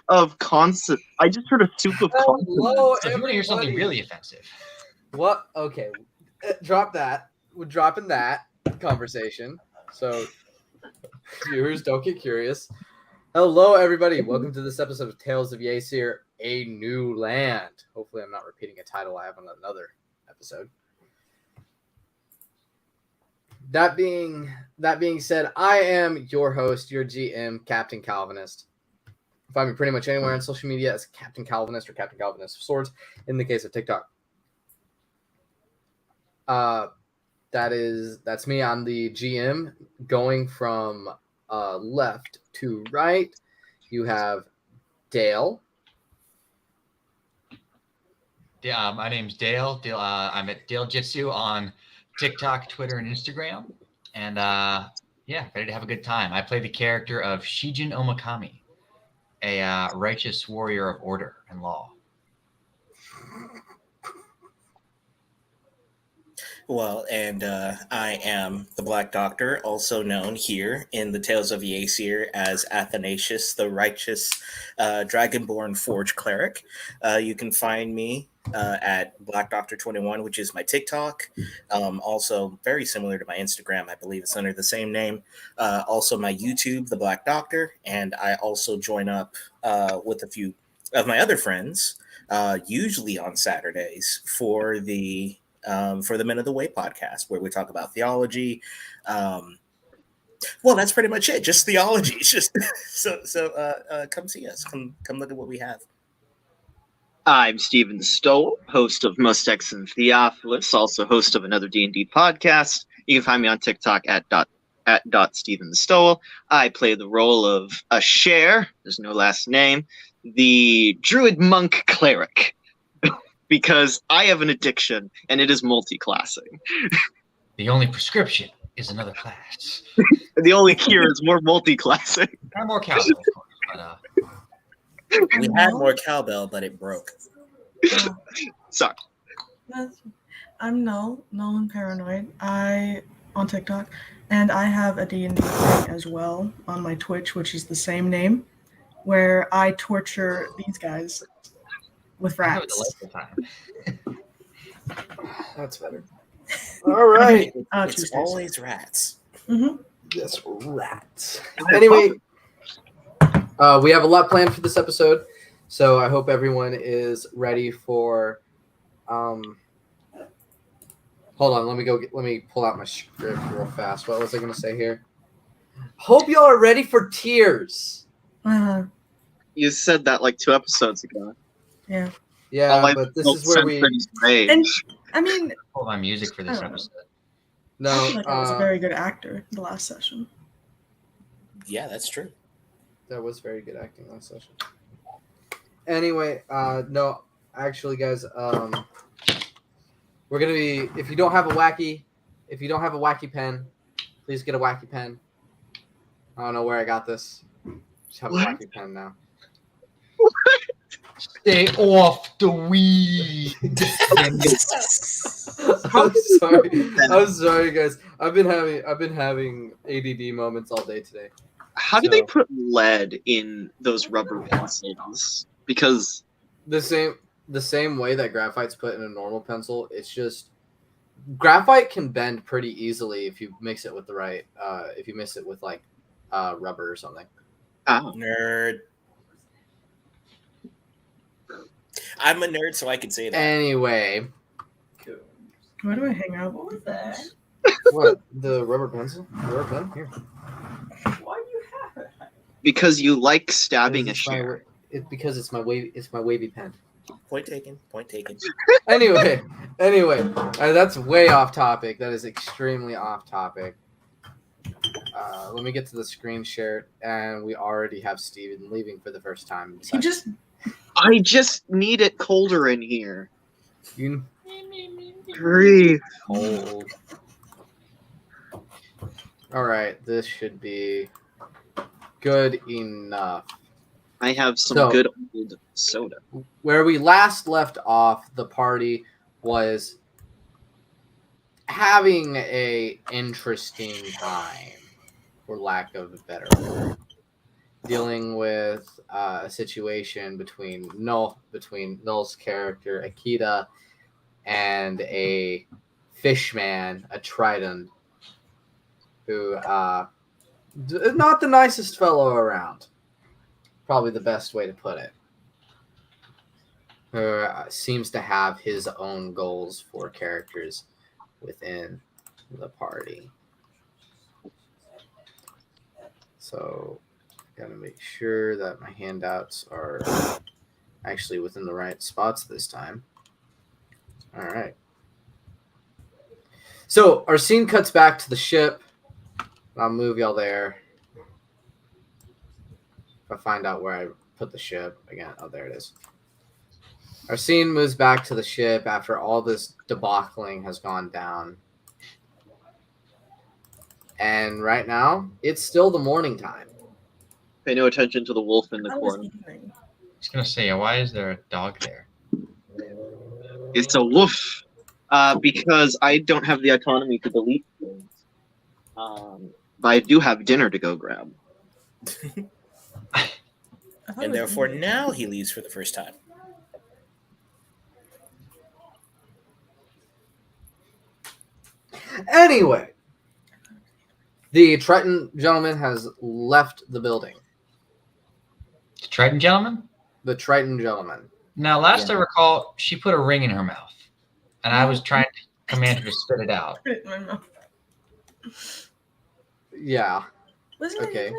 of consonants. I just heard a soup of Hello, consonants. So if you want to hear something everybody. really offensive, What? Okay, drop that. We're dropping that conversation. So, viewers, don't get curious. Hello, everybody. Welcome to this episode of Tales of Yaesir, A New Land. Hopefully, I'm not repeating a title I have on another episode. That being said, I am your host, your GM, Captain Calvinist. Find me pretty much anywhere on social media as Captain Calvinist or Captain Calvinist of Swords. In the case of TikTok, that's me. I'm the GM. Going from left to right, you have Dale. my name's Dale. I'm at Dale Jitsu on TikTok, Twitter, and Instagram. And ready to have a good time. I play the character of Shijin Omakami, a righteous warrior of order and law. Well, and I am the Black Doctor, also known here in the Tales of Yaesir as Athanasius, the righteous Dragonborn Forge Cleric. You can find me at Black Doctor 21, which is my TikTok. Also, very similar to my Instagram, I believe it's under the same name. Also, my YouTube, the Black Doctor, and I also join up with a few of my other friends, usually on Saturdays, for the Men of the Way podcast, where we talk about theology. Well, that's pretty much it. Just theology. It's just so come see us. Come look at what we have. I'm Stephen Stoll, host of Mustex and Theophilus, also host of another D&D podcast. You can find me on TikTok at Stephen Stoll. I play the role of a Cher, there's no last name, the druid monk cleric. Because I have an addiction, and it is multi-classing. The only prescription is another class. The only cure is more multi-classing. And more cowbell, of course. But, We had more cowbell, but it broke. Sorry. I'm Nolan Paranoid. On TikTok, and I have a D&D thing as well on my Twitch, which is the same name, where I torture these guys with I have a rats. delightful time. That's better. All right. It's Tuesdays. always rats. Mm-hmm. Yes, rats. Anyway, we have a lot planned for this episode, so I hope everyone is ready for. Hold on, let me pull out my script real fast. What was I going to say here? Hope y'all are ready for tears. You said that like 2 episodes ago. Yeah. Yeah, but this is where we. And I mean, Pull my music for this I don't know. episode. I No, feel like I was a very good actor the last session. Yeah, that's true. that was very good acting last session. Anyway, no, actually, guys, we're gonna be. If you don't have a wacky pen, please get a wacky pen. I don't know where I got this. Just have What? a wacky pen now. Stay off the weed. I'm sorry, guys. I've been having ADD moments all day today. How do they put lead in those rubber pencils? Because The same way that graphite's put in a normal pencil. It's just graphite can bend pretty easily if you mix it with the right. If you mix it with like rubber or something. Nerd. I'm a nerd, so I can say that. Anyway, Where do I hang out? What was that? what the rubber pencil? The rubber pen here. Why do you have it? because you like stabbing a It's my- Cher. It's because it's my wavy pen. Point taken. Anyway, that's way off topic. That is extremely off topic. Let me get to the screen share, and we already have Steven leaving for the first time. I just need it colder in here. You Breathe. cold. All right, this should be good enough. I have some So- good old soda. Where we last left off, the party was having a interesting time, for lack of a better word. dealing with a situation between Null's character Akita and a fishman, a Triton, who not the nicest fellow around. Probably the best way to put it. Who seems to have his own goals for characters within the party. So, gotta make sure that my handouts are actually within the right spots this time. All right. So, our scene cuts back to the ship. I'll move y'all there. If I find out where I put the ship again. Oh, there it is. Our scene moves back to the ship after all this debacling has gone down. And right now, it's still the morning time. Pay no attention to the wolf in the I was corner. evening. I was gonna say, why is there a dog there? It's a wolf. Because I don't have the autonomy to delete things. But I do have dinner to go grab. I thought it And was therefore, evening. now he leaves for the first time. Anyway, the Triton gentleman has left the building. The Triton gentleman? The Triton gentleman. Now, last Yeah. I recall, she put a ring in her mouth, and I was trying to command her to spit it out. Put it in my mouth. Yeah. Wasn't Okay. it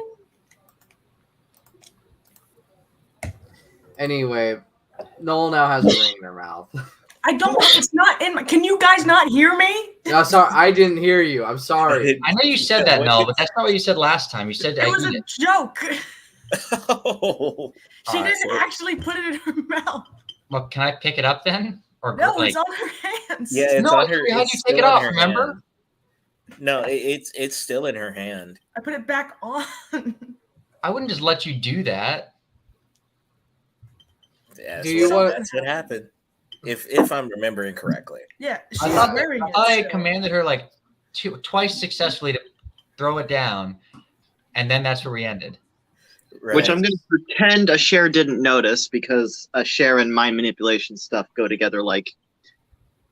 evening? Anyway, Noel now has a ring in her mouth. I don't. It's not in my. Can you guys not hear me? No, sorry, I didn't hear you. I'm sorry. I know you said that, Null, but that's not what you said last time. You said It was eat a it. joke. Oh, She Alright, didn't actually put it in her mouth. Well, can I pick it up then? Or No, like, it's on her hands. yeah, it's No, on her. we had it's you take it still in off, her remember? hand. No, it's still in her hand. I put it back on. I wouldn't just let you do that. Yeah, Do you want- that's what happened. If I'm remembering correctly. Yeah, she's I thought, wearing I it. thought I had still. commanded her like twice successfully to throw it down, and then that's where we ended. Right. Which I'm going to pretend a share didn't notice because a share and mind manipulation stuff go together like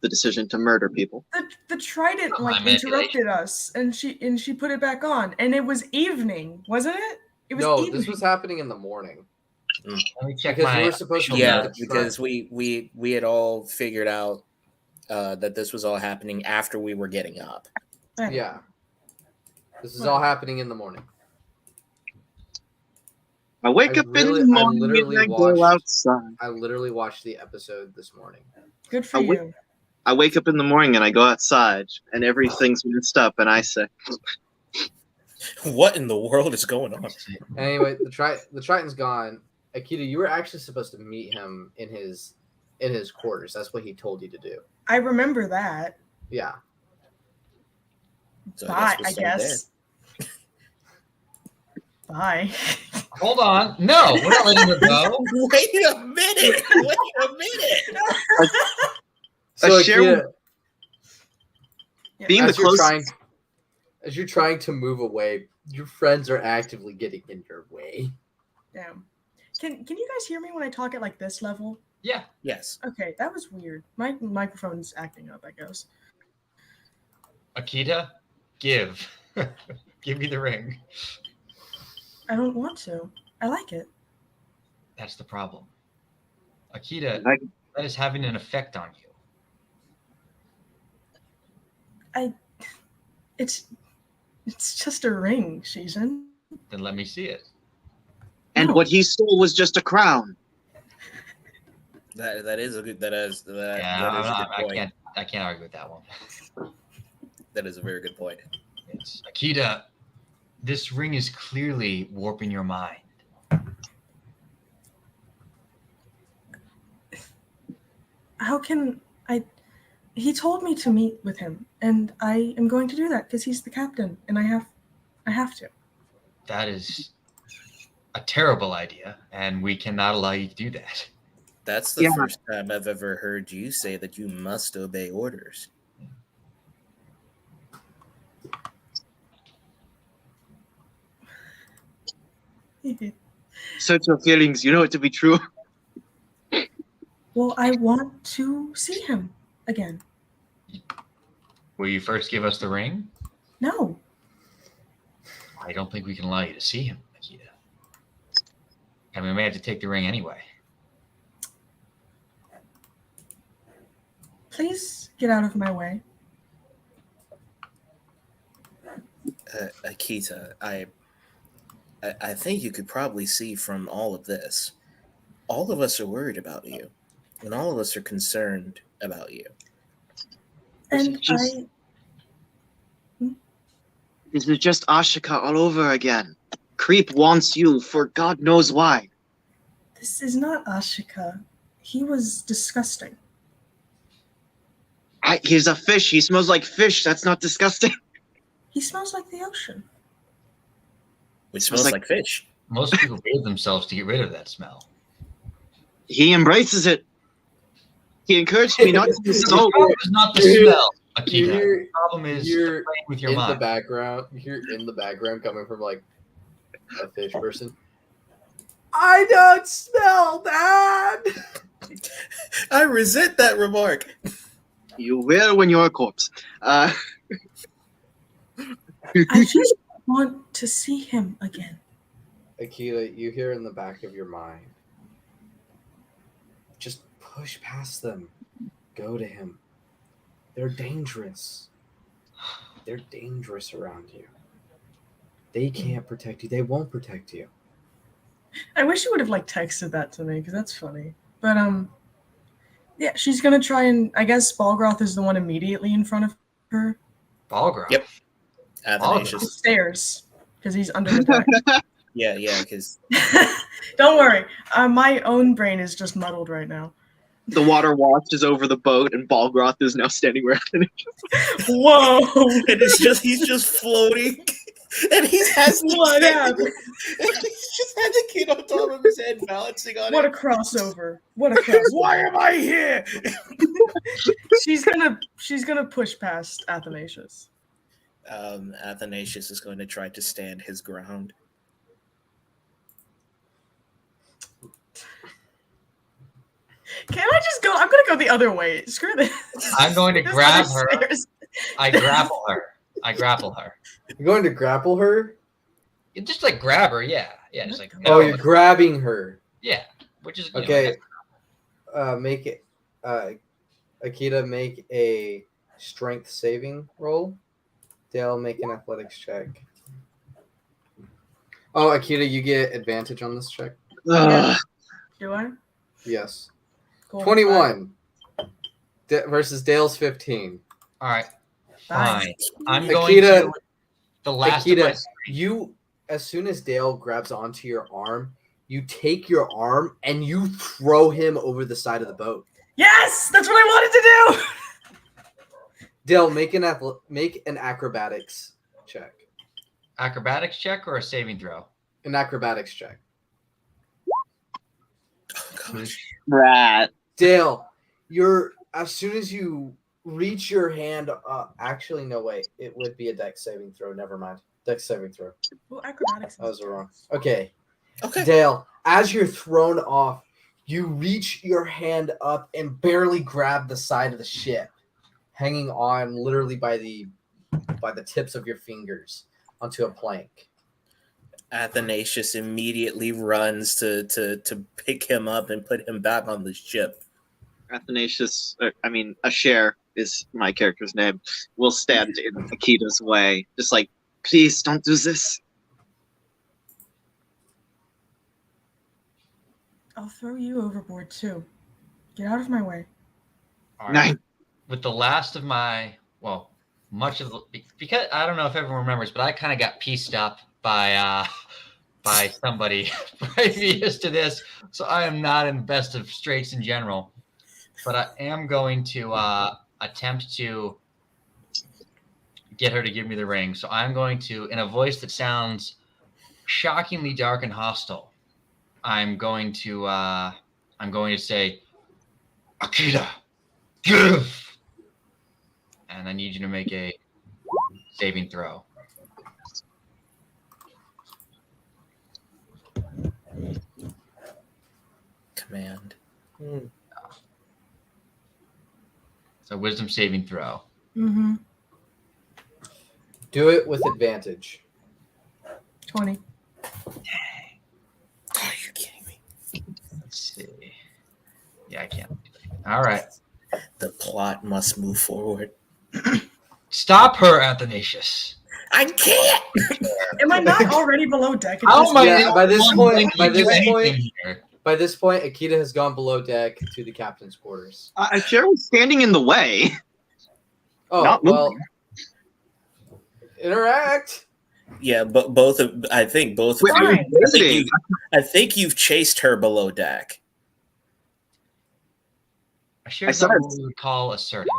the decision to murder people. The Trident Not like my manipulation. interrupted us, and she put it back on, and it was evening, wasn't it? It was No, evening. this was happening in the morning. Let me check Because my you were supposed to official Yeah, notes. because we had all figured out that this was all happening after we were getting up. Right. Yeah. This is all happening in the morning. I wake I up really- in the I morning literally and I go watched- outside. I literally watched the episode this morning. Good for I wi- you. I wake up in the morning and I go outside and everything's messed up and I say, What in the world is going on? Anyway, the Triton's gone. Akita, you were actually supposed to meet him in his quarters. That's what he told you to do. I remember that. Yeah. So Bye, we'll I start guess. Bye. Hold on. No, we're not letting her go. there. Wait a minute! Wait a minute! So A share- Akita, being the as you're closest. as you're trying to move away, your friends are actively getting in your way. Damn. Can you guys hear me when I talk at like this level? Yeah. Yes. Okay, that was weird. My microphone's acting up, I guess. Akita, give. Give me the ring. I don't want to. I like it. That's the problem. Akita, I- that is having an effect on you. It's just a ring, Season. Then let me see it. And No. what he stole was just a crown. That is a good that is that, Yeah, that is a good I point. can't argue with that one. That is a very good point. Yes. Akita, this ring is clearly warping your mind. How can I? He told me to meet with him, and I am going to do that because he's the captain, and I have to. That is a terrible idea, and we cannot allow you to do that. That's the Yeah. first time I've ever heard you say that you must obey orders. Search your feelings. You know it to be true. Well, I want to see him again. Will you first give us the ring? No. I don't think we can allow you to see him, Akita. And we may have to take the ring anyway. Please get out of my way. Akita, I think you could probably see from all of this. All of us are worried about you, and all of us are concerned about you. And Just- I This is just Ashika all over again. Creep wants you for God knows why. this is not Ashika. He was disgusting. He's a fish. He smells like fish. That's not disgusting. He smells like the ocean. Which Smells smells like- like fish. Most people bathe themselves to get rid of that smell. He embraces it. He encouraged me not to be The so. problem is not the You- smell, You Akita. hear, The problem is you're playing with your in the mind. background. You hear in the background coming from like a fish person. I don't smell that. I resent that remark. You will when you're a corpse. I just want to see him again. Akita, you hear in the back of your mind. Just push past them. Go to him. They're dangerous. They're dangerous around you. They can't protect you. They won't protect you. I wish you would have like texted that to me because that's funny. But yeah, she's gonna try and I guess Balgroth is the one immediately in front of her. Balgraf. Yep. The Athanasius. stairs because he's under the deck. Yeah, because Don't worry, my own brain is just muddled right now. The water washes over the boat, and Balgroth is now standing where Whoa! he's just floating, and he has What happened? He's just had the kid on top of his head, balancing on What a it. crossover! What a crossover! Why am I here? She's gonna push past Athanasius. Athanasius is going to try to stand his ground. Can I just go? I'm gonna go the other way. Screw this. I'm going to This grab other her. stairs. I grapple her. I grapple her. You're going to grapple her? You just like grab her, yeah. Yeah, just like Oh, you're grabbing her. yeah. Which is you know, Okay. Make it. Akita, make a strength saving roll. Dale, make an athletics check. Oh, Akita, you get advantage on this check. Ugh. Do I? Yes. Cool. 21 versus Dale's 15. all right, Nice. fine. I'm going Akita- to the last of my Akita, you, as soon as Dale grabs onto your arm, you take your arm and you throw him over the side of the boat. Yes, that's what I wanted to do. Dale, make an acrobatics check. acrobatics check or a saving throw. An acrobatics check. Oh, gosh. Rat. Dale, you're as soon as you reach your hand up. Actually, no, wait. It would be a dex saving throw. Never mind. Dex saving throw. Well, acrobatics. That was wrong. Okay. Okay. Dale, as you're thrown off, you reach your hand up and barely grab the side of the ship, hanging on literally by the tips of your fingers onto a plank. Athanasius immediately runs to pick him up and put him back on the ship. Athanasius, Asher is my character's name, will stand in Akita's way. Just like, please don't do this. I'll throw you overboard too. Get out of my way. All right. Nine. With the last of my much of the because I don't know if everyone remembers, but I kind of got pieced up by somebody previous to this, so I am not in the best of straits in general. But I am going to attempt to get her to give me the ring. So I'm going to, in a voice that sounds shockingly dark and hostile, I'm going to say, Akita, give. And I need you to make a saving throw. command. So wisdom saving throw. Mm-hmm. Do it with advantage. 20. Are you kidding me? Let's see. Yeah, I can't. All right. The plot must move forward. Stop her, Athanasius. I can't. Am I not already below deck? At How this am I point? Yeah, by this I'm point- going to by do this anything point- here? By this point, Akita has gone below deck to the captain's quarters. Cher was standing in the way. Oh, Not well. Interact. Yeah, but both of I think both of Wait, you. Fine. I think you've chased her below deck. I shared said that it. what we would call assertive.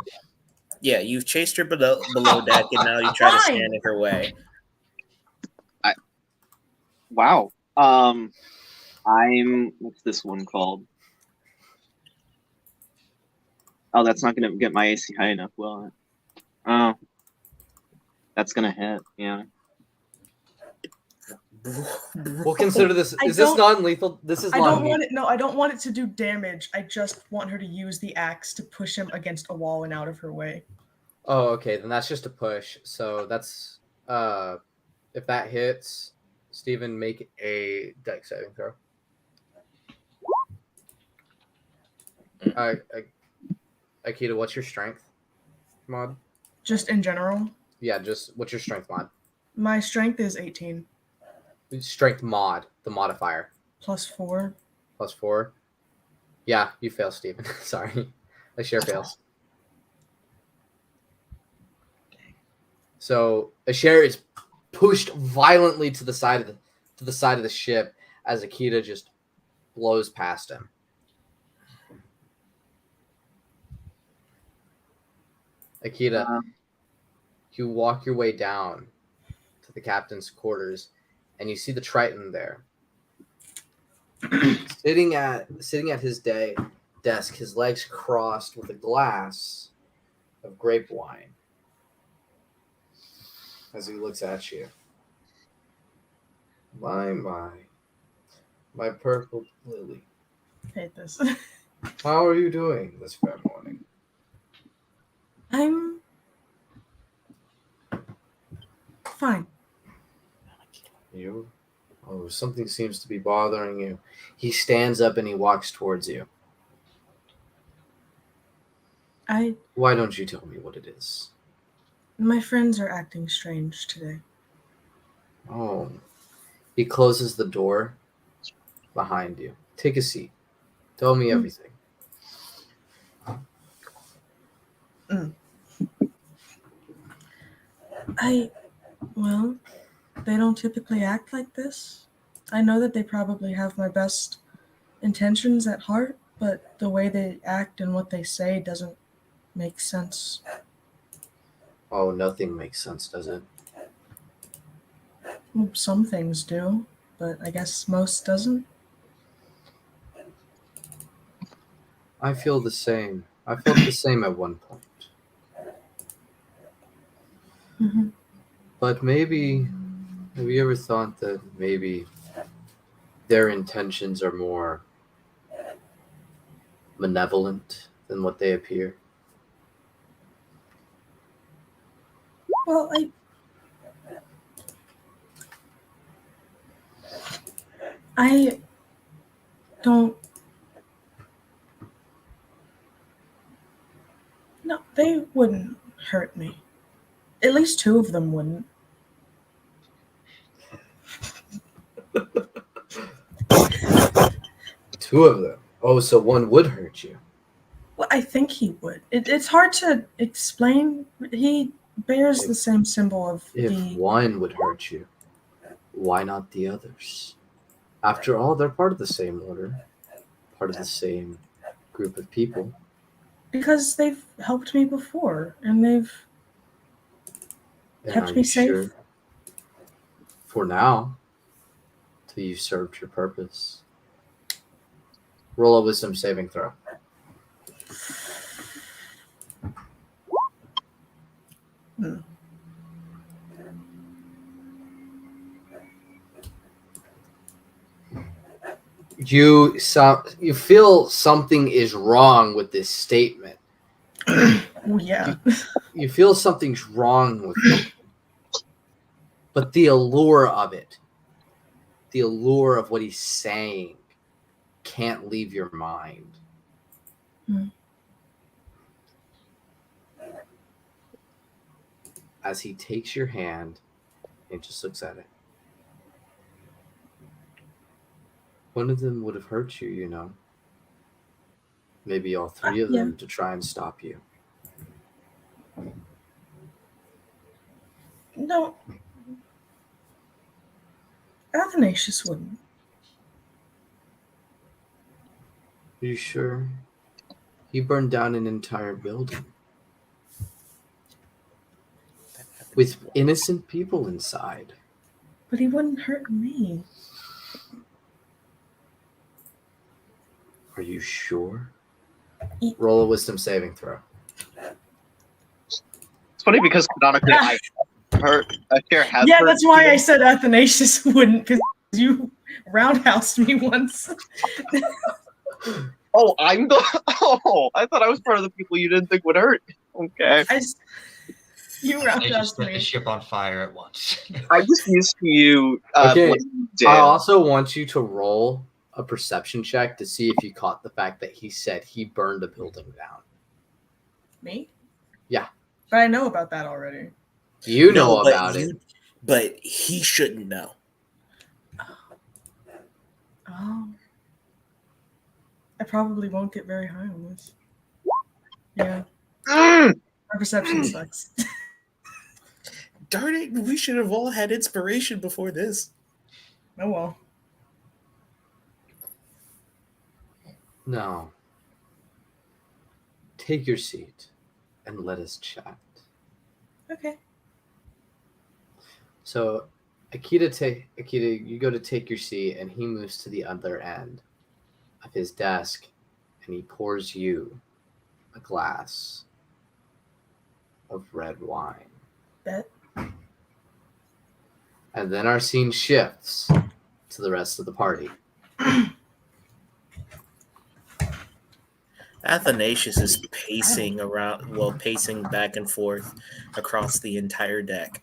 Yeah, you've chased her below deck, and now you try to Fine. stand in her way. Wow. What's this one called? Oh, that's not gonna get my AC high enough, will it? Oh, that's gonna hit. Yeah. We'll consider this. I Is this don't- non-lethal? This is I non don't want it. No, I don't want it to do damage. I just want her to use the axe to push him against a wall and out of her way. Oh, okay. Then that's just a push. So that's if that hits, Steven, make a dex saving throw. Akita, what's your strength mod? Just in general, Yeah, just what's your strength mod? my strength is 18 Strength mod, the modifier. plus 4. +4. Yeah, you fail, Steven. Sorry. I share fails. So Asher is pushed violently to the side of the ship as Akita just blows past him. Akita, you walk your way down to the captain's quarters, and you see the Triton there, sitting at his desk, his legs crossed, with a glass of grape wine. As he looks at you, my purple lily. Hate this. How are you doing this fair morning? I'm fine. You? Oh, something seems to be bothering you. He stands up and he walks towards you. Why don't you tell me what it is? My friends are acting strange today. Oh. He closes the door behind you. Take a seat. Tell me everything. Well, they don't typically act like this. I know that they probably have my best intentions at heart, but the way they act and what they say doesn't make sense. Oh, nothing makes sense, does it? Well, some things do, but I guess most doesn't. I feel the same. I felt the same at one point. Mm-hmm. But maybe, have you ever thought that maybe their intentions are more malevolent than what they appear? Well, I don't. No, they wouldn't hurt me. At least 2 of them wouldn't. Two of them. Oh, so one would hurt you. Well, I think he would. It's hard to explain. He bears the same symbol of If the. one would hurt you, why not the others? After all, they're part of the same order, part of the same group of people. Because they've helped me before, and they've. And Kept are me you safe. sure? For now, till you've served your purpose. Roll a wisdom saving throw. You feel something is wrong with this statement. Oh yeah. You feel something's wrong with it. But the allure of it, the allure of what he's saying, can't leave your mind. As he takes your hand and just looks at it. One of them would have hurt you, you know. Maybe all three of them to try and stop you. No. Athanasius wouldn't. Are you sure? He burned down an entire building. With innocent people inside. But he wouldn't hurt me. Are you sure? Roll a wisdom saving throw. It's funny because canonically I share has Yeah, hurt that's why I people. said Athanasius wouldn't, because you roundhoused me once. Oh, I'm the. Oh, I thought I was part of the people you didn't think would hurt. Okay. You They just roundhoused set the me. ship on fire at once. I'm just used to you. Okay. blaming I Dale. also want you to roll a perception check to see if you caught the fact that he said he burned a building down. Me? Yeah. But I know about that already. You know No, but about it. But he shouldn't know. Oh. I probably won't get very high on this. Yeah. Mm! My perception sucks. Darn it, we should have all had inspiration before this. Oh well. No. Take your seat and let us chat. Okay. So, Akita, you go to take your seat, and he moves to the other end of his desk, and he pours you a glass of red wine. Bet. And then our scene shifts to the rest of the party. Athanasius is pacing back and forth across the entire deck.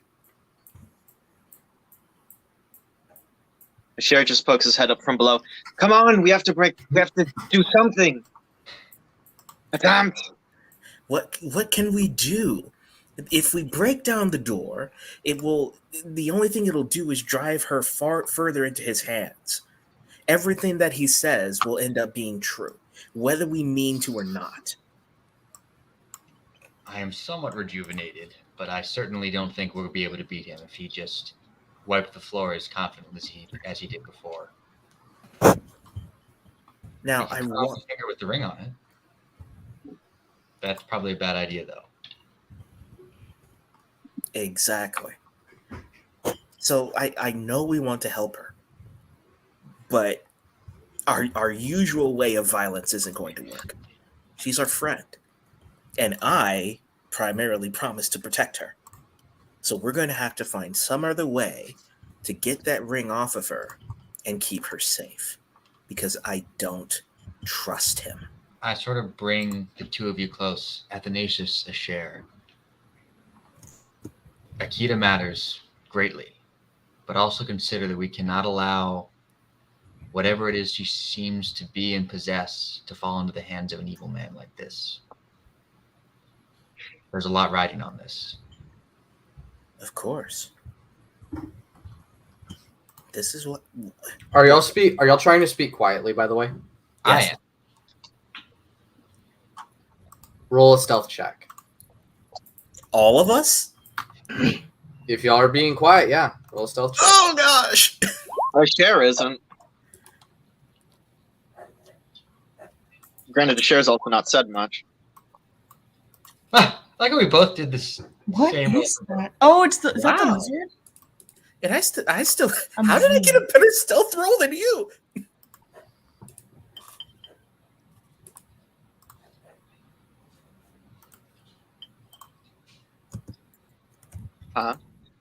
Cher just pokes his head up from below. Come on, we have to do something. Attempt. What can we do? If we break down the door, the only thing it'll do is drive her far further into his hands. Everything that he says will end up being true, whether we mean to or not. I am somewhat rejuvenated, but I certainly don't think we'll be able to beat him if he just wiped the floor as confidently as he did before. Now, He I can cross want his finger with the ring on it. That's probably a bad idea, though. exactly. So I know we want to help her, but our usual way of violence isn't going to work. She's our friend, and I primarily promised to protect her. So we're going to have to find some other way to get that ring off of her and keep her safe, because I don't trust him. I sort of bring the two of you close. Athanasius a share. Akita matters greatly, but also consider that we cannot allow whatever it is she seems to be and possess to fall into the hands of an evil man like this. There's a lot riding on this. Of course. This is what... Are y'all trying to speak quietly, by the way? I Yes. am. Roll a stealth check. All of us? If y'all are being quiet, yeah. Roll a stealth check. Oh, gosh! Cher isn't. Granted, Cher's also not said much. Like we both did this What same is that? Oh, is that the Wow. lizard? And I still... I'm How did I get a zooming. better stealth roll than you?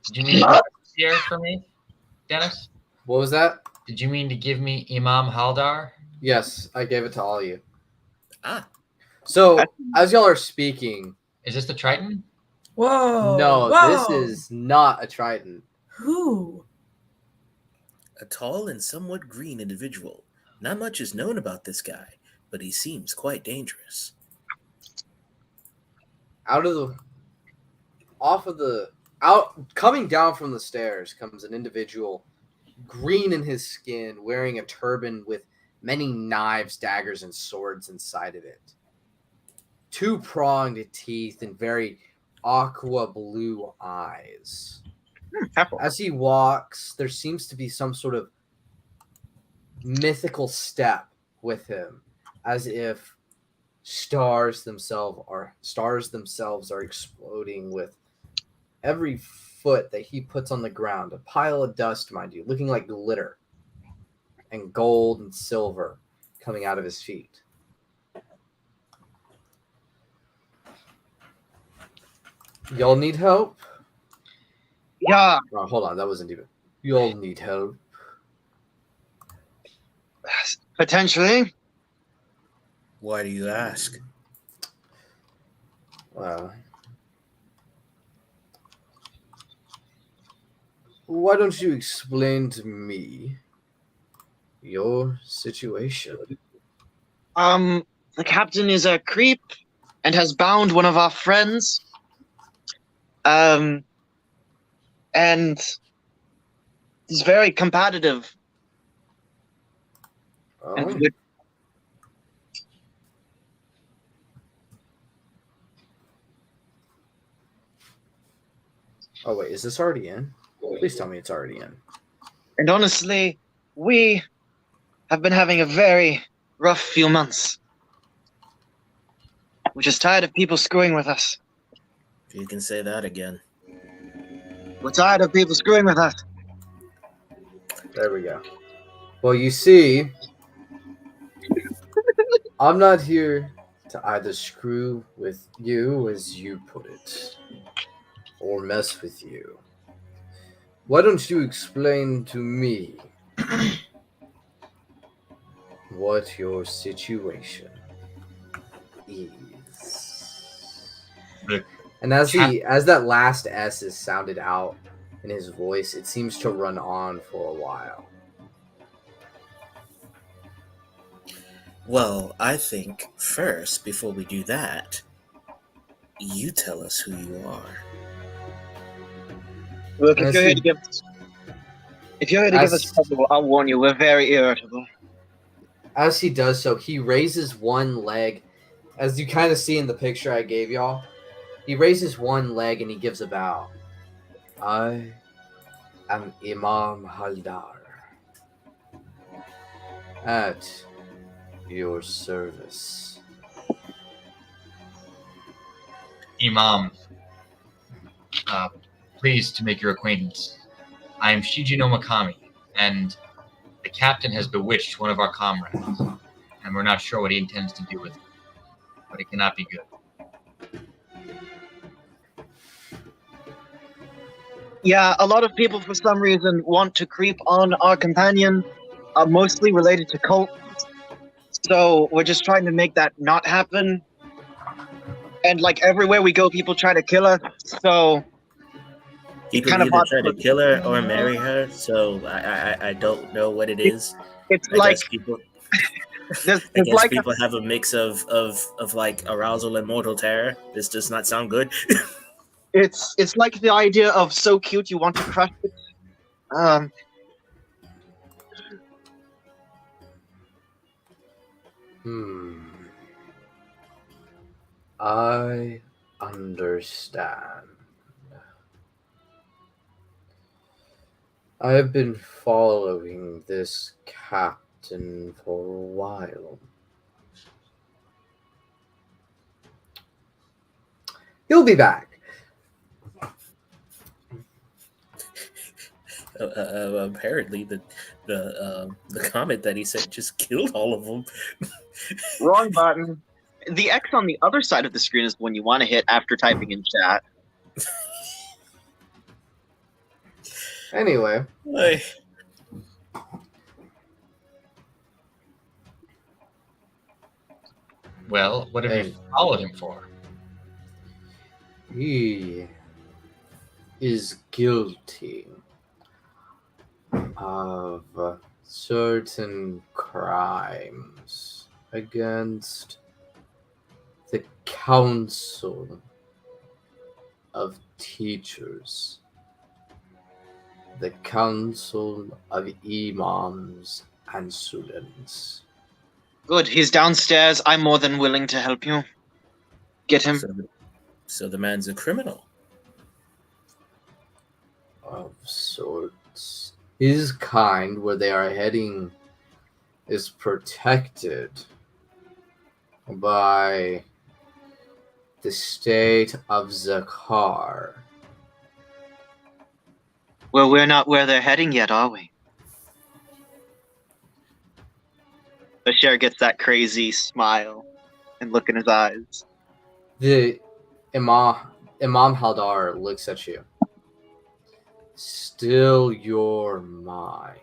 Did you need to share for me, Dennis? What was that? Did you mean to give me Imam Haldar? Yes, I gave it to all of you. Ah, So, as y'all are speaking, Is this the Triton? Whoa. no, whoa. this is not a Triton. Who? a tall and somewhat green individual. Not much is known about this guy, but he seems quite dangerous. Coming down from the stairs comes an individual, green in his skin, wearing a turban with many knives, daggers, and swords inside of it. 2-pronged teeth and very aqua blue eyes. Careful. As he walks, there seems to be some sort of mythical step with him, as if stars themselves are exploding with every foot that he puts on the ground. A pile of dust, mind you, looking like glitter and gold and silver coming out of his feet. Y'all need help? Yeah, Oh, hold on, that wasn't even. Y'all need help. potentially. Why do you ask? Why don't you explain to me your situation? The captain is a creep and has bound one of our friends. And he's very competitive. And Oh, wait, is this already in? Please tell me it's already in. And honestly, we have been having a very rough few months. We're just tired of people screwing with us. If you can say that again. We're tired of people screwing with us. There we go. Well, you see, I'm not here to either screw with you, as you put it, or mess with you. Why don't you explain to me what your situation is? And as that last S is sounded out in his voice, it seems to run on for a while. Well, I think first, before we do that, you tell us who you are. Look, if As you're here he- to give us trouble, I'll warn you, we're very irritable. As he does so, he raises one leg. As you kind of see in the picture I gave y'all, he raises one leg and he gives a bow. I am Imam Haldar. At your service. Imam, pleased to make your acquaintance. I am Shijin Omakami, and the captain has bewitched one of our comrades, and we're not sure what he intends to do with it, but it cannot be good. Yeah, a lot of people for some reason want to creep on our companion, mostly related to cults. So we're just trying to make that not happen. And like everywhere we go, people try to kill us. So People kind of either hard try to to- kill her or marry her, so I don't know what it is. it's I like guess people there's I guess like people have a mix of like arousal and mortal terror. This does not sound good. it's like the idea of so cute you want to crush it. I understand. I have been following this captain for a while. He'll be back. Apparently, the comment that he said just killed all of them. Wrong button. The X on the other side of the screen is the one you want to hit after typing in chat. Anyway, Ay, Well, what have you Hey. followed him for? He is guilty of certain crimes against the Council of Teachers, the Council of Imams and Students. Good, he's downstairs. I'm more than willing to help you. Get him. So the man's a criminal. Of sorts. His kind, where they are heading, is protected by the state of Zakar. Well, we're not where they're heading yet, are we? Bashir gets that crazy smile and look in his eyes. The Imam Haldar looks at you. Still your mind.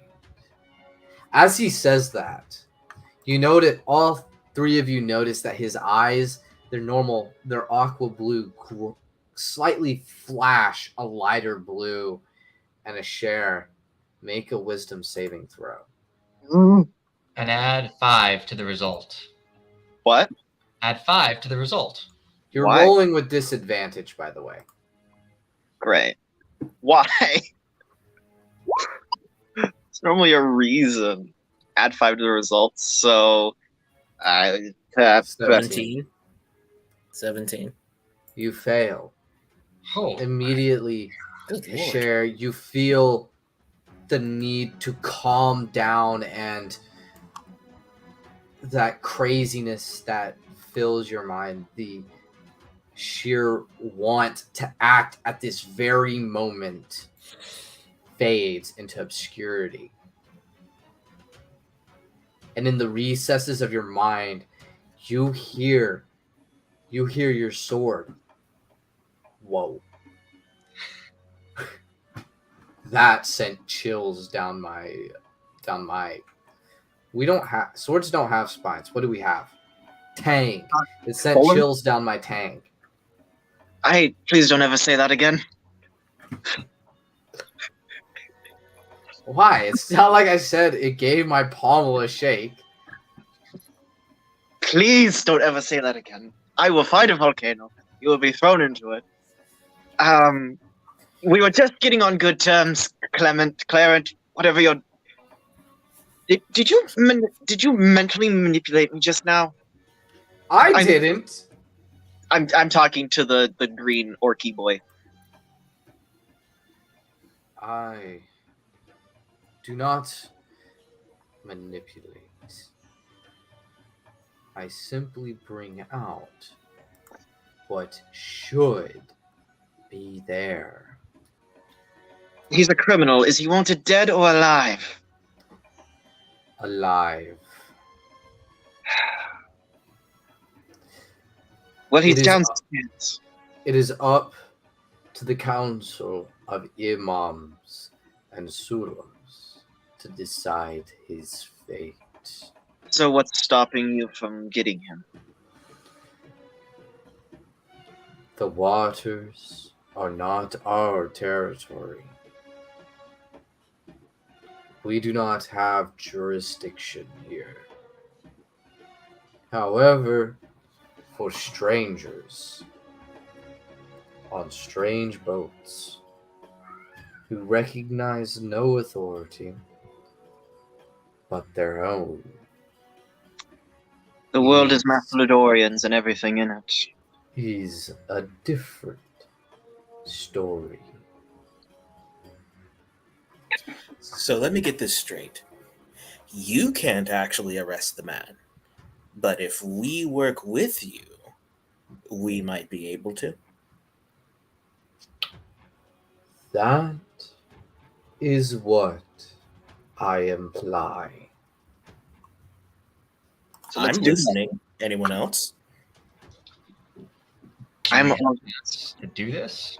As he says that, you notice, all three of you notice that his eyes, they're aqua blue, slightly flash a lighter blue, and a share. Make a wisdom saving throw. And add 5 to the result. What? Add 5 to the result. You're Why? rolling with disadvantage, by the way. Great. Why? It's normally a reason. Add 5 to the results, so I have 17. You fail. Oh, Immediately, Good lord. Share, you feel the need to calm down, and that craziness that fills your mind, the sheer want to act at this very moment, fades into obscurity. And in the recesses of your mind, you hear your sword. Whoa. That sent chills down my. We don't have swords. Don't have spines. What do we have? Tank. It sent Golem? chills down my tank. Please don't ever say that again. Why? It's not like I said it gave my pommel a shake. Please don't ever say that again. I will find a volcano. You will be thrown into it. We were just getting on good terms, Clarent, whatever your. Did you mentally manipulate me just now? I didn't. I'm talking to the green orky boy. I do not manipulate. I simply bring out what should be there. He's a criminal. Is he wanted dead or alive? Alive. Well, he's It is- downstairs. It is up to the Council of Imams and Surams to decide his fate. So what's stopping you from getting him? The waters are not our territory. We do not have jurisdiction here. However, for strangers on strange boats who recognize no authority but their own, The world is Yes. Macedonians and everything in it. is a different story. So let me get this straight. You can't actually arrest the man, but if we work with you, we might be able to. That is what I imply. So I'm let's do that. listening. Anyone else? can I'm you on. help us to do this?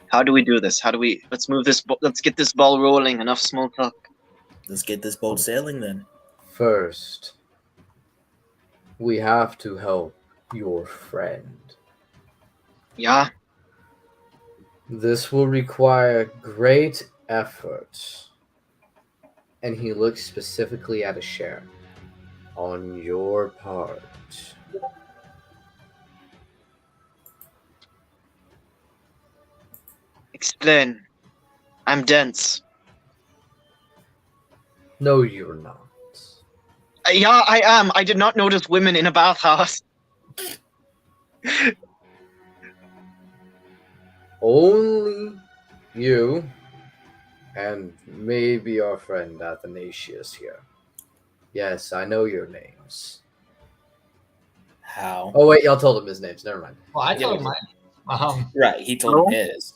How do we do this? Let's move this. Let's get this ball rolling. Enough small talk. Let's get this boat sailing then. First, We have to help your friend. Yeah. This will require great effort. And he looks specifically at Asher. On your part. Explain. I'm dense. No, you're not. Yeah, I am. I did not notice women in a bathhouse. Only you and maybe our friend Athanasius here. Yes, I know your names. How? Oh wait, y'all told him his names. Never mind. Well, I Yeah, told we him mine. Right, he told him his.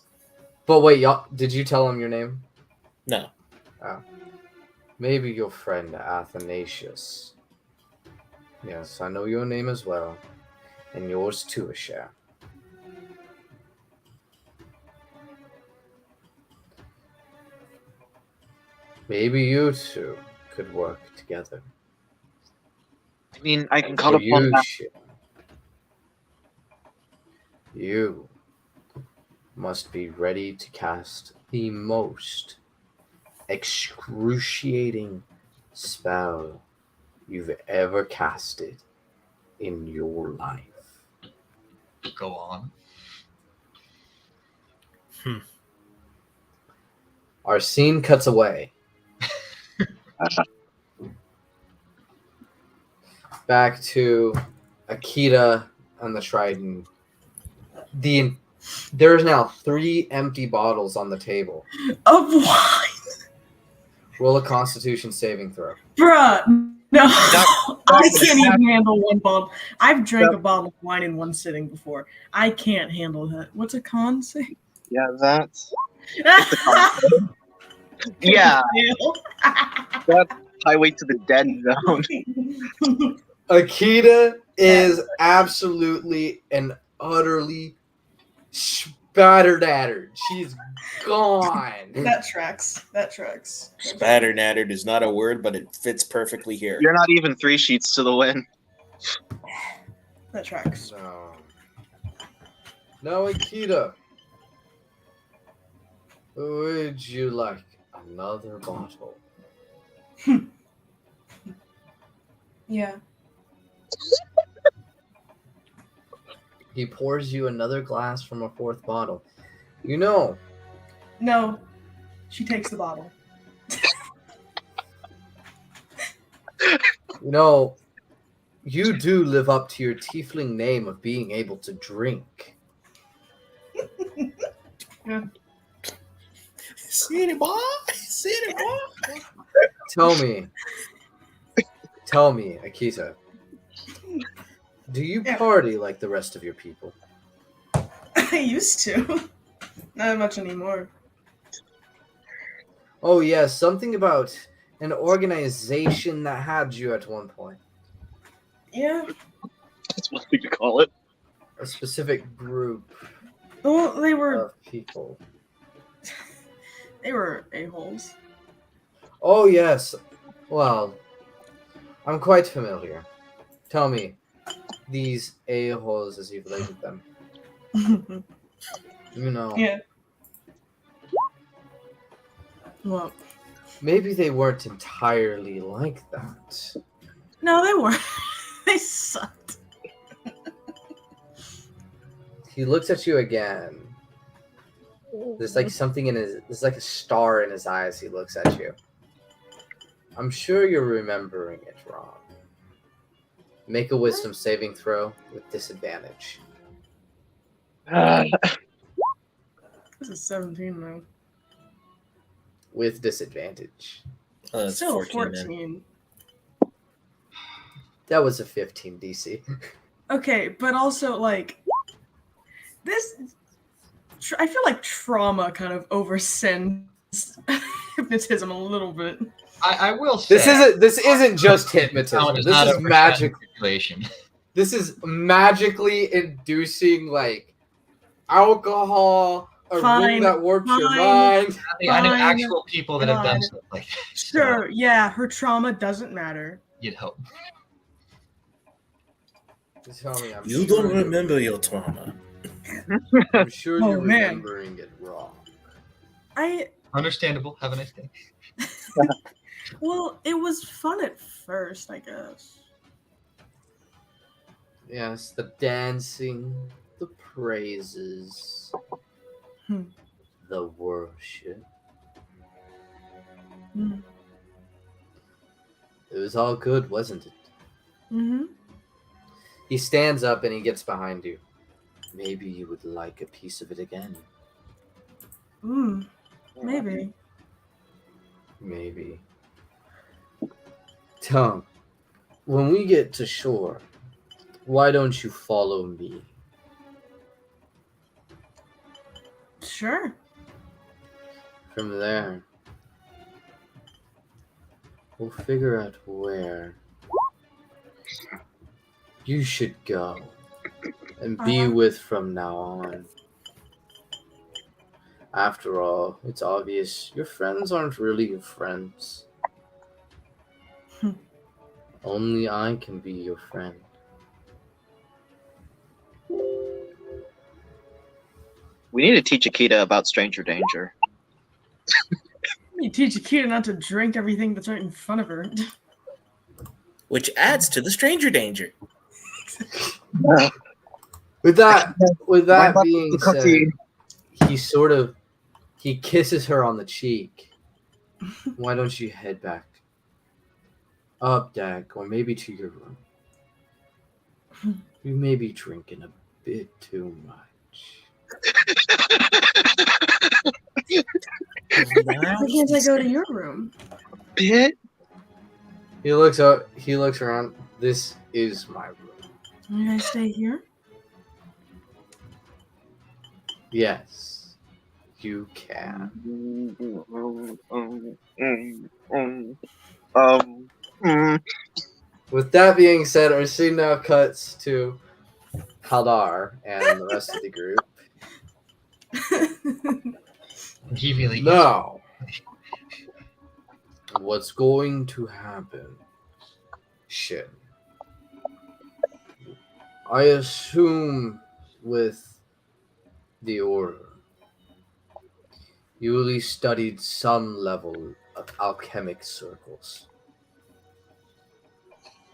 But wait, y'all, did you tell him your name? No. Maybe your friend Athanasius. Yes, I know your name as well. And yours too, Asher. Maybe you two could work together. I mean, I can call Or upon you that. should. You must be ready to cast the most excruciating spell you've ever casted in your life. Go on. Our scene cuts away. Back to Akita and the Trident. There's now 3 empty bottles on the table. Of wine? Roll a Constitution saving throw. Bruh, no. I that's- can't even handle one bottle. I've drank a bottle of wine in one sitting before. I can't handle that. What's a con say? Yeah, that's. Yeah, highway to the dead zone. Akita is absolutely and utterly spattered. She's gone. That tracks. That tracks. Spatternattered is not a word, but it fits perfectly here. You're not even 3 sheets to the win. That tracks. No, Akita. Would you like another bottle? Yeah. He pours you another glass from a 4th bottle. You know, No. She takes the bottle. you do live up to your tiefling name of being able to drink. City boy, city boy. Tell me, Akita, do you Yeah. party like the rest of your people? I used to. Not much anymore. Oh yes, something about an organization that had you at one point. Yeah. That's what we could call it. A specific group Well, they were of people. a-holes. Oh yes. Well, I'm quite familiar. Tell me, these a-holes as you've labeled them. You know, Yeah. Well, maybe they weren't entirely like that. no, they weren't. They sucked. He looks at you again. There's like something in his. There's like a star in his eyes. He looks at you. I'm sure you're remembering it wrong. Make a wisdom saving throw with disadvantage. This is 17 now. With disadvantage. That's Still 14. Then. 14. That was a 15 DC. Okay, but also like this. I feel like trauma kind of oversends hypnotism a little bit. I will say This isn't just hypnotism. Talent is This not is a magic. manipulation. This is magically inducing like alcohol, a Fine, ring that warps your fine. mind. I know Fine. actual people that have done God. stuff like that. Sure, yeah, her trauma doesn't matter. You'd hope. Tell me, I'm You sure don't remember your trauma. I'm sure Oh, you're man. remembering it wrong. Understandable. Have a nice day. Well, it was fun at first, I guess. Yes, the dancing, the praises, Hmm. the worship. Mm. It was all good, wasn't it? Mm-hmm. He stands up and he gets behind you. Maybe you would like a piece of it again. Maybe. Maybe. Tom, when we get to shore, why don't you follow me? Sure. From there, we'll figure out where you should go and be with from now on. After all, it's obvious your friends aren't really your friends. Only I can be your friend. We need to teach Akita about stranger danger. You teach Akita not to drink everything that's right in front of her. Which adds to the stranger danger. With that Mind being the said, cookie. he kisses her on the cheek. Why don't you head back up deck or maybe to your room? You may be drinking a bit too much. Why can't I go to your room? Bit? He looks up. He looks around. This is my room. Can I stay here? Yes, you can. With that being said, our scene now cuts to Haldar and the rest of the group. He really is. Now, what's going to happen? Shit. I assume with the order, you at least studied some level of alchemic circles.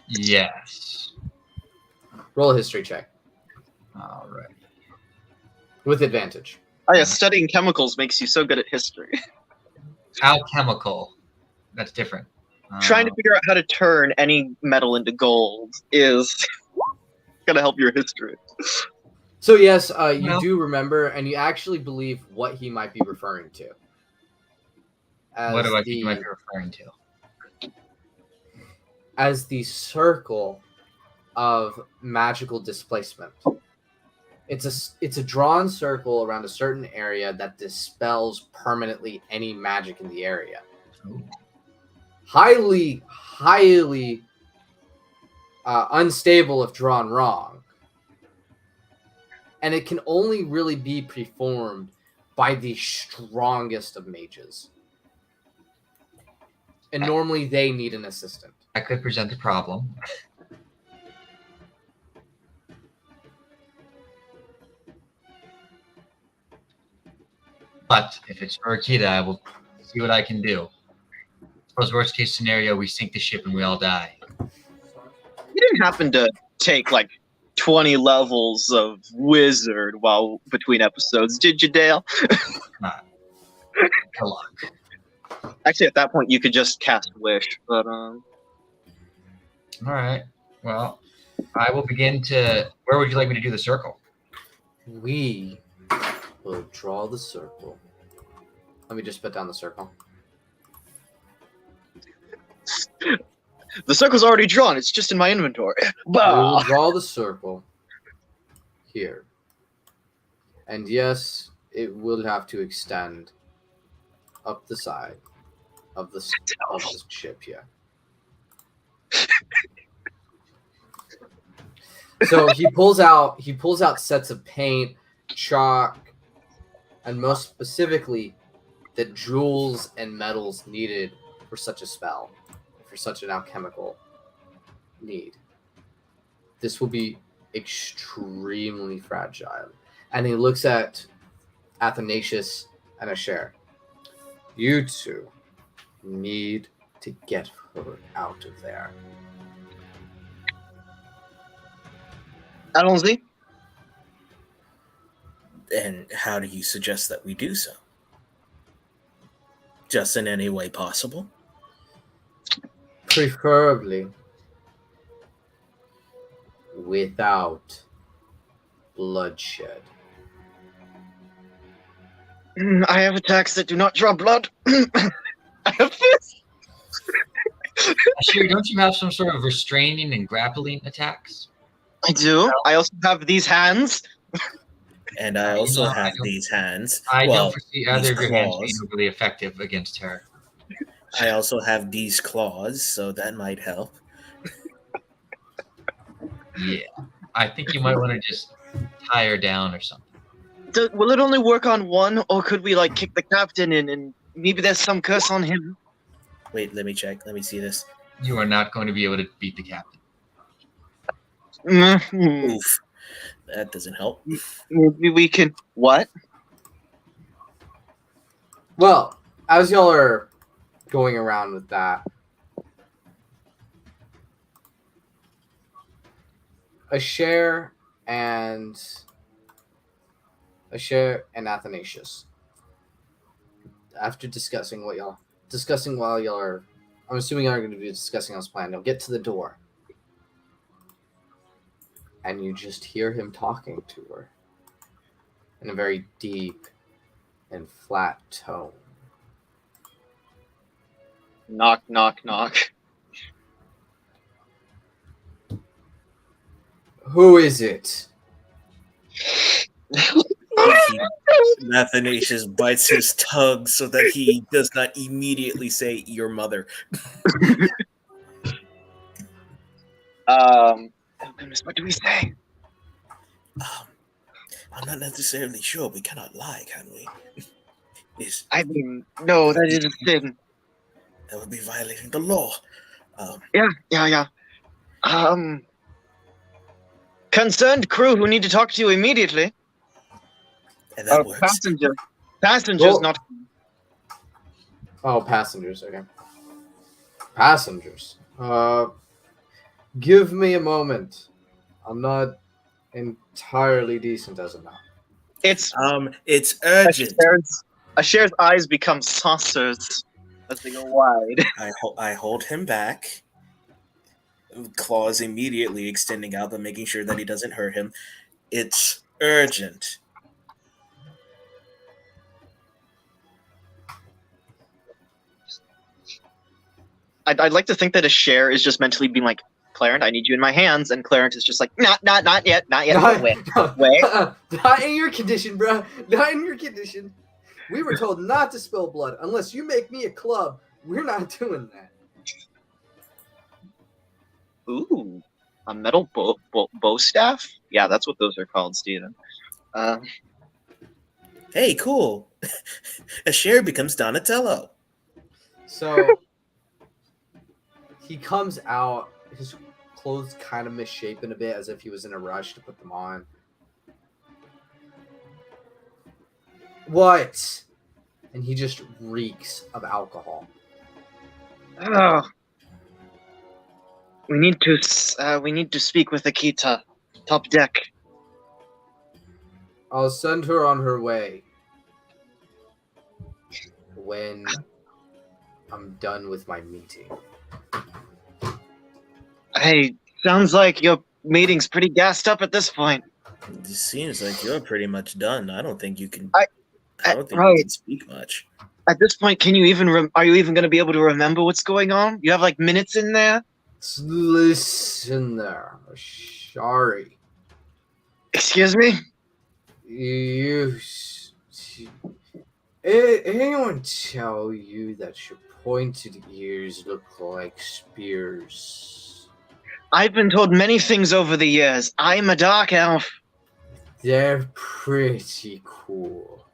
Yes. Roll a history check All right. with advantage. Oh yeah, studying chemicals makes you so good at history. Alchemical. That's different. Trying to figure out how to turn any metal into gold is gonna help your history. So yes, you Well- do remember, and you actually believe what he might be referring to. What do I think you might be referring to? As the circle of magical displacement. It's a drawn circle around a certain area that dispels permanently any magic in the area. Ooh. Highly unstable if drawn wrong. And it can only really be performed by the strongest of mages. And normally they need an assistant. That could present a problem. But if it's for Akita, I will see what I can do. Suppose worst case scenario, we sink the ship and we all die. You didn't happen to take like 20 levels of wizard while between episodes, did you, Dale? Good luck. Actually, at that point, you could just cast wish. But All right. Well, I will begin to. Where would you like me to do the circle? We will draw the circle. Let me just put down the circle. the circle's already drawn. It's just in my inventory. We will Bah! draw the circle here. And yes, it will have to extend up the side of the ship here. So he pulls out sets of paint, chalk, and most specifically the jewels and metals needed for such a spell, for such an alchemical need. This will be extremely fragile. And he looks at Athanasius and Asher. You two need to get her out of there. Allons-y. And how do you suggest that we do so? Just in any way possible? Preferably without bloodshed. I have attacks that do not draw blood. I have this. Ashir, don't you have some sort of restraining and grappling attacks? I do. I also have these hands. And I also I have don't- these hands. I Well, don't foresee either these of your hands claws. being overly effective against her. I also have these claws, so that might help. Yeah. I think you might want to just tie her down or something. Will it only work on one, or could we like kick the captain in and maybe there's some curse on him? Wait, let me check. Let me see this. You are not going to be able to beat the captain. Mhm. Oof. That doesn't help. Maybe we can. What? Well, as y'all are going around with that, Asher and Athanasius, after discussing while y'all are, I'm assuming y'all are going to be discussing y'all's plan. You'll get to the door, and you just hear him talking to her in a very deep and flat tone. Knock, knock, knock. Who is it? Athanasius bites his tongue so that he does not immediately say your mother. Oh goodness, what do we say? I'm not necessarily sure. We cannot lie, can we? I mean, no, that is a sin. That would be violating the law. Yeah. Concerned crew who need to talk to you immediately. And that works. Passengers, Well- not. Oh, passengers. Okay. Passengers. Give me a moment. I'm not entirely decent as of now. It's It's urgent. Asher's eyes become saucers as they go wide. I hold him back. Claws immediately extending out, but making sure that he doesn't hurt him. It's urgent. I'd like to think that Asher is just mentally being like, Clarence, I need you in my hands, and Clarence is just like, not yet. Wait. Wait. Not in your condition, bro. Not in your condition. We were told not to spill blood unless you make me a club. We're not doing that. Ooh, a metal bow staff? Yeah, that's what those are called, Steven. Hey, cool. Asher becomes Donatello. So he comes out, his clothes kind of misshapen a bit as if he was in a rush to put them on. What? And he just reeks of alcohol. Oh. We need to speak with Akita. Top deck. I'll send her on her way when I'm done with my meeting. Hey, sounds like your meeting's pretty gassed up at this point. It seems like you're pretty much done. I don't think you can. I don't think you right. can speak much. At this point, can you even are you even going to be able to remember what's going on? You have like minutes in there. Listen there, Shari. Excuse me. Anyone tell you that your pointed ears look like spears? I've been told many things over the years. I'm a dark elf. They're pretty cool.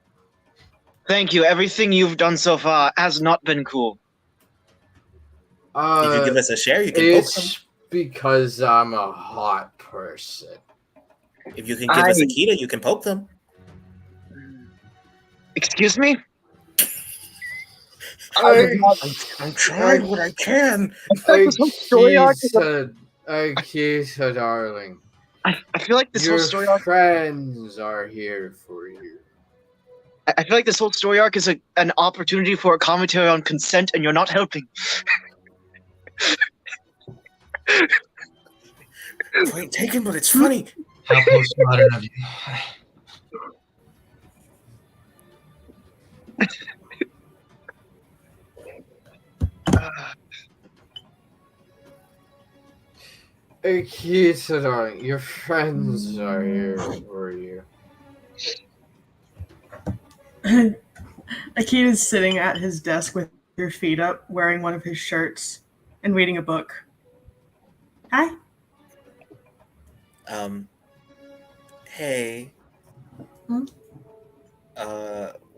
Thank you. Everything you've done so far has not been cool. If you give us a share, you can poke them. It's because I'm a hot person. If you can give us Akita, you can poke them. Excuse me? I'm trying what I can. Akita, darling. I feel like this Your whole story arc. friends are here for you. I feel like this whole story arc is an opportunity for a commentary on consent, and you're not helping. Point taken, but it's funny. How postmodern of you. Akita, darling, your friends are here for you. Akita's sitting at his desk with your feet up, wearing one of his shirts and reading a book. Hi. Hey. Hmm?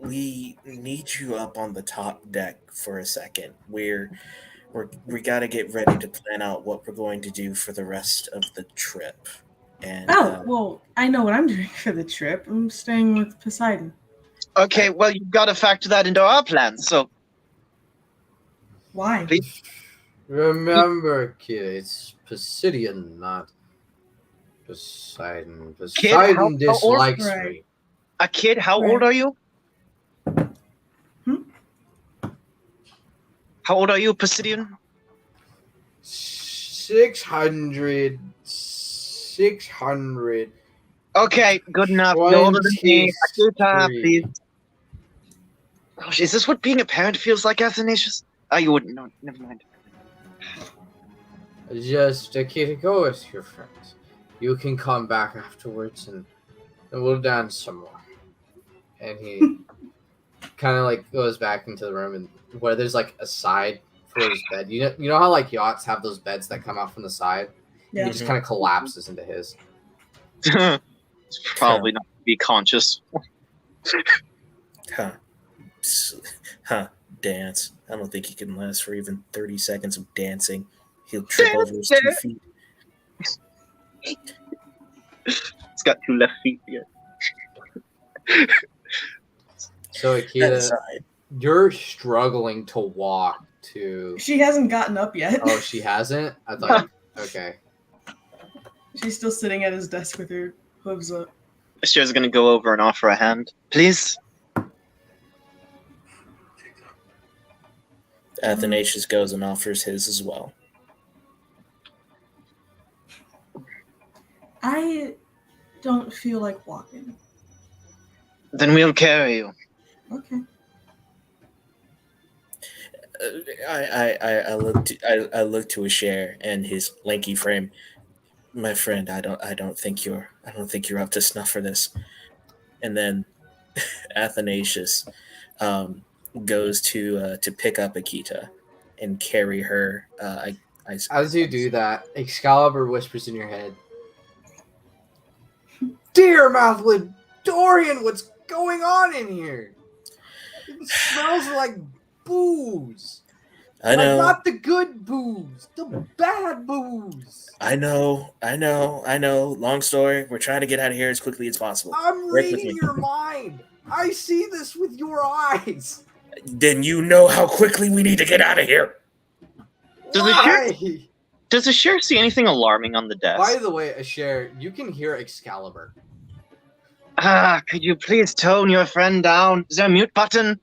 We need you up on the top deck for a second. We got to get ready to plan out what we're going to do for the rest of the trip. And Well, I know what I'm doing for the trip. I'm staying with Poseidon. Okay, well, you've got to factor that into our plans, so... Why? Please? Remember, kid, it's Poseidon, not Poseidon. Kid, how Poseidon old- dislikes Right. me. A kid, how Right. old are you? Hmm? How old are you, Poseidon? 600. Okay, good enough. You're older than me. Akita, 23. please. Gosh, is this what being a parent feels like, Athanasius? Oh, you wouldn't know. Never mind. Just Akita, go with your friends. You can come back afterwards and we'll dance some more. And he kind of like goes back into the room and where there's like a side for his bed. You know how like yachts have those beds that come out from the side? Yeah. He just kind of collapses into his. It's probably not to be conscious. Huh. Dance. I don't think he can last for even 30 seconds of dancing. He'll trip over his 2 feet. It's got 2 left feet yet. So That Akita, aside, you're struggling to walk to. She hasn't gotten up yet. Oh, she hasn't? I thought. Okay. She's still sitting at his desk with her hooves up. She's gonna go over and offer a hand. Please? Athanasius goes and offers his as well. I don't feel like walking. Then we'll carry you. Okay. I look to Asher and his lanky frame. My friend, I don't think you're up to snuff for this. And then Athanasius goes to pick up Akita and carry her. As you do that, Excalibur whispers in your head, "Dear Mouthlid Dorian, what's going on in here? It smells like booze. I know. Like, not the good booze, the bad booze. I know. Long story. We're trying to get out of here as quickly as possible. I'm Work with reading me. your mind. I see this with your eyes. Then you know how quickly we need to get out of here. Does Why? Does Asher see anything alarming on the desk? By the way, Asher, you can hear Excalibur. Could you please tone your friend down? Is there a mute button?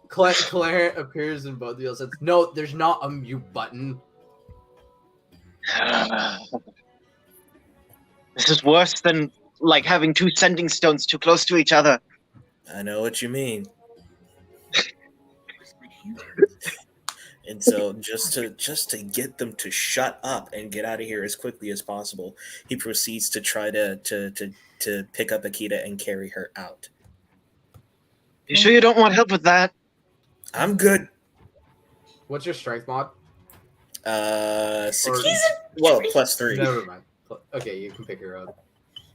Claire appears in both of you. Says, "No, there's not a mute button." This is worse than like having 2 sending stones too close to each other. I know what you mean. And so just to get them to shut up and get out of here as quickly as possible, he proceeds to try to pick up Akita and carry her out. You sure you don't want help with that? I'm good. What's your strength mod? 16. Or- Well, +3. Never mind. Okay, you can pick her up.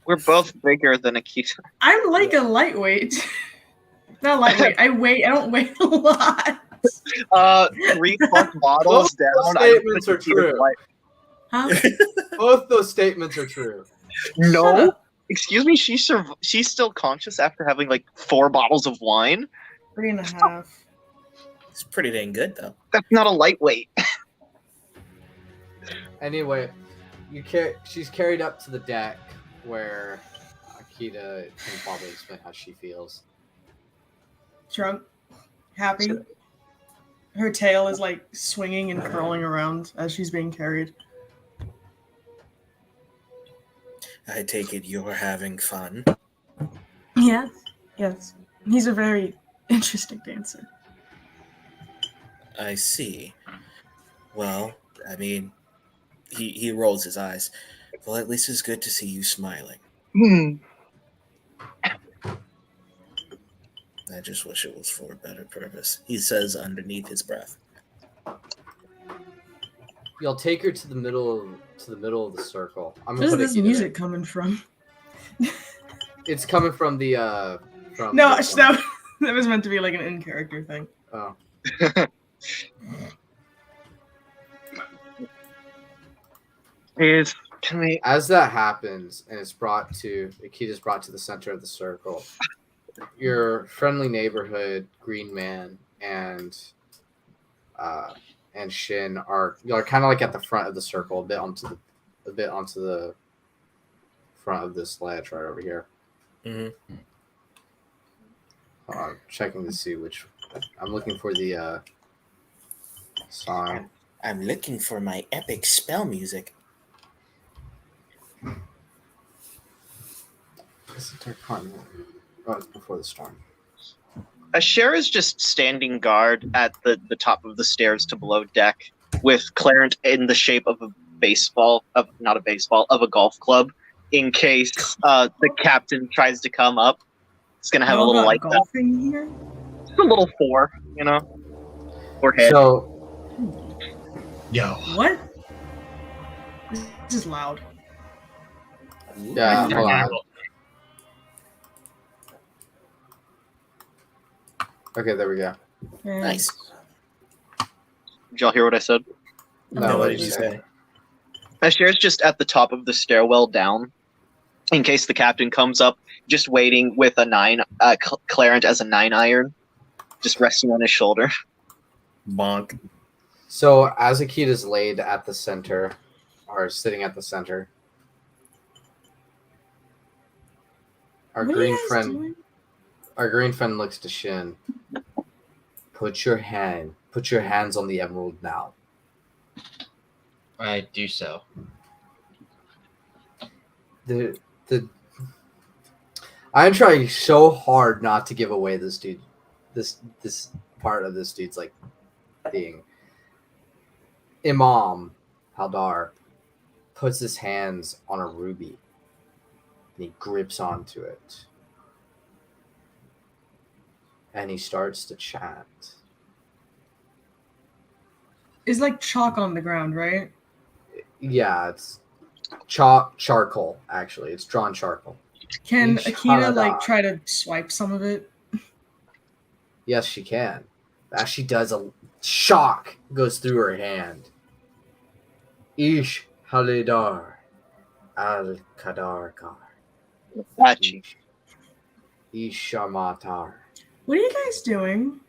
We're both bigger than Akita. I'm like a lightweight. Not lightweight. I don't weigh a lot. 3 plus models Both those down. I statements put are Akita's true. life. Huh? Both those statements are true. No. Excuse me, she's still conscious after having like 4 bottles of wine? 3.5. It's pretty dang good though. That's not a lightweight. Anyway, she's carried up to the deck where Akita can probably explain how she feels. Drunk. Happy. Her tail is like swinging and curling around as she's being carried. I take it you're having fun. Yes. Yes. He's a very interesting dancer. I see. Well, I mean, he rolls his eyes. Well, at least it's good to see you smiling. I just wish it was for a better purpose, he says underneath his breath. You'll take her to the middle of the circle. I'm Where's gonna put this Akita music coming from? there. It's coming from the from No, this that, one. that was meant to be like an in-character thing. Oh. As that happens and Akita's brought to the center of the circle, your friendly neighborhood green man and Shin are kind of like at the front of the circle, a bit onto the front of this ledge right over here. Mm-hmm. I'm checking to see I'm looking for the song. I'm looking for my epic spell music. It's the Dark Continent. Oh, it's before the storm. Asher is just standing guard at the top of the stairs to below deck with Clarent in the shape of a golf club in case the captain tries to come up. It's gonna have a little light. Golfing here. Just a little 4, or head. So, Yo. What? This is loud. yeah, hold on. Okay, there we go. Yeah. Nice. Did y'all hear what I said? No, what did you say? Asher's just at the top of the stairwell down, in case the captain comes up, just waiting with a 9, Clarent as a 9 iron, just resting on his shoulder. Bonk. So as Akita's laid at the center, or sitting at the center, our What are green you guys friend doing? Our green friend looks to Shin. Put your hands on the emerald now. I do so. I'm trying so hard not to give away this part of this dude's like thing. Imam Haldar puts his hands on a ruby and he grips onto it. And he starts to chant. It's like chalk on the ground, right? Yeah, it's charcoal, actually. It's drawn charcoal. Can Each Akita Hanada. try to swipe some of it? Yes, she can. As she does, a shock goes through her hand. Ish Halidar Al Kadarkar. Apache. Ishamatar What are you guys doing?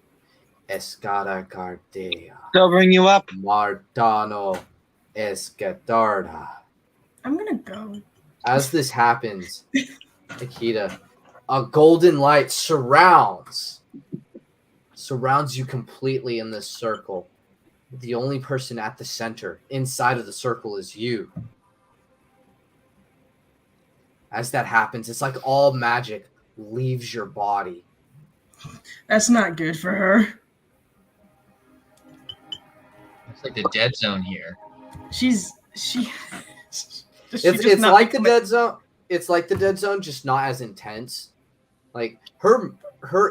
Escada Cardea. They'll bring you up. Martano Escadarda. I'm gonna go. As this happens, Akita, a golden light surrounds you completely in this circle. The only person at the center, inside of the circle, is you. As that happens, it's like all magic leaves your body. That's not good for her. It's like the dead zone here. She's It's like the dead zone. It's like the dead zone, just not as intense. Like her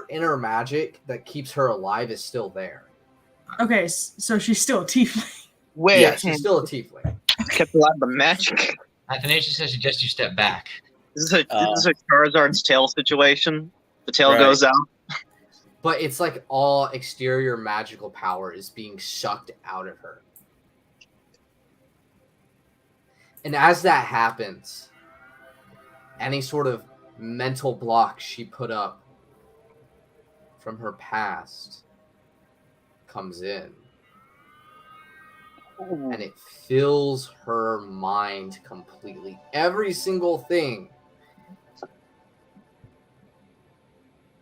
inner magic that keeps her alive is still there. Okay, so she's still a tiefling. Wait, Yeah, she's still a tiefling. kept a lot of the magic. Athanasius says suggest you step back. This is a Charizard's tail situation. The tail Right. goes out. But it's like all exterior magical power is being sucked out of her. And as that happens, any sort of mental block she put up from her past comes in. And it fills her mind completely. Every single thing.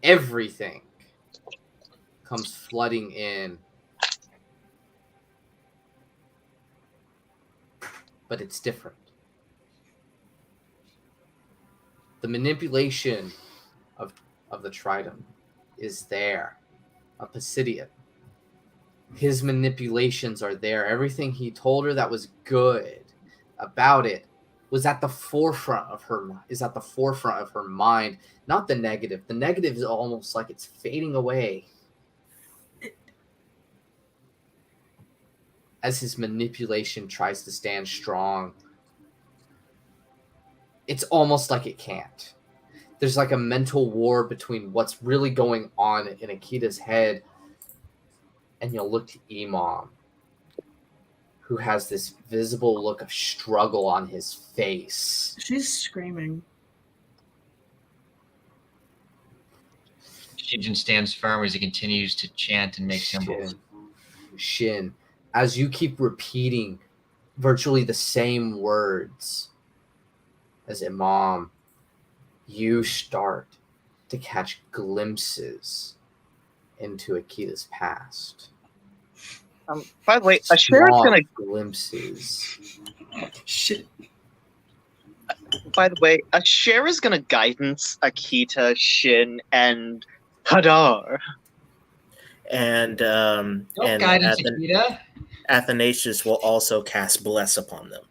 Everything comes flooding in. But it's different. The manipulation of the Triton is there. A Pisidian. His manipulations are there. Everything he told her that was good about it was at the forefront of her mind, not the negative. The negative is almost like it's fading away as his manipulation tries to stand strong. It's almost like it can't. There's like a mental war between what's really going on in Akita's head, and you'll look to Imam, who has this visible look of struggle on his face. She's screaming. Shijin stands firm as he continues to chant and make symbols. Shin, as you keep repeating virtually the same words as Imam, you start to catch glimpses into Akita's past. By the way, Ashera's gonna glimpses. Shit. By the way, Ashera's gonna guidance Akita, Shin, and Hadar. And Don't and guidance, Akita. Athanasius will also cast Bless upon them,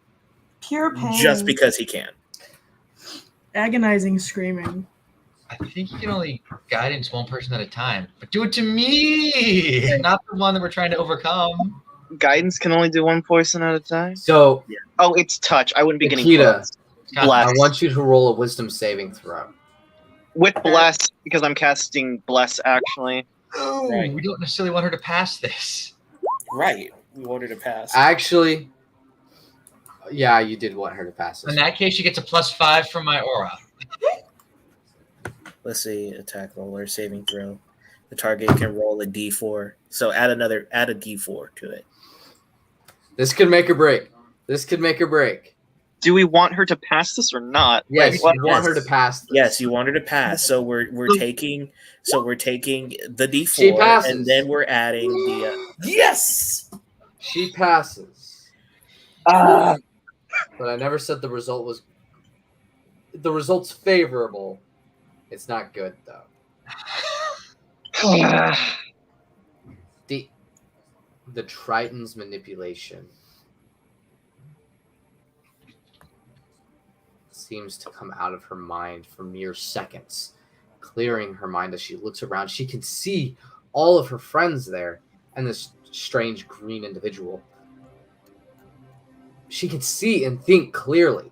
Pure pain. just because he can. Agonizing screaming. I think you can only guidance one person at a time, but do it to me, not the one that we're trying to overcome. Guidance can only do one person at a time. So, Oh, it's touch. I wouldn't be getting Akita, close. Bless. I want you to roll a wisdom saving throw. With bless, because I'm casting bless actually. No, Right. we don't necessarily want her to pass this. Right. We want her to pass. Actually, yeah, you did want her to pass In this. that case, she gets a +5 from my aura. Let's see, attack roller, saving throw. The target can roll a d4. So add a d4 to it. This could make or break. This could make or break. Do we want her to pass this or not? Yes, Like, you want her to pass this. Yes, you want her to pass. So we're taking the d4 She passes. and then we're adding the yes. She passes. Ah. But I never said the result was. The result's favorable. It's not good though. The Triton's manipulation seems to come out of her mind for mere seconds, clearing her mind as she looks around. She can see all of her friends there and this strange green individual. She can see and think clearly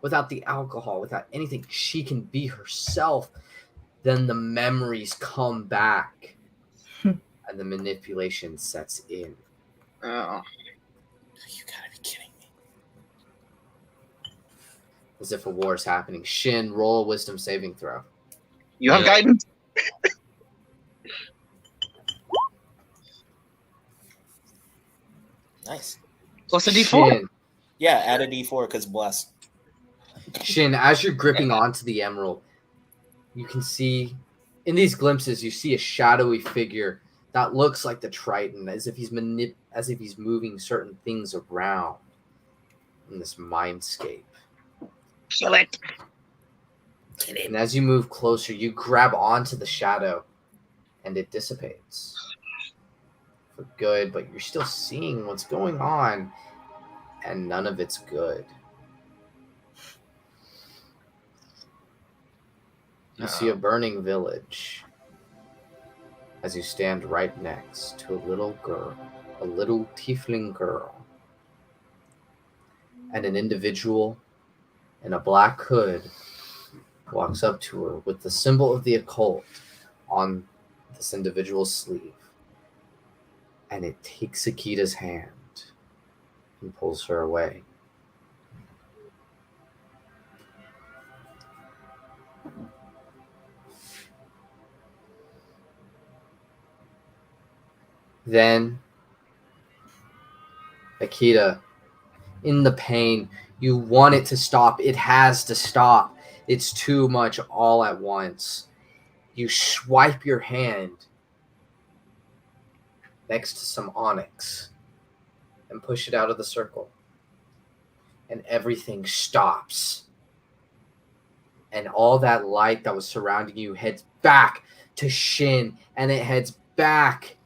without the alcohol, without anything. She can be herself. Then the memories come back and the manipulation sets in. Oh. You gotta be kidding me. As if a war is happening. Shin, roll a wisdom saving throw. You have Yeah. guidance? Nice. Plus a d4. Shin, Yeah, add a d4 because bless. Shin, as you're gripping onto the emerald, you can see, in these glimpses, you see a shadowy figure that looks like the Triton, as if he's moving certain things around in this mindscape. Kill it. And as you move closer, you grab onto the shadow, and it dissipates for good. But you're still seeing what's going on, and none of it's good. You see a burning village as you stand right next to a little girl, a little tiefling girl, and an individual in a black hood walks up to her with the symbol of the occult on this individual's sleeve, and it takes Akita's hand and pulls her away. Then, Akita, in the pain, you want it to stop. It has to stop. It's too much all at once. You swipe your hand next to some onyx and push it out of the circle. And everything stops. And all that light that was surrounding you heads back to Shin, and it heads back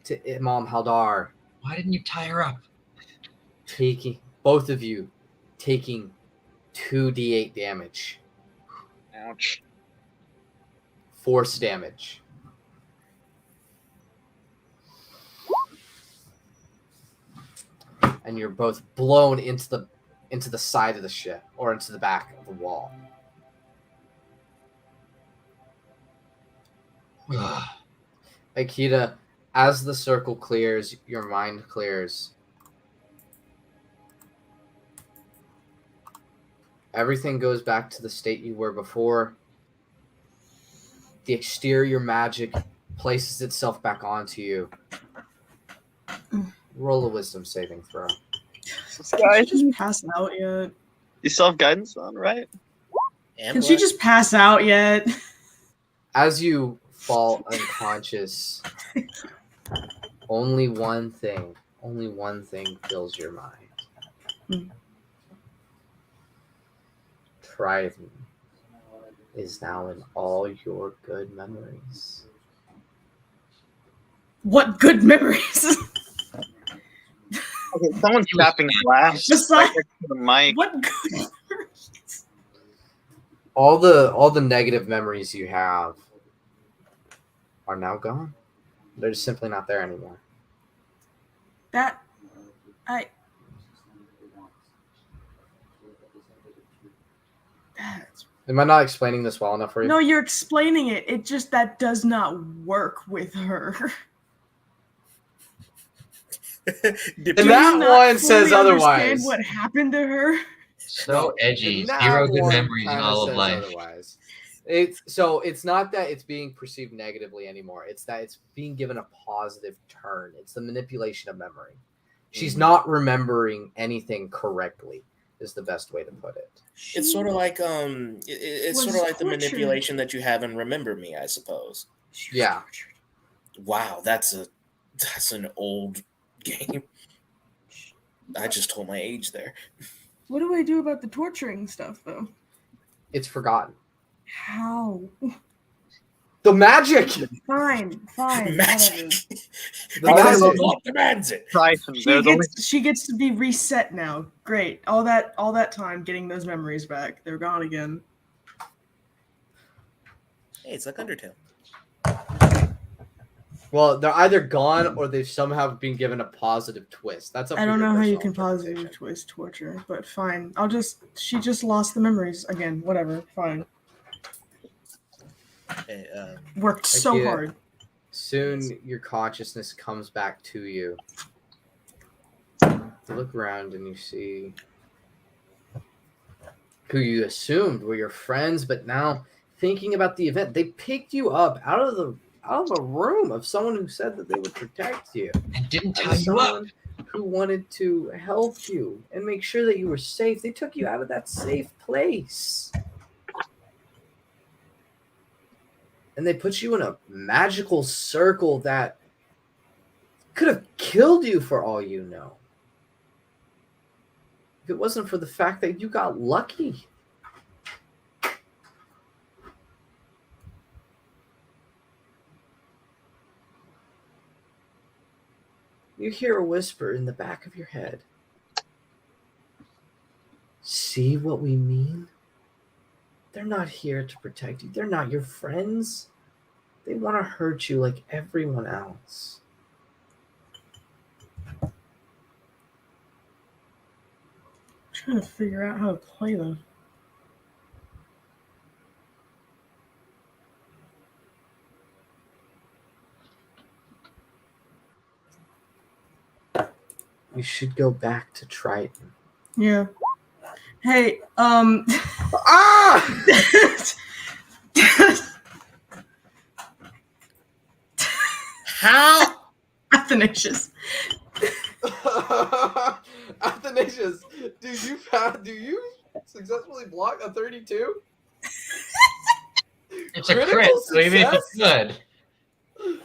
to Imam Haldar. Why didn't you tie her up? Both of you taking 2d8 damage. Ouch. Force damage. And you're both blown into the side of the ship, or into the back of the wall. Akita, as the circle clears, your mind clears. Everything goes back to the state you were before. The exterior magic places itself back onto you. Roll a wisdom saving throw. Can she just pass out yet? You still have guidance on, right? Can she just pass out yet? As you fall unconscious, only one thing fills your mind. Triton is now in all your good memories. What good memories? Okay, someone's tapping glass. Besides- right next to the mic. What good memories? All the negative memories you have are now gone. They're just simply not there anymore. Am I not explaining this well enough for you? No, you're explaining it. It just that does not work with her. And Do that you not one says fully understand otherwise. What happened to her? So edgy. And that Zero good one memories in kinda all of says life. otherwise. It's not that it's being perceived negatively anymore. It's that it's being given a positive turn. It's the manipulation of memory. She's not remembering anything correctly, is the best way to put it. It's sort of like it's was sort of like the tortured. manipulation that you have in Remember Me, I suppose. Yeah. Wow, that's an old game. I just told my age there. What do I do about the torturing stuff, though? It's forgotten. How? The magic! Fine. Magic. The Because magic. the law demands it. Triton, She there's only she gets to be reset now. Great. All that time getting those memories back. They're gone again. Hey, it's like Undertale. Well, they're either gone or they've somehow been given a positive twist. That's up I to don't your know how you personal can positively interpretation. twist torture, but fine. She just lost the memories again. Whatever. Fine. Hey, Worked so Akira, hard. Soon your consciousness comes back to you. You look around and you see who you assumed were your friends, but now thinking about the event, they picked you up out of a room of someone who said that they would protect you. And didn't And tie you up. someone who wanted to help you and make sure that you were safe. They took you out of that safe place. And they put you in a magical circle that could have killed you for all you know. If it wasn't for the fact that you got lucky. You hear a whisper in the back of your head. See what we mean? They're not here to protect you. They're not your friends. They want to hurt you like everyone else. I'm trying to figure out how to play them. You should go back to Triton. Yeah. Hey, Ah! how Athanasius. Athanasius, do you successfully block a 32? It's a Critical crit, so even if it's success? good.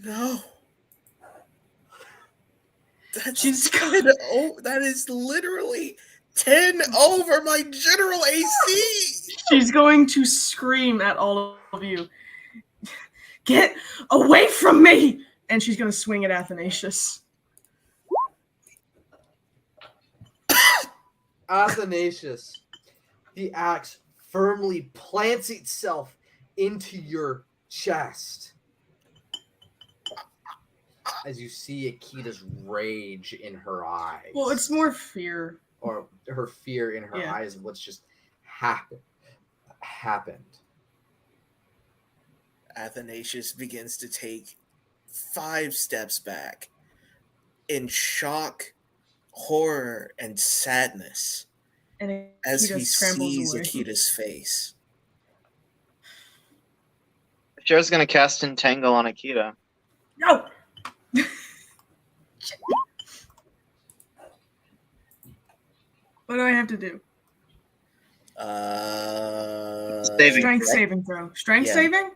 No. That's She's 10 that is literally 10 over my general AC. She's going to scream at all of you. Get away from me! And she's going to swing at Athanasius. Athanasius, the axe firmly plants itself into your chest. As you see Akita's rage in her eyes. Well, it's more fear. Or her fear in her Yeah. eyes of what's just happened. Athanasius begins to take 5 steps back in shock, horror, and sadness And as Akita he scrambles sees away. Akita's face. Cher's gonna cast Entangle on Akita. No! What do I have to do? Saving Strength throw. saving throw. Strength Yeah. saving?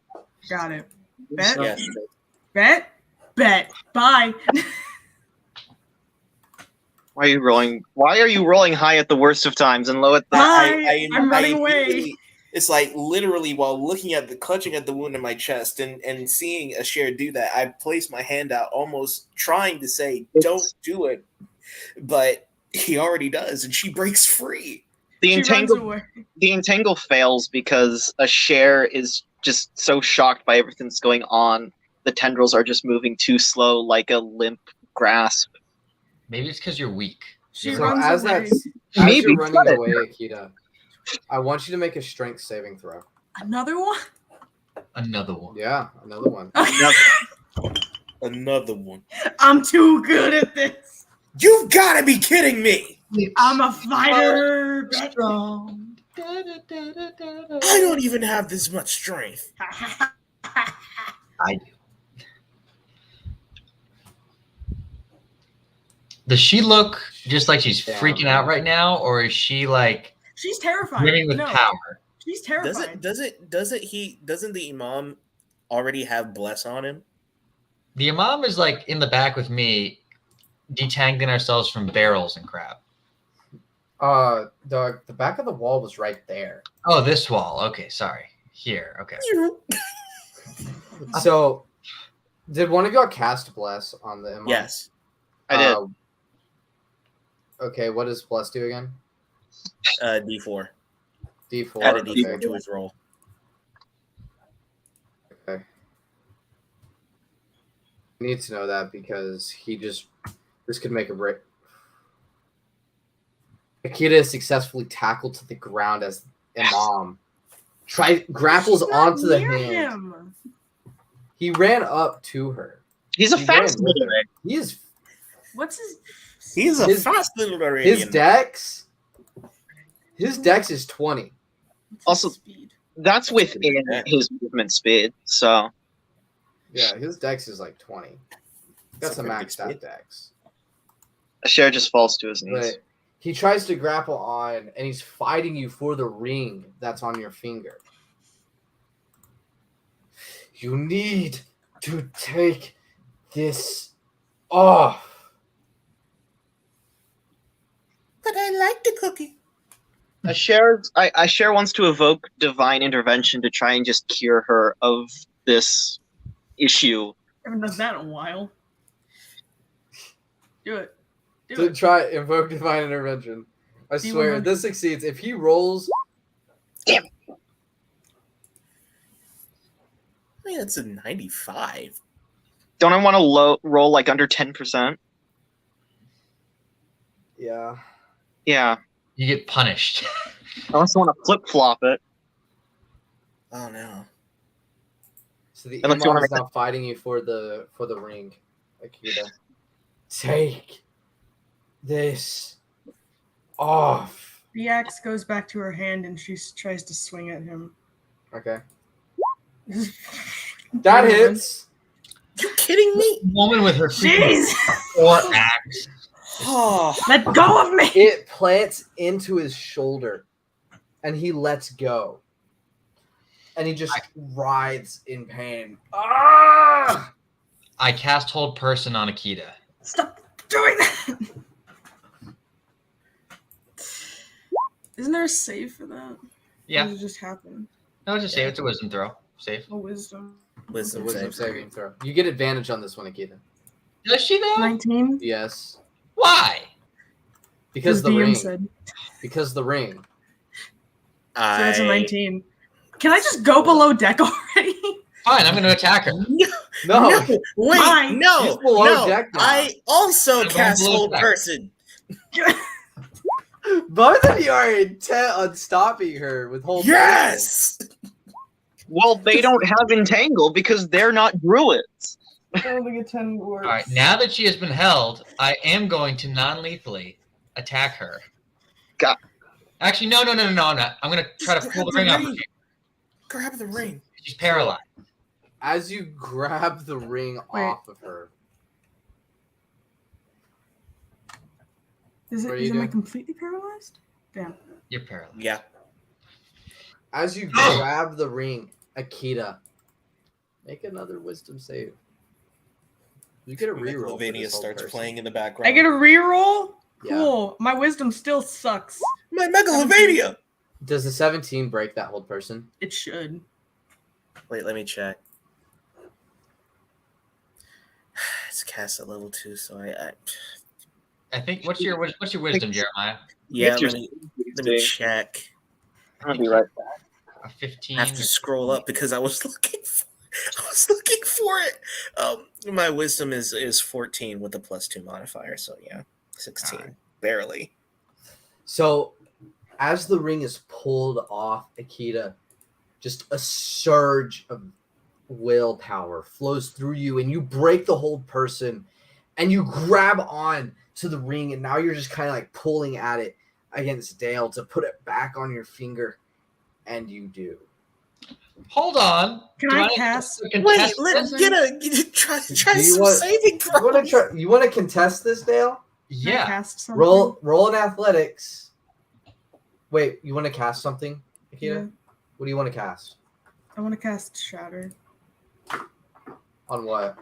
Got it. Bet? Yes. Bet? Bet. Bye. Why are you rolling high at the worst of times and low at the Bye. I'm running away. immediately- It's like literally while looking at clutching at the wound in my chest and seeing a share do that, I place my hand out, almost trying to say, "Don't do it," but he already does, and she breaks free. the She runs entangle away. the entangle fails because a share is just so shocked by everything that's going on. The tendrils are just moving too slow, like a limp grasp. Maybe it's because you're weak. She So runs as away. that's as Maybe, you're running but- away, Akita, I want you to make a strength saving throw. Another one? Another one. Yeah, another one. Okay. Another one. I'm too good at this. You've got to be kidding me! I'm a fighter. Bet. Strong. I don't even have this much strength. I do. Does she look just like she's Yeah. freaking out right now, or is she like She's terrified. brimming with No, power? she's terrified. Doesn't the Imam already have bless on him? The Imam is like in the back with me, detangling ourselves from barrels and crap. The back of the wall was right there. Oh, this wall. Okay, sorry. Here. Okay. So, did one of y'all cast bless on the Imam? Yes. I did. Okay, what does bless do again? D4. D4. Add a Okay. D4 to his roll. Okay. I need to know that because this could make a break. Akita is successfully tackled to the ground as Imam grapples She's not onto the near hand. him. He ran up to her. He's a He fast ran with her. little guy. He is What's his? He's a His- fast little Iranian. his dex is 20. What's Also- his speed? That's within his movement speed. So Yeah, his dex is like 20. That's That's a a pretty maxed good out speed. dex. a share just falls to his knees. But he tries to grapple on, and he's fighting you for the ring that's on your finger. You need to take this off. But I like the cookie. I share wants to evoke divine intervention to try and just cure her of this issue. I haven't done that in a while. Do it. Do To it. try invoke divine intervention. I D100. swear, this succeeds. If he rolls, I mean, that's a 95. Don't I want to roll like under 10%? yeah. Yeah. You get punished. I also want to flip flop it. Oh no. So the Unless you Imam wanna is make now fighting you for the ring, Akita. Take this off. The axe goes back to her hand and she tries to swing at him. Okay. That hits. You kidding me? Woman with her Jeez! 4 axe. Oh, Let go of me! It plants into his shoulder, and he lets go. And he just writhes in pain. Ah! I cast Hold Person on Akita. Stop doing that! Isn't there a save for that? Or Yeah. does it just happen? No, just save. It's a wisdom throw. Safe. A wisdom. It's a wisdom wisdom save. saving throw. You get advantage on this one, Akita. Does she though? 19? Yes. Why? Because the DM ring. said. Because the ring. So that's a I 19. Can I just go below deck already? Fine, I'm going to attack her. No. no, wait, Mine. no, He's below no. deck now. I also I'm cast below Hold deck. Person. Both of you are intent on stopping her with whole. Yes. Well, they don't have entangle because they're not druids. I don't think a 10 works. All right, now that she has been held, I am going to non-lethally attack her. Got- Actually, no, I'm not. I'm going to try to Just pull the grab ring the out. ring. Grab the ring. She's paralyzed. As you grab the ring Wait. off of her, Is What are it? you Am I doing? completely paralyzed? Damn. You're paralyzed. Yeah. as you grab the ring, Akita, make another wisdom save. You get a reroll. for Megalovania this whole starts person. playing in the background. I get a reroll? Yeah. Cool. My wisdom still sucks. My Megalovania. Does the 17 break that hold person? It should. Wait, let me check. It's cast at level 2, so I think. What's your wisdom, Jeremiah? yeah. Get your Let me check. I'll be right back. A 15. I have to scroll up because I was looking for it. My wisdom is 14 with a +2 modifier, so yeah, 16. Alright. Barely. So, as the ring is pulled off Akita, just a surge of willpower flows through you, and you break the hold person, and you grab on to the ring, and now you're just kind of like pulling at it against Dale to put it back on your finger, and you do. Hold on. Can Do I cast? contest Wait, let's this? try Do some you want- saving throws. You want to contest this, Dale? Can I Yeah. cast something? Roll an athletics. Wait, you want to cast something, Akita? Yeah. What do you want to cast? I want to cast Shatter. On what?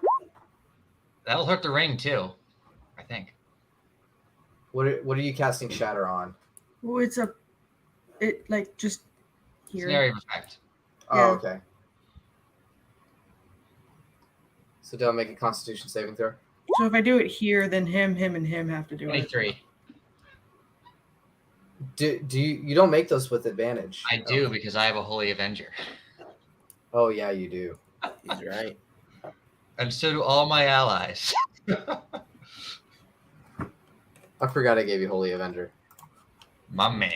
That'll hurt the ring too, I think. What are you casting Shatter on? Oh, it like just here. Scenario of effect. Oh, Yeah. okay. So don't make a Constitution saving throw. So if I do it here, then him, and him have to do it. 23. Do you don't make those with advantage? I do because I have a Holy Avenger. Oh yeah, you do. He's right. And so do all my allies. I forgot I gave you Holy Avenger. My man.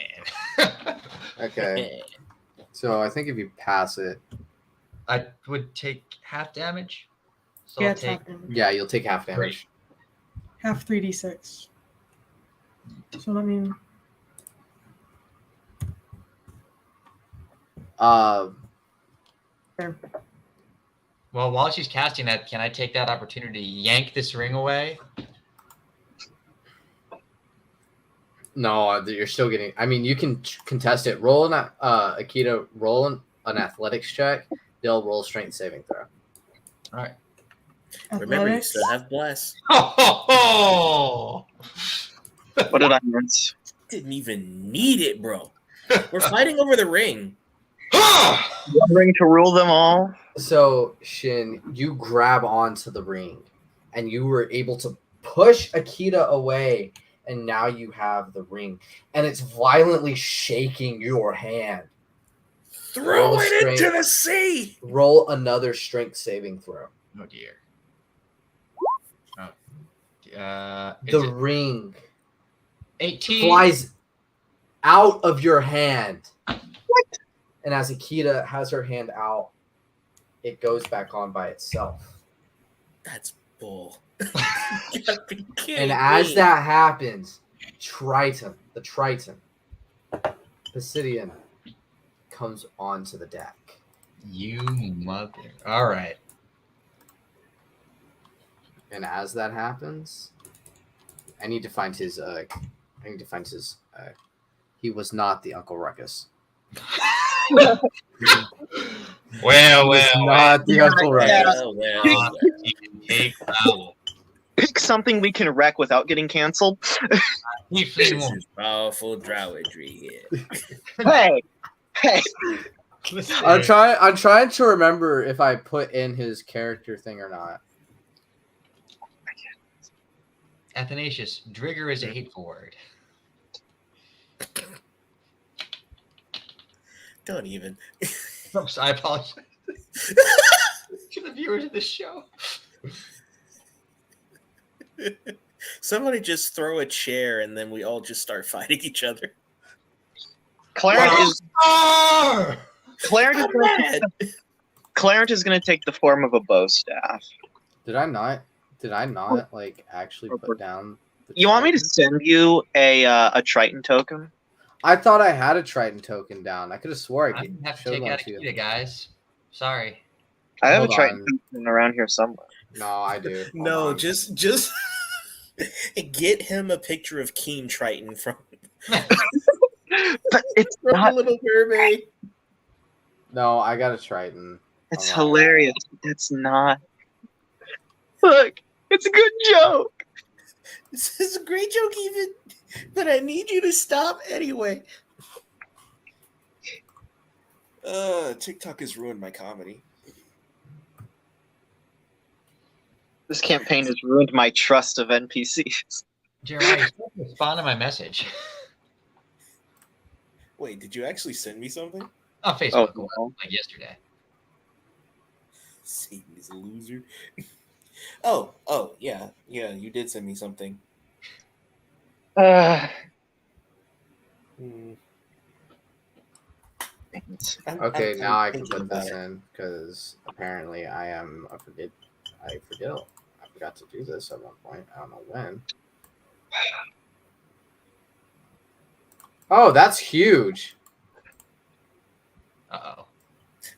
Okay. So I think if you pass it, I would take half damage. So Yeah, I'll it's take half damage. yeah, you'll take half damage. Half 3d6. So let me. There. Well, while she's casting that, can I take that opportunity to yank this ring away? No, you're still getting. I mean, you can contest it. Roll an Akita. Roll an athletics check. They'll roll a strength saving throw. All right. Remember, you Athletics. still have bless. Oh, What did I miss? Didn't even need it, bro. We're fighting over the ring. One ring to rule them all. So Shin, you grab onto the ring, and you were able to push Akita away, and now you have the ring, and it's violently shaking your hand. Throw Roll it strength. into the sea. Roll another strength saving throw. Oh dear. Oh. Is The it ring 18? flies out of your hand. What? And as Akita has her hand out, it goes back on by itself. That's bull. You gotta be kidding And as me. that happens, the Triton, Pisidian, comes onto the deck. You mother. All right. And as that happens, I need to find his. He was not the Uncle Ruckus. Well, He was not the Uncle Ruckus. Take foul. Pick something we can wreck without getting canceled. Tiefling This woman. is powerful drowidry here. Hey, I'm trying to remember if I put in his character thing or not. Athanasius, Drigger is a hateful word. Don't even. Oops, I apologize to the viewers of this show. Somebody just throw a chair and then we all just start fighting each other. Clarence is Ah! Clarence is gonna Mad. Clarence is going to take the form of a bow staff. Did I not like actually put down? The You want me to Triton? send you a Triton token? I thought I had a Triton token down. I could have swore I I could have to show take one out to you. Akita, guys. Sorry. I have Hold a Triton on. token around here somewhere. No, I do. Hold No, on. just get him a picture of Keen Triton from But it's the not. little mermaid. No, I got a Triton. It's Hold on. hilarious. It's not. Look, it's a good joke. This is a great joke, even, but I need you to stop anyway. TikTok has ruined my comedy. This campaign has ruined my trust of NPCs. Jeremiah, you still haven't responded to my message. Wait, did you actually send me something? On Facebook, well. like yesterday. Satan is a loser. oh, yeah, you did send me something. Uh, Hmm. Okay, I'm now I can thinking put this about it. in because apparently I forgot to do this at one point. I don't know when. Oh, that's huge. Uh-oh.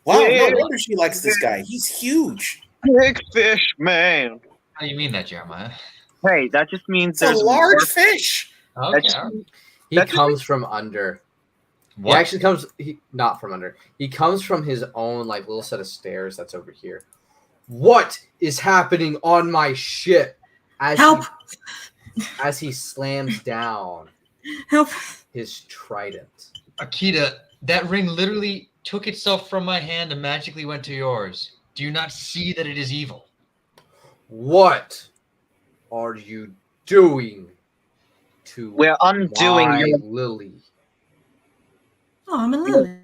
Wow, Yeah. no wonder she likes this guy. He's huge. big fish, man. How do you mean that, Jeremiah? Hey, that just means It's a there's large more- fish. Okay. that just- all right. He That's- comes from under. What? He actually comes not from under. He comes from his own like little set of stairs that's over here. What is happening on my ship? As Help! as he slams down Help! his trident. Akita, that ring literally took itself from my hand and magically went to yours. Do you not see that it is evil? What are you doing to We're undoing my your lily? Oh, I'm a lily.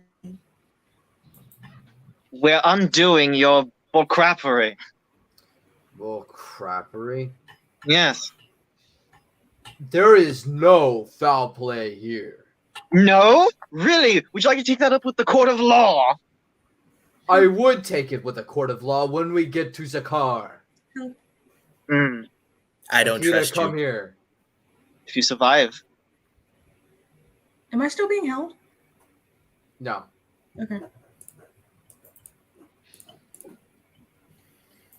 we're undoing your bullcrappery. Bull crappery. Yes. There is no foul play here. No? Really? Would you like to take that up with the court of law? I would take it with a court of law when we get to Zakar. Mm, I don't Akita, trust come you. here. if you survive. Am I still being held? No. Okay.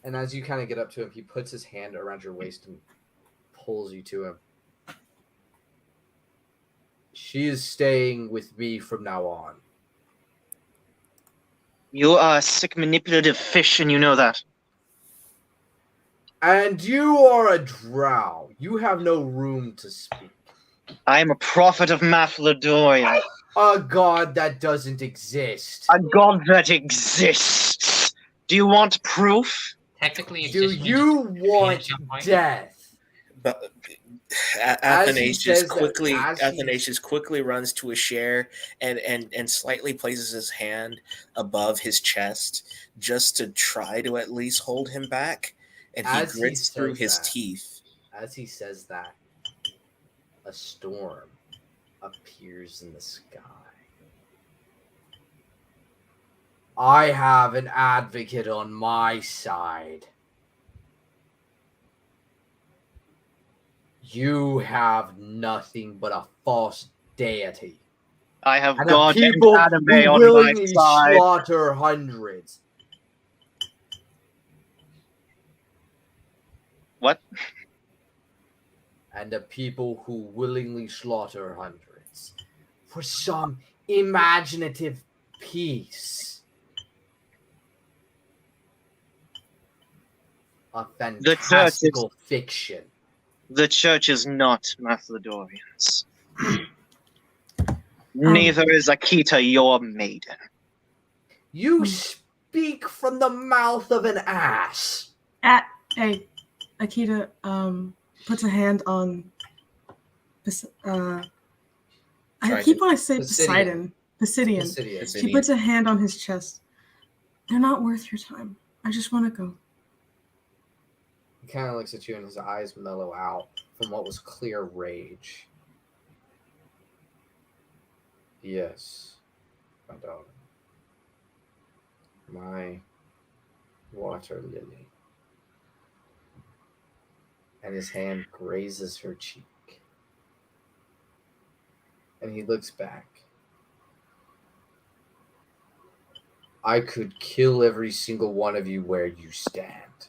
And as you kind of get up to him, he puts his hand around your waist and pulls you to him. She is staying with me from now on. You are a sick, manipulative fish, and you know that. And you are a drow. You have no room to speak. I am a prophet of Mathlodoin, A god that doesn't exist. a god that exists. Do you want proof? Technically, it Do just means you want at some point. death? But As he says that- Athanasius quickly runs to a chair and slightly places his hand above his chest just to try to at least hold him back. And he As he grits through says his that- teeth. As he says that, a storm appears in the sky. I have an advocate on my side. You have nothing but a false deity. I have And God a and people anime who on my willingly side. What? And a people who willingly slaughter hundreds for some imaginative peace. A fantastical fiction. The church is not Macedonians. Neither is Akita your maiden. You speak from the mouth of an ass. Hey, Akita puts a hand on. I keep wanting to say Poseidon. Pisidian. She puts a hand on his chest. They're not worth your time. I just want to go. He kind of looks at you and his eyes mellow out from what was clear rage. Yes, my daughter. My water lily. And his hand grazes her cheek. And he looks back. I could kill every single one of you where you stand.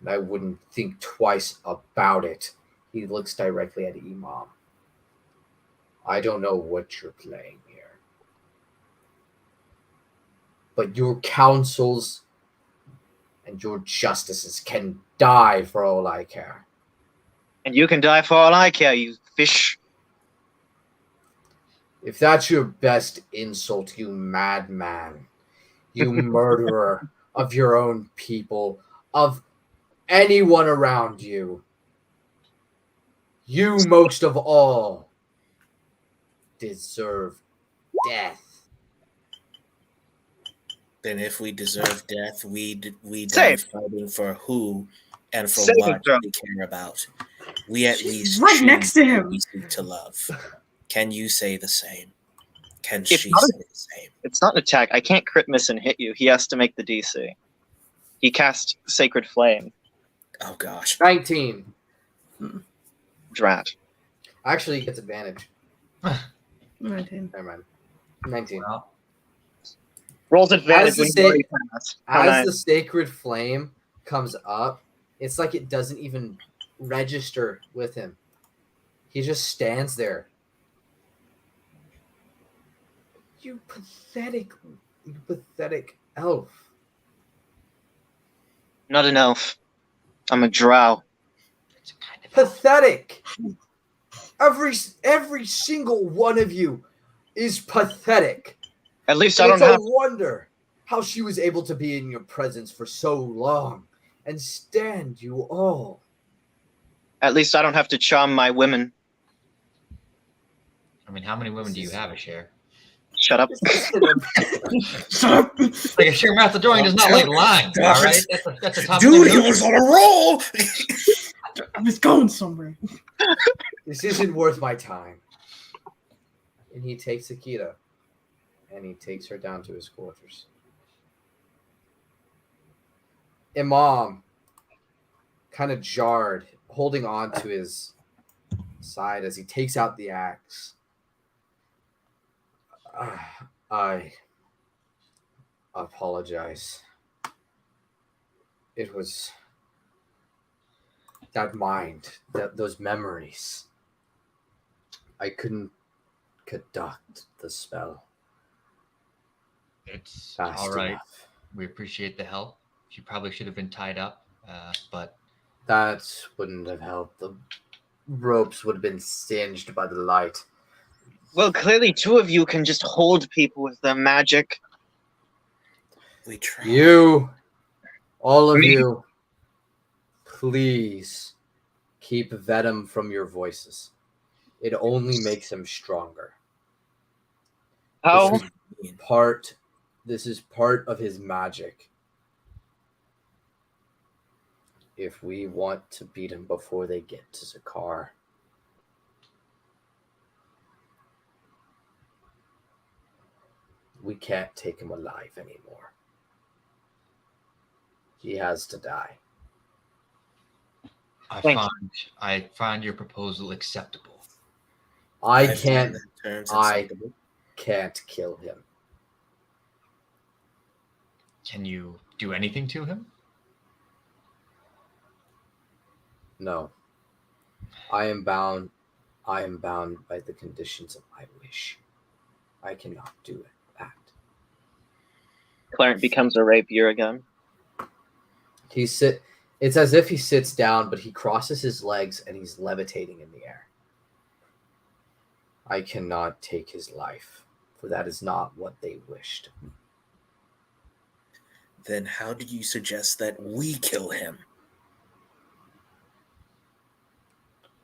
And I wouldn't think twice about it. He looks directly at Imam. I don't know what you're playing here. But your councils and your justices can die for all I care. And you can die for all I care, you fish. If that's your best insult, you madman, you murderer of your own people, of anyone around you, you most of all deserve death. Then if we deserve death, we die Same. fighting for who and for Same, what bro. we care about. We at least right choose next to him. who we seek to love. Can you say the same? Can It's she not say the same? It's not an attack. I can't crit miss and hit you. He has to make the DC. He cast Sacred Flame. Oh gosh. 19. Drat. Actually, he gets advantage. 19. Never mind. 19. Well, Rolls advantage As the when sa- you already passed. Oh, As nice. the sacred flame comes up, it's like it doesn't even register with him. He just stands there. You pathetic elf. Not an elf. I'm a drow. it's kind of Pathetic. Every single one of you is pathetic. At least And I it's don't a have. wonder how she was able to be in your presence for so long and stand you all. At least I don't have to charm my women. I mean, how many women do you have, Asher? Shut up. Like Asher Macedonian does not like lying, all right? That's a top Dude, he thing. was on a roll. I was going somewhere. This isn't worth my time. And he takes Akita and he takes her down to his quarters. Imam, kind of jarred, holding on to his side as he takes out the axe. I apologize. It was that mind, those memories. I couldn't conduct the spell It's fast all right. enough. We appreciate the help. She probably should have been tied up, but That wouldn't have helped. The ropes would have been singed by the light. Well, clearly two of you can just hold people with their magic. We try. You, all of Me? you, please keep venom from your voices. It only makes him stronger. How? This is part of his magic. If we want to beat him before they get to Zakar, we can't take him alive anymore. He has to die. Thank I find your proposal acceptable. I find can't that terms I- acceptable. kill him. Can you do anything to him? No. I am bound by the conditions of my wish. I cannot do that. Clarence becomes a rapier again. It's as if he sits down, but he crosses his legs and he's levitating in the air. I cannot take his life, for that is not what they wished. Then how did you suggest that we kill him?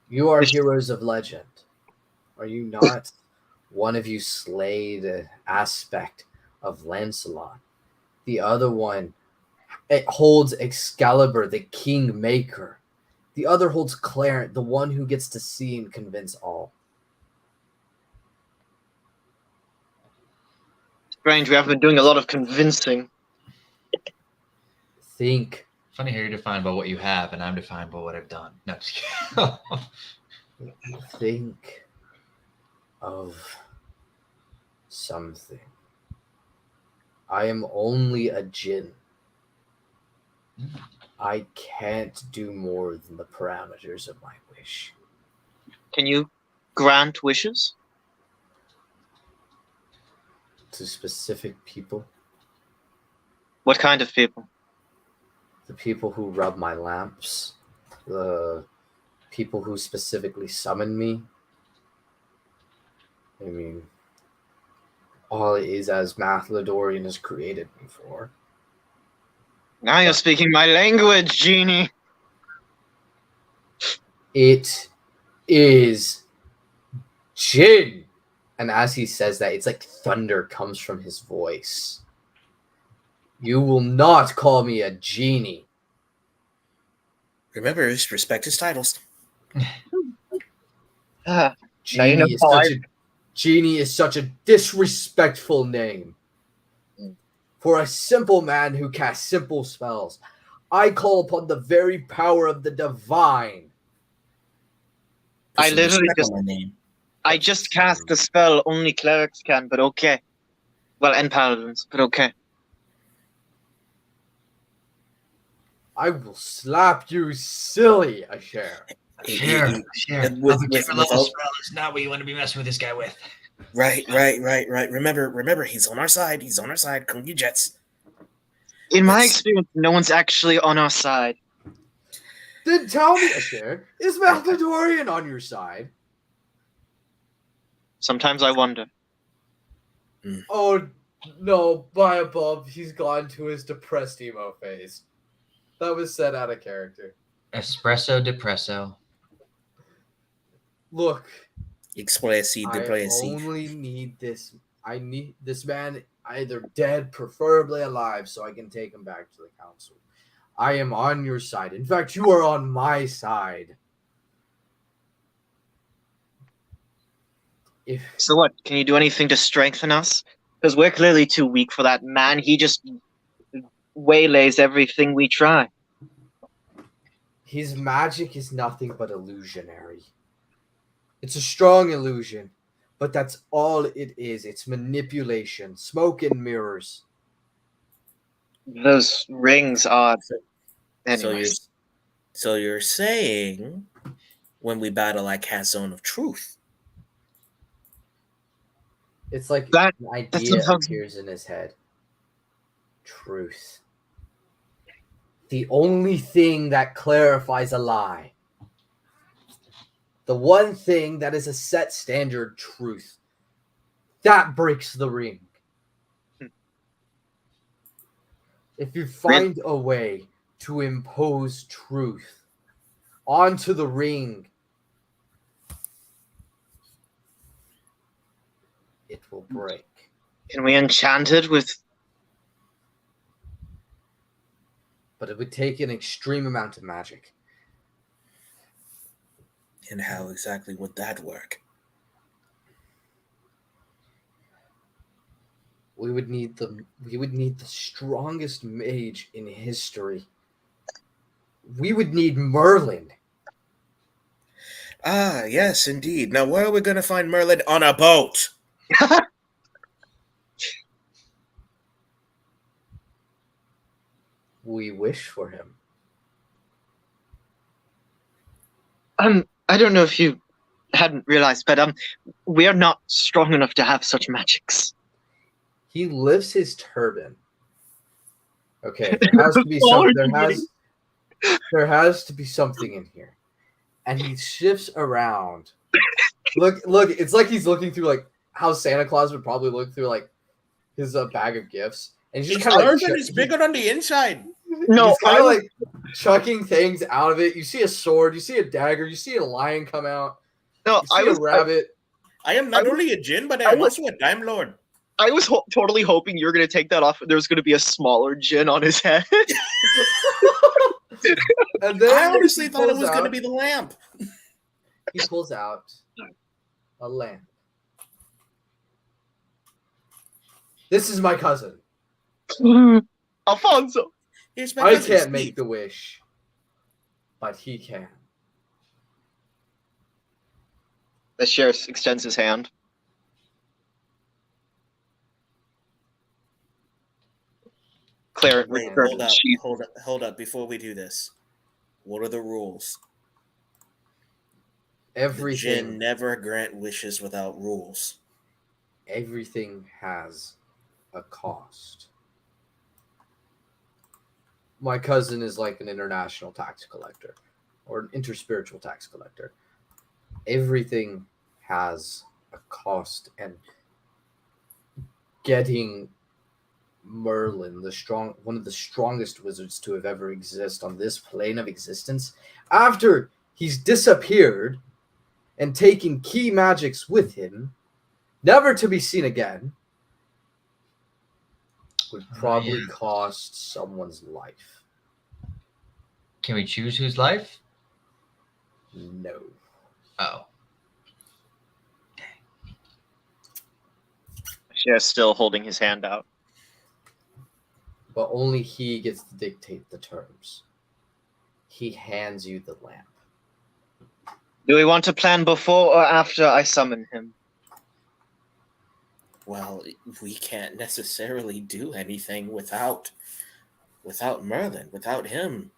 You are heroes of legend. Are you not? One of you slayed an aspect of Lancelot. The other one, it holds Excalibur, the King Maker. The other holds Clarence, the one who gets to see and convince all. Strange, we have been doing a lot of convincing. Think. Funny how you're defined by what you have, and I'm defined by what I've done. No, just kidding. Think of something. I am only a djinn. I can't do more than the parameters of my wish. Can you grant wishes? To specific people. What kind of people? The people who rub my lamps. The people who specifically summon me. I mean, all it is as Mathlodorian has created me for. Now you're speaking my language, genie. It is Jin. And as he says that, it's like thunder comes from his voice. You will not call me a genie. Remember, respect his titles. Ah, now Genie, you know is how such a, genie is such a disrespectful name. For a simple man who casts simple spells, I call upon the very power of the divine. I Put some literally respect just- on my name. I just cast a spell only clerics can, but okay. Well, and paladins, but okay. I will slap you silly, Asher. Share. And Level without- spell is not what you want to be messing with this guy with. Right. Remember, he's on our side. He's on our side. Come you Jets. In my That's- experience, no one's actually on our side. Then tell me, Asher, is Mathlodorian on your side? Sometimes I wonder. Oh, no, by above, he's gone to his depressed emo phase. That was said out of character. Espresso depresso. Look, Expresi, I depresi. only need this. I need this man either dead, preferably alive, so I can take him back to the council. I am on your side. In fact, you are on my side. If So what? Can you do anything to strengthen us? Because we're clearly too weak for that man. He just waylays everything we try. his magic is nothing but illusionary. It's a strong illusion, but that's all it is. It's manipulation, smoke and mirrors. Those rings are. Anyways, So you're saying when we battle, I cast Zone of Truth. It's like That- an idea sometimes- appears in his head. Truth. The only thing that clarifies a lie. The one thing that is a set standard truth. That breaks the ring. If you find a way to impose truth onto the ring, it will break. can we enchant it with? But it would take an extreme amount of magic. And how exactly would that work? We would need the strongest mage in history. We would need Merlin. Ah, yes, indeed. Now, where are we going to find Merlin? On a boat. We wish for him. I don't know if you hadn't realized, but we are not strong enough to have such magics. He lifts his turban. Okay, there has to be some. There has to be something in here, and he shifts around. Look! It's like he's looking through like how Santa Claus would probably look through like his bag of gifts, and he's just kind of like It's bigger on the inside. No, he's kind of like chucking things out of it. You see a sword, you see a dagger, you see a lion come out. no, You see a rabbit. I am not only a djinn, but I am also a Time Lord. I was totally hoping you were going to take that off. There was going to be a smaller djinn on his head. And then I honestly he thought it pulls was going to out- be the lamp. He pulls out a lamp. This is my cousin. Alfonso. Here's my I cousin, can't Steve. make the wish, but he can. The sheriff extends his hand. Claret Wait, returns. hold up. Before we do this, what are the rules? The djinn Everything, never grant wishes without rules. everything has a cost. My cousin is like an international tax collector or an interspiritual tax collector. Everything has a cost, and getting Merlin, one of the strongest wizards to have ever existed on this plane of existence, after he's disappeared and taken key magics with him, never to be seen again, would probably cost someone's life. Can we choose whose life? No. Oh. Sheriff's still holding his hand out. But only he gets to dictate the terms. He hands you the lamp. Do we want to plan before or after I summon him? Well, we can't necessarily do anything without Merlin, without him.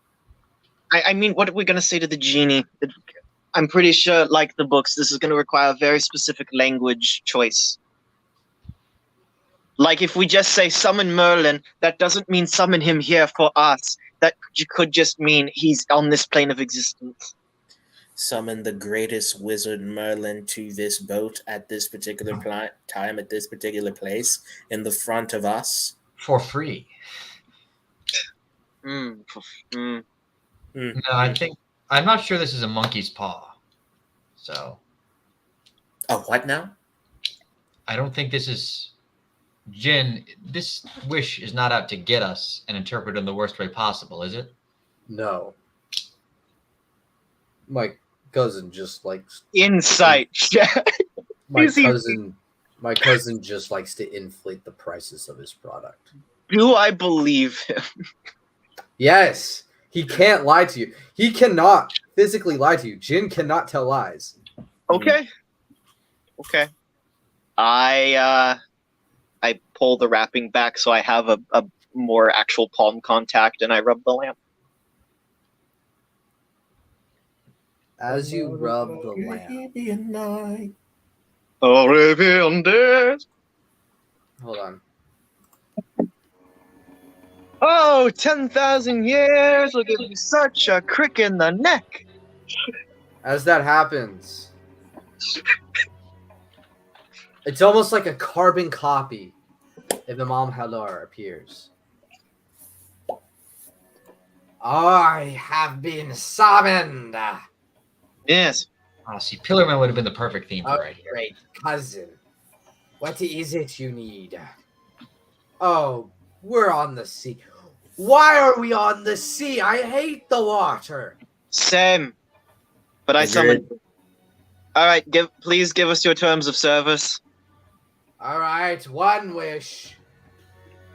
I mean, what are we going to say to the genie? I'm pretty sure, like the books, this is going to require a very specific language choice. Like, if we just say summon Merlin, that doesn't mean summon him here for us. That could just mean he's on this plane of existence. Summon the greatest wizard Merlin to this boat at this particular time, at this particular place, in the front of us. For free. No, I'm not sure this is a monkey's paw. So Oh, what now? I don't think this is Jin. This wish is not out to get us and interpret in the worst way possible, is it? No. My cousin just likes Insight. my Easy. cousin just likes to inflate the prices of his product. Do I believe him? Yes, he can't lie to you. He cannot physically lie to you. Jin cannot tell lies. Okay. Okay. I pull the wrapping back so I have a more actual palm contact, and I rub the lamp. As you rub the lamp, Arabian night. Arabian days. hold on. Oh, 10,000 years will give you such a crick in the neck. As that happens, it's almost like a carbon copy of Imam Halar appears. I have been summoned. Yes. See, Pillarman would have been the perfect theme for right here. Great cousin. What is it you need? Oh, we're on the sea. Why are we on the sea? I hate the water. Same. But I Agreed. summoned. All right, please give us your terms of service. All right, one wish.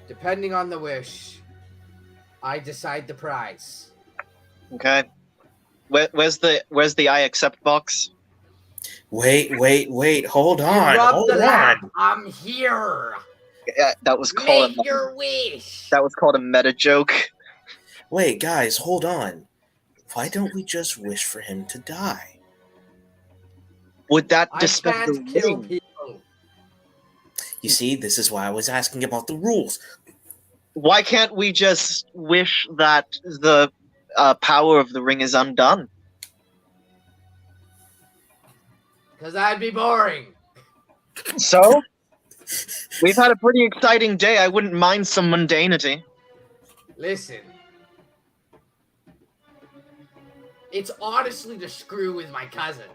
Depending on the wish, I decide the price. Okay. Where's the I accept box? Wait. Hold on. Rub Hold the on. lamp. I'm here. Yeah, that was called Make your wish. that was called a meta joke. Wait, guys, hold on. Why don't we just wish for him to die? would that I dispel the can't kill ring? people. You see, this is why I was asking about the rules. Why can't we just wish that the power of the ring is undone? Because that'd be boring. So? We've had a pretty exciting day. I wouldn't mind some mundanity. Listen. It's honestly to screw with my cousin.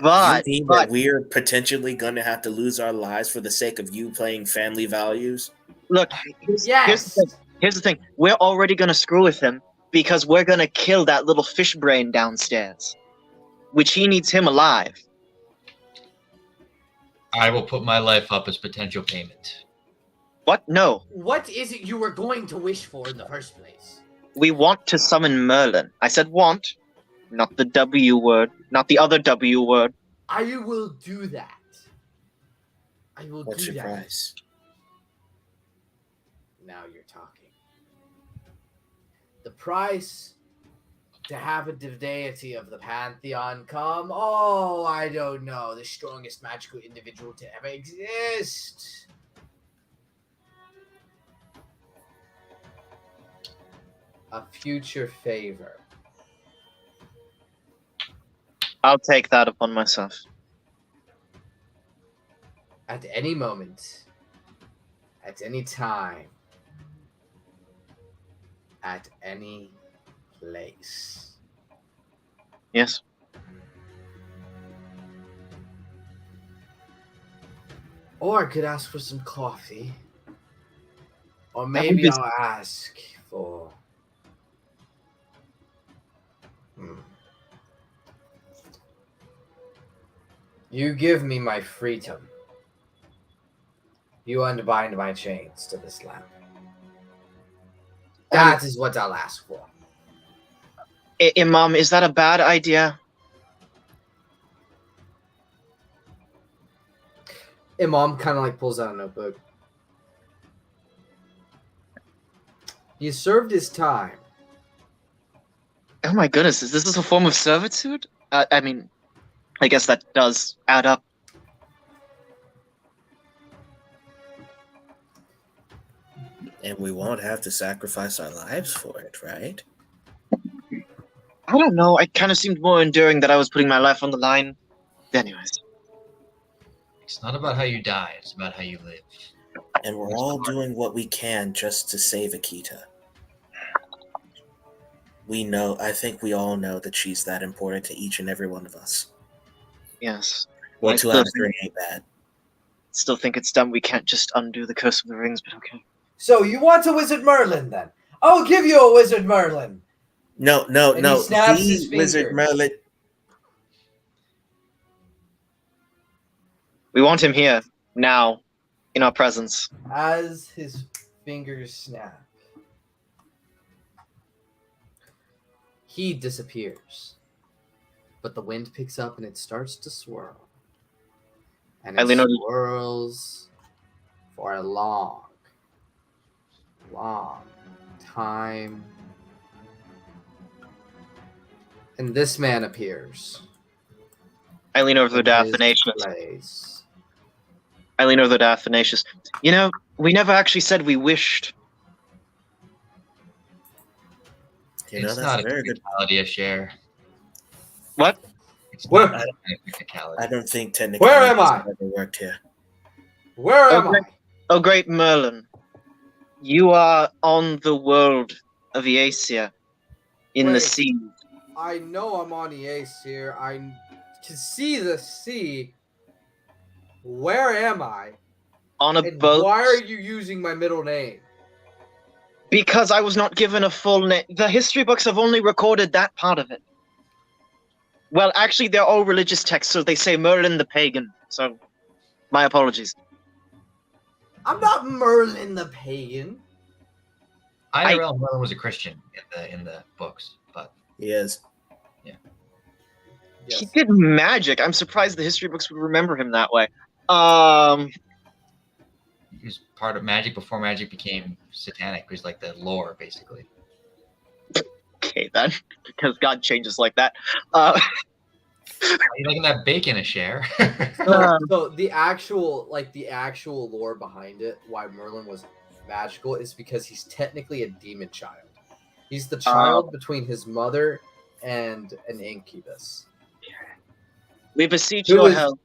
But, you mean that we're potentially going to have to lose our lives for the sake of you playing family values? look, Yes. here's the thing. We're already going to screw with him because we're going to kill that little fish brain downstairs, which he needs him alive. I will put my life up as potential payment. What? No. What is it you were going to wish for in the first place? We want to summon Merlin. I said want, not the W word, not the other W word. I will do that. I will What's do your that. price? Now you're talking. The price to have a deity of the Pantheon come, oh, I don't know, the strongest magical individual to ever exist. A future favor. I'll take that upon myself. At any moment, at any time, at any place. Yes. Or I could ask for some coffee. Or would maybe be- I'll ask for. You give me my freedom. You unbind my chains to this lamp. That is what I'll ask for. Imam, is that a bad idea? Imam kind of like pulls out a notebook. He served his time. Oh my goodness, is this a form of servitude? I mean, I guess that does add up. And we won't have to sacrifice our lives for it, right? I don't know, it kind of seemed more enduring that I was putting my life on the line. Anyways. It's not about how you die, it's about how you live. And we're all doing what we can just to save Akita. We know, I think we all know that she's that important to each and every one of us. Yes. Well, I two still out of three ain't bad. Still think it's dumb we can't just undo the Curse of the Rings, but okay. So you want a Wizard Merlin then? I'll give you a Wizard Merlin. No, And he snaps his Wizard fingers. Merlin. We want him here, now, in our presence. As his fingers snap, he disappears. But the wind picks up and it starts to swirl. And I it lean over- swirls for a long time. And this man appears. I lean over to in his Athanasius. place. I lean over to Athanasius. You know, we never actually said we wished. You know, It's that's not a very a good. technicality of share. What? It's Where- not a technicality. I don't think technically Where am I? ever worked here. Where am Okay. I? Oh, great Merlin. You are on the world of Iasia, in the Wait. sea. I know I'm on the ace here. I can see the sea. Where am I? On a And boat. why are you using my middle name? Because I was not given a full name. The history books have only recorded that part of it. Well, actually, they're all religious texts, so they say Merlin the pagan. So, my apologies. I'm not Merlin the pagan. IRL Merlin was a Christian in the books, but He is. Yes. He did magic. I'm surprised the history books would remember him that way. he was part of magic before magic became satanic. It was like the lore, basically. Okay, then, because God changes like that. You liking that bacon a share? So the actual lore behind it, why Merlin was magical, is because he's technically a demon child. He's the child between his mother and an incubus. We beseech Who your is- help.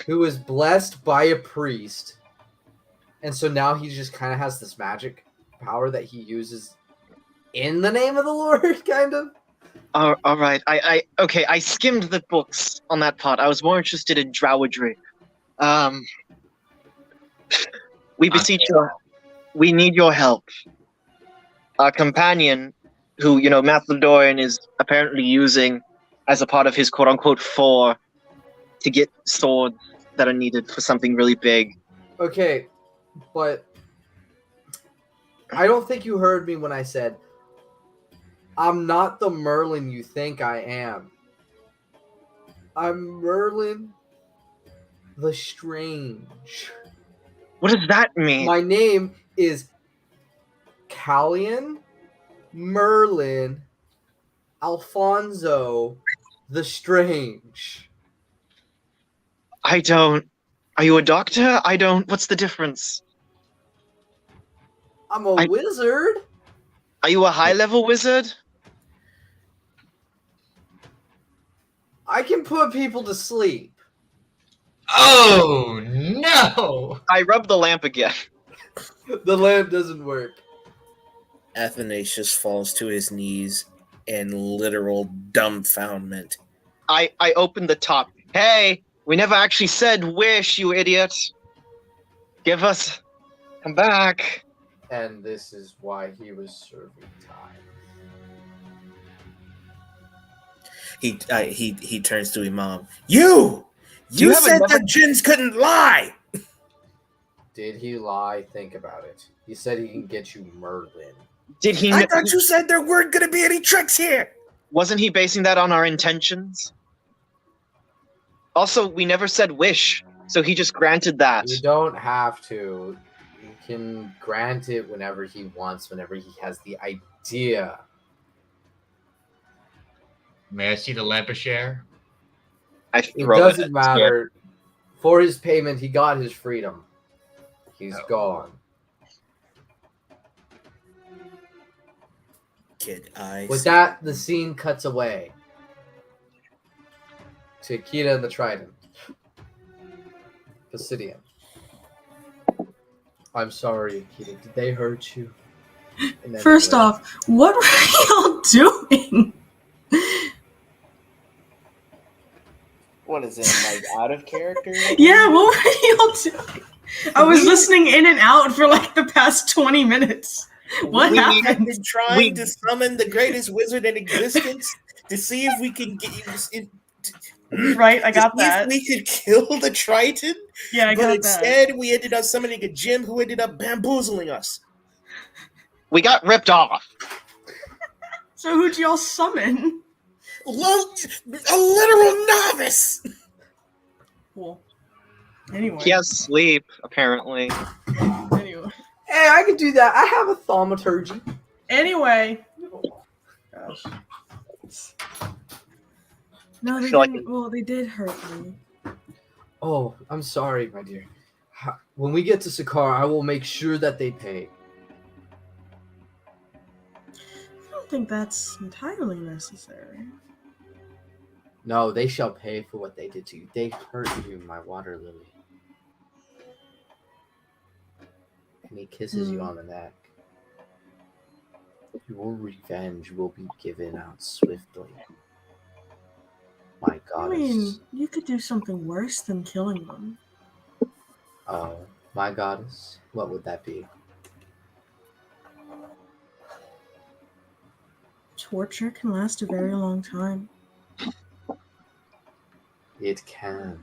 Who was blessed by a priest, and so now he just kind of has this magic power that he uses in the name of the Lord, kind of. All right. Okay. I skimmed the books on that part. I was more interested in drowardry. We beseech your. We need your help. Our companion, who Mathlodorian is apparently using as a part of his quote-unquote "for" to get swords that are needed for something really big. Okay, but I don't think you heard me when I said I'm not the Merlin you think I am. I'm Merlin the Strange. What does that mean? My name is Callian Merlin Alfonso the Strange. I don't. Are you a doctor? I don't. What's the difference? I'm a wizard. Are you a high-level wizard? I can put people to sleep. Oh no! I rub the lamp again. The lamp doesn't work. Athanasius falls to his knees in literal dumbfoundment. I open the top. Hey, we never actually said wish, you idiot. Give us. Come back. And this is why he was serving time. He turns to Imam. You you have said another- that jinns couldn't lie. Did he lie? Think about it. He said he can get you Merlin. Did he? I thought you said there weren't going to be any tricks here. Wasn't he basing that on our intentions? Also, we never said wish, so he just granted that. You don't have to. You can grant it whenever he wants, whenever he has the idea. May I see the lamp a share? I It throw doesn't at matter. For his payment, he got his freedom. He's Oh. gone. Kid eyes. With that, the scene cuts away to Akita and the Trident. Pisidian. I'm sorry, Akita. Did they hurt you? in any First way? off, what were y'all doing? What is it, like out of character? Yeah, what were y'all doing? I was listening in and out for like the past 20 minutes. What We have happened? been trying to summon the greatest wizard in existence to see if we can get Right, I to got see if that. we could kill the Triton. Yeah, I But got that. instead, we ended up summoning a Jim who ended up bamboozling us. We got ripped off. So who'd y'all summon? A literal novice. Cool. Anyway. He has sleep, apparently. Anyway. Hey, I can do that. I have a thaumaturgy. Anyway. Gosh. No, they feel like didn't. Well, they did hurt me. Oh, I'm sorry, my dear. When we get to Sakar, I will make sure that they pay. I don't think that's entirely necessary. No, they shall pay for what they did to you. They hurt you, my water lily. And he kisses you on the neck. Your revenge will be given out swiftly. My I goddess. mean, you could do something worse than killing them. Oh, my goddess. What would that be? Torture can last a very long time. It can.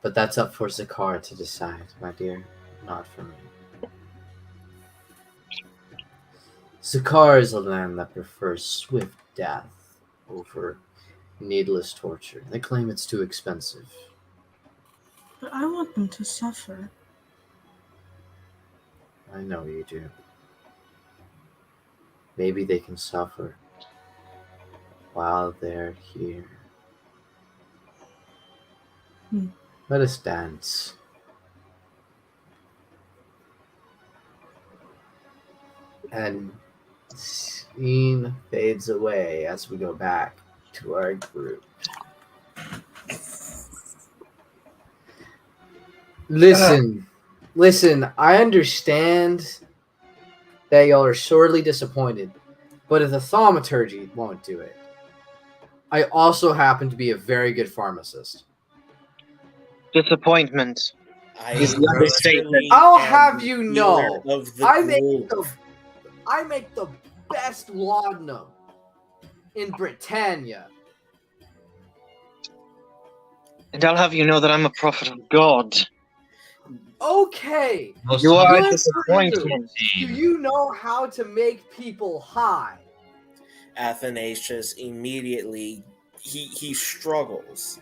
But that's up for Zakar to decide, my dear. Not for me. Zakar is a land that prefers swift death over needless torture. They claim it's too expensive. But I want them to suffer. I know you do. Maybe they can suffer while they're here. Hmm. Let us dance. And scene fades away as we go back to our group. Listen, I understand that y'all are sorely disappointed, but if the thaumaturgy won't do it, I also happen to be a very good pharmacist. Disappointment. I Is the understatement. literally I'll am have the you healer know, of the I make group. the best laudanum in Britannia. And I'll have you know that I'm a prophet of God. Okay, Most You are a good for you. disappointment. Do you know how to make people high? Athanasius immediately he struggles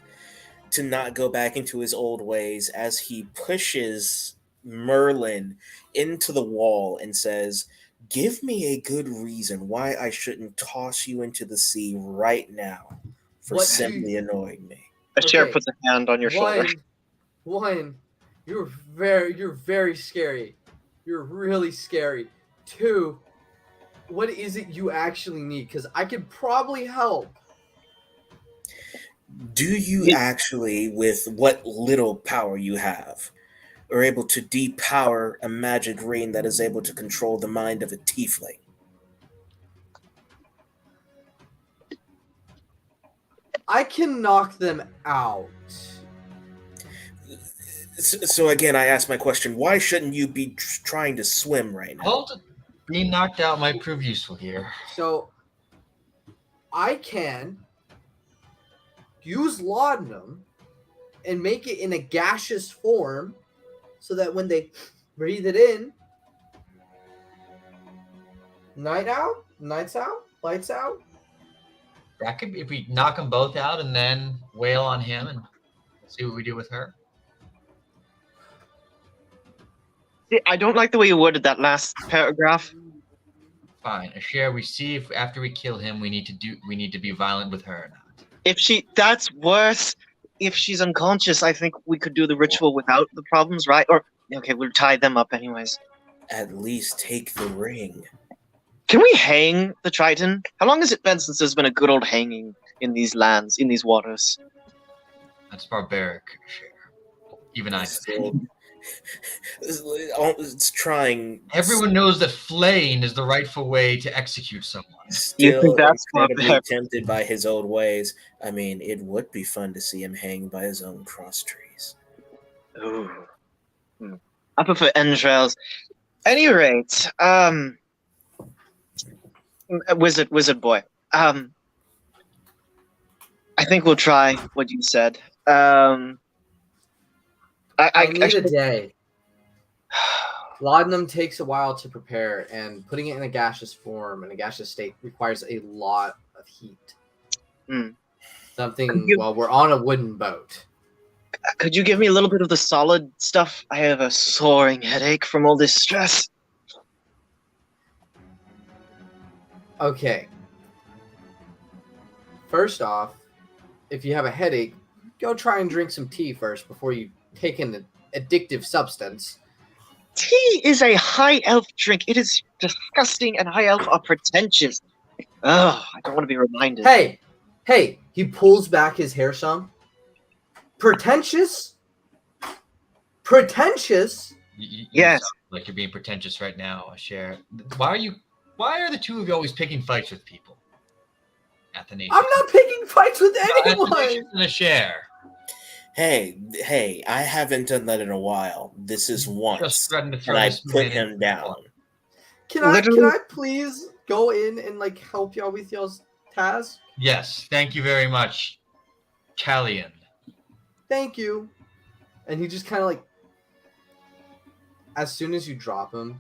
to not go back into his old ways as he pushes Merlin into the wall and says, "Give me a good reason why I shouldn't toss you into the sea right now for What do simply you- annoying me." A share Okay. puts a hand on your shoulder. One, you're very scary. You're really scary. Two, what is it you actually need? Because I could probably help. Do you Yeah. actually, with what little power you have, are able to depower a magic ring that is able to control the mind of a tiefling? I can knock them out. So again, I ask my question: why shouldn't you be trying to swim right now? Well, being knocked out might prove useful here. So I can use laudanum and make it in a gaseous form so that when they breathe it in, lights out. That could be if we knock them both out and then wail on him and see what we do with her. I don't like the way you worded that last paragraph. Fine. A share. We see if after we kill him, we need to be violent with her or not. That's worse. If she's unconscious, I think we could do the ritual without the problems, right? Or okay, we'll tie them up anyways. At least take the ring. Can we hang the Triton? How long has it been since there's been a good old hanging in these lands, in these waters? That's barbaric. Share. Even I. Still, it's trying. Everyone knows that flaying is the rightful way to execute someone. You think Still that's incredibly barbaric? tempted by his old ways. I mean, it would be fun to see him hang by his own cross trees. Ooh. I prefer entrails. Any rate, wizard boy. I think we'll try what you said. I need a actually- day. Laudanum takes a while to prepare, and putting it in a gaseous form, in a gaseous state, requires a lot of heat. Hmm. Something, well, we're on a wooden boat. Could you give me a little bit of the solid stuff? I have a soaring headache from all this stress. Okay. First off, if you have a headache, go try and drink some tea first before you take an addictive substance. Tea is a high elf drink. It is disgusting, and high elf are pretentious. Ugh, I don't want to be reminded. Hey, he pulls back his hair some. Pretentious? You Yes. sound like you're being pretentious right now, Share. Why are the two of you always picking fights with people? Athanasius. I'm not picking fights with anyone. Athanasius and a Share. Hey, I haven't done that in a while. This is once. Just threatened to throw And I this put man him in- down. Can I Literally- please go in and like help y'all with y'all's task? Yes, thank you very much, Callian. Thank you. And he just kind of like, as soon as you drop him,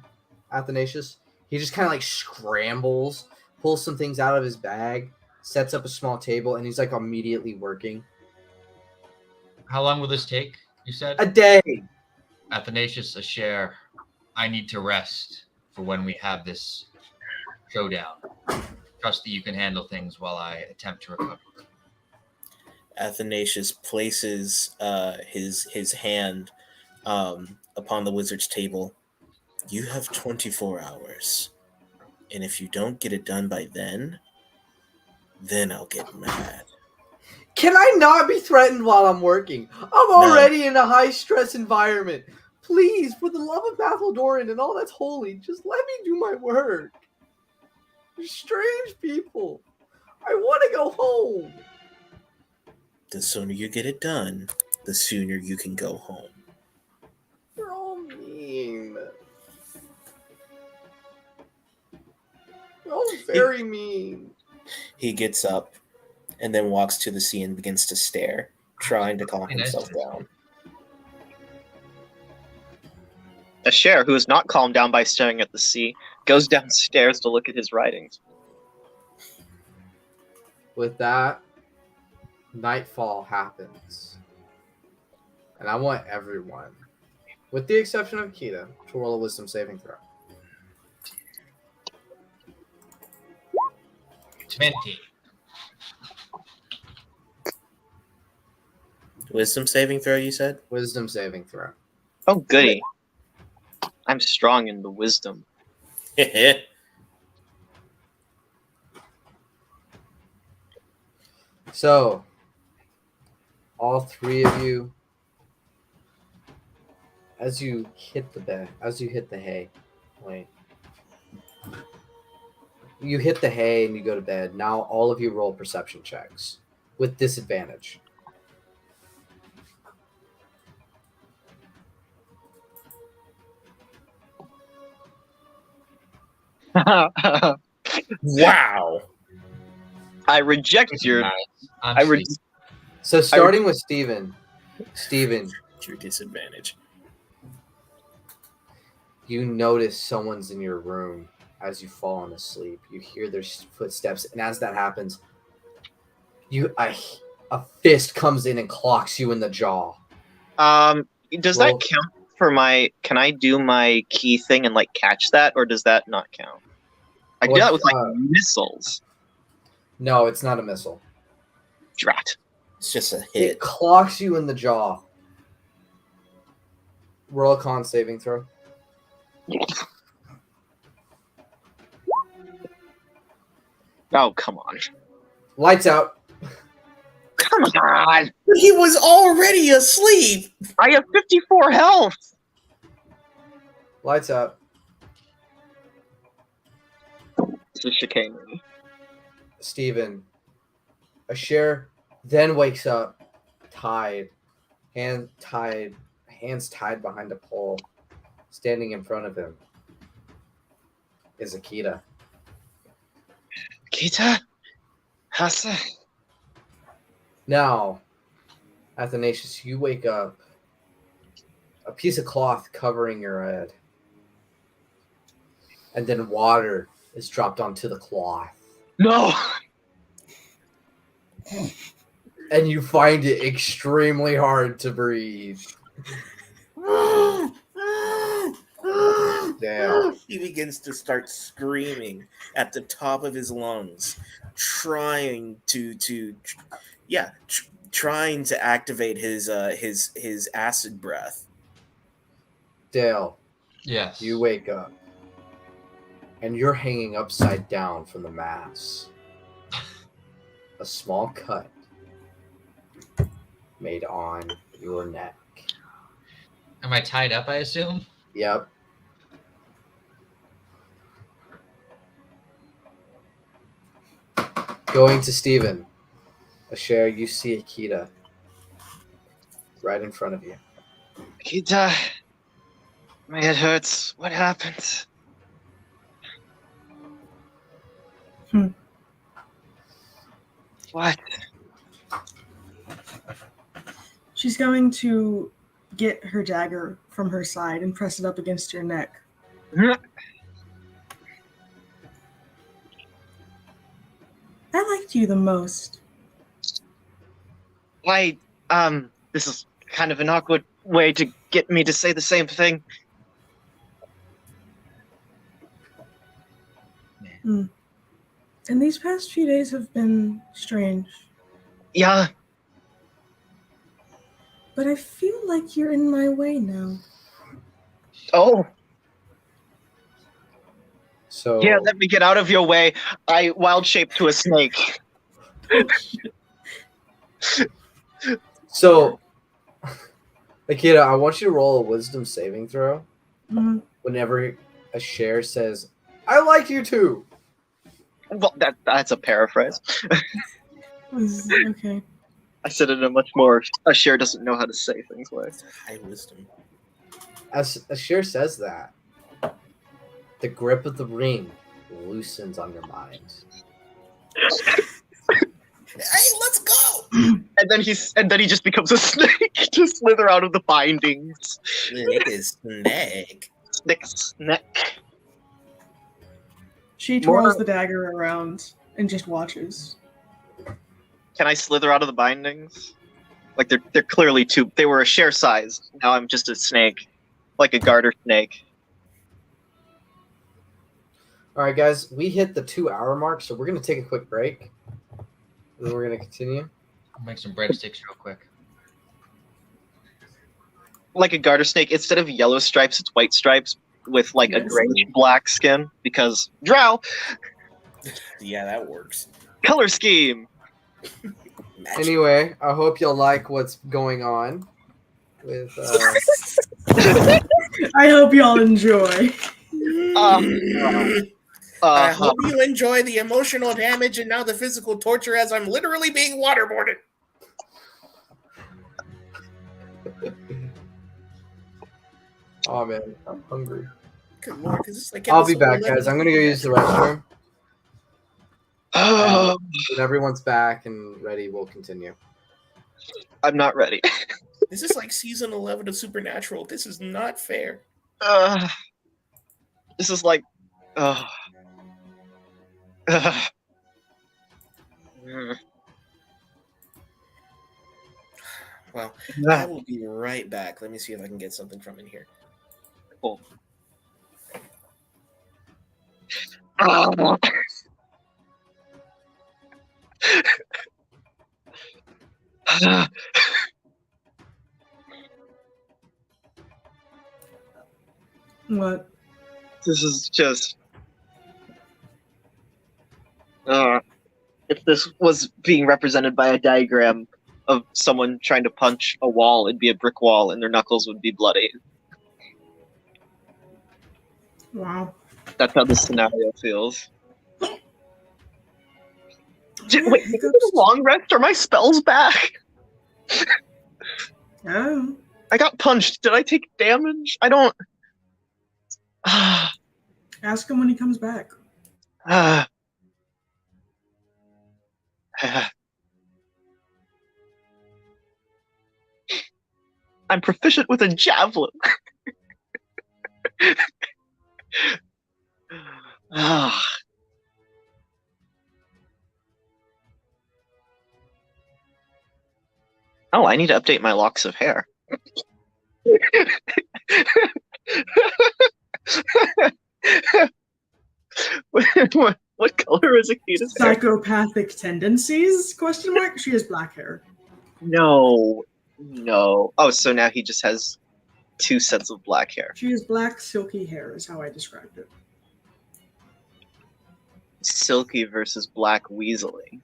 Athanasius, he just kind of like scrambles, pulls some things out of his bag, sets up a small table, and he's like immediately working. How long will this take? You said A day. Athanasius, a Share. I need to rest for when we have this showdown. trust that you can handle things while I attempt to recover. Athanasius places his hand upon the wizard's table. You have 24 hours. And if you don't get it done by then I'll get mad. Can I not be threatened while I'm working? I'm already in a high-stress environment. Please, for the love of Battledoran and all that's holy, just let me do my work. You're strange people. I want to go home. The sooner you get it done, the sooner you can go home. You're all mean. You're all very mean. He gets up and then walks to the sea and begins to stare, trying to calm himself down. Asher, who is not calmed down by staring at the sea, goes downstairs to look at his writings. With that, nightfall happens. And I want everyone, with the exception of Kita, to roll a wisdom saving throw. 20. Wisdom saving throw, you said? Wisdom saving throw. Oh, goody. I'm strong in the wisdom. So, all three of you, as you hit the hay, you hit the hay and you go to bed. Now all of you roll perception checks with disadvantage. Wow. I reject your. I re- So starting with Steven, Your disadvantage. you notice someone's in your room as you fall asleep. You hear their footsteps, and as that happens, a fist comes in and clocks you in the jaw. Does that count for my? Can I do my key thing and like catch that, or does that not count? I do that with like missiles. No, it's not a missile. Drat. It's just a It hit. clocks you in the jaw. Roll a con saving throw. Oh, come on. Lights out. Come on. He was already asleep. I have 54 health. Lights out. This is chicanery. Steven. Asher then wakes up tied, hands tied behind a pole. Standing in front of him is Akita. Kita? Hasa? Now, Athanasius, you wake up, a piece of cloth covering your head, and then water is dropped onto the cloth. No. And you find it extremely hard to breathe. Damn. He begins to start screaming at the top of his lungs, trying to activate his acid breath. Dale, Yes. you wake up, and you're hanging upside down from the mass. A small cut made on your neck. Am I tied up, I assume? Yep. Going to Steven. Asher, you see Akita right in front of you. Kita. My head hurts. What happened? What? She's going to get her dagger from her side and press it up against your neck. I liked you the most. Why, this is kind of an awkward way to get me to say the same thing. And these past few days have been strange. Yeah. But I feel like you're in my way now. Oh, So yeah, let me get out of your way. I wild shape to a snake. So, Akita, I want you to roll a wisdom saving throw Mhm. whenever a share says, I like you too. Well, that's a paraphrase. Okay. I said it in a much more. A share doesn't know how to say things way. High wisdom. As a share says that, the grip of the ring loosens on your mind. Hey, let's go! And then he just becomes a snake to slither out of the bindings. It is snake. Snack. She More- twirls the dagger around and just watches. Can I slither out of the bindings? Like they're clearly too. They were a share size. Now I'm just a snake, like a garter snake. All right, guys, we hit the 2-hour mark, so we're going to take a quick break. And then we're going to continue. I'll make some breadsticks real quick. Like a garter snake. Instead of yellow stripes, it's white stripes with like a Yes. grayish black skin because drow Yeah, that works. color scheme. Magic. Anyway, I hope you'll like what's going on with I hope y'all enjoy. I hope you enjoy the emotional damage and now the physical torture as I'm literally being waterboarded. Oh man, I'm hungry. Good lord, is this like I'll be episode back, 11? guys. I'm gonna go use the restroom. Oh, When everyone's back and ready, we'll continue. I'm not ready. This is like season 11 of Supernatural. This is not fair. This is like. Uh, Well, I will be right back. Let me see if I can get something from in here. Cool. What? This is just. If this was being represented by a diagram of someone trying to punch a wall, it'd be a brick wall and their knuckles would be bloody. Wow. That's how this scenario feels. Wait, did I Hiccups. get a long rest? Are my spells back? Oh. I got punched. Did I take damage? I don't. Ask him when he comes back. I'm proficient with a javelin. Ah. Oh, I need to update my locks of hair. what color is Akita's hair? Psychopathic tendencies? Question mark. She has black hair. No. Oh, so now he just has 2 sets of black hair. She has black silky hair. Is how I described it. Silky versus black weaselly.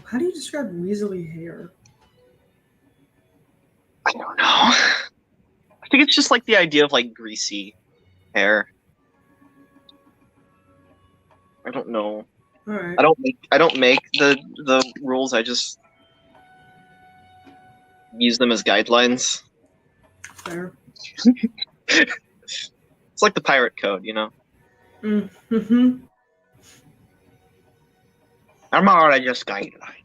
How do you describe weaselly hair? I don't know. I think it's just like the idea of like greasy hair. I don't know. All right. I don't make the rules. I just use them as guidelines. Fair. It's like the pirate code, you know. Mm-hmm. I'm already just guideline.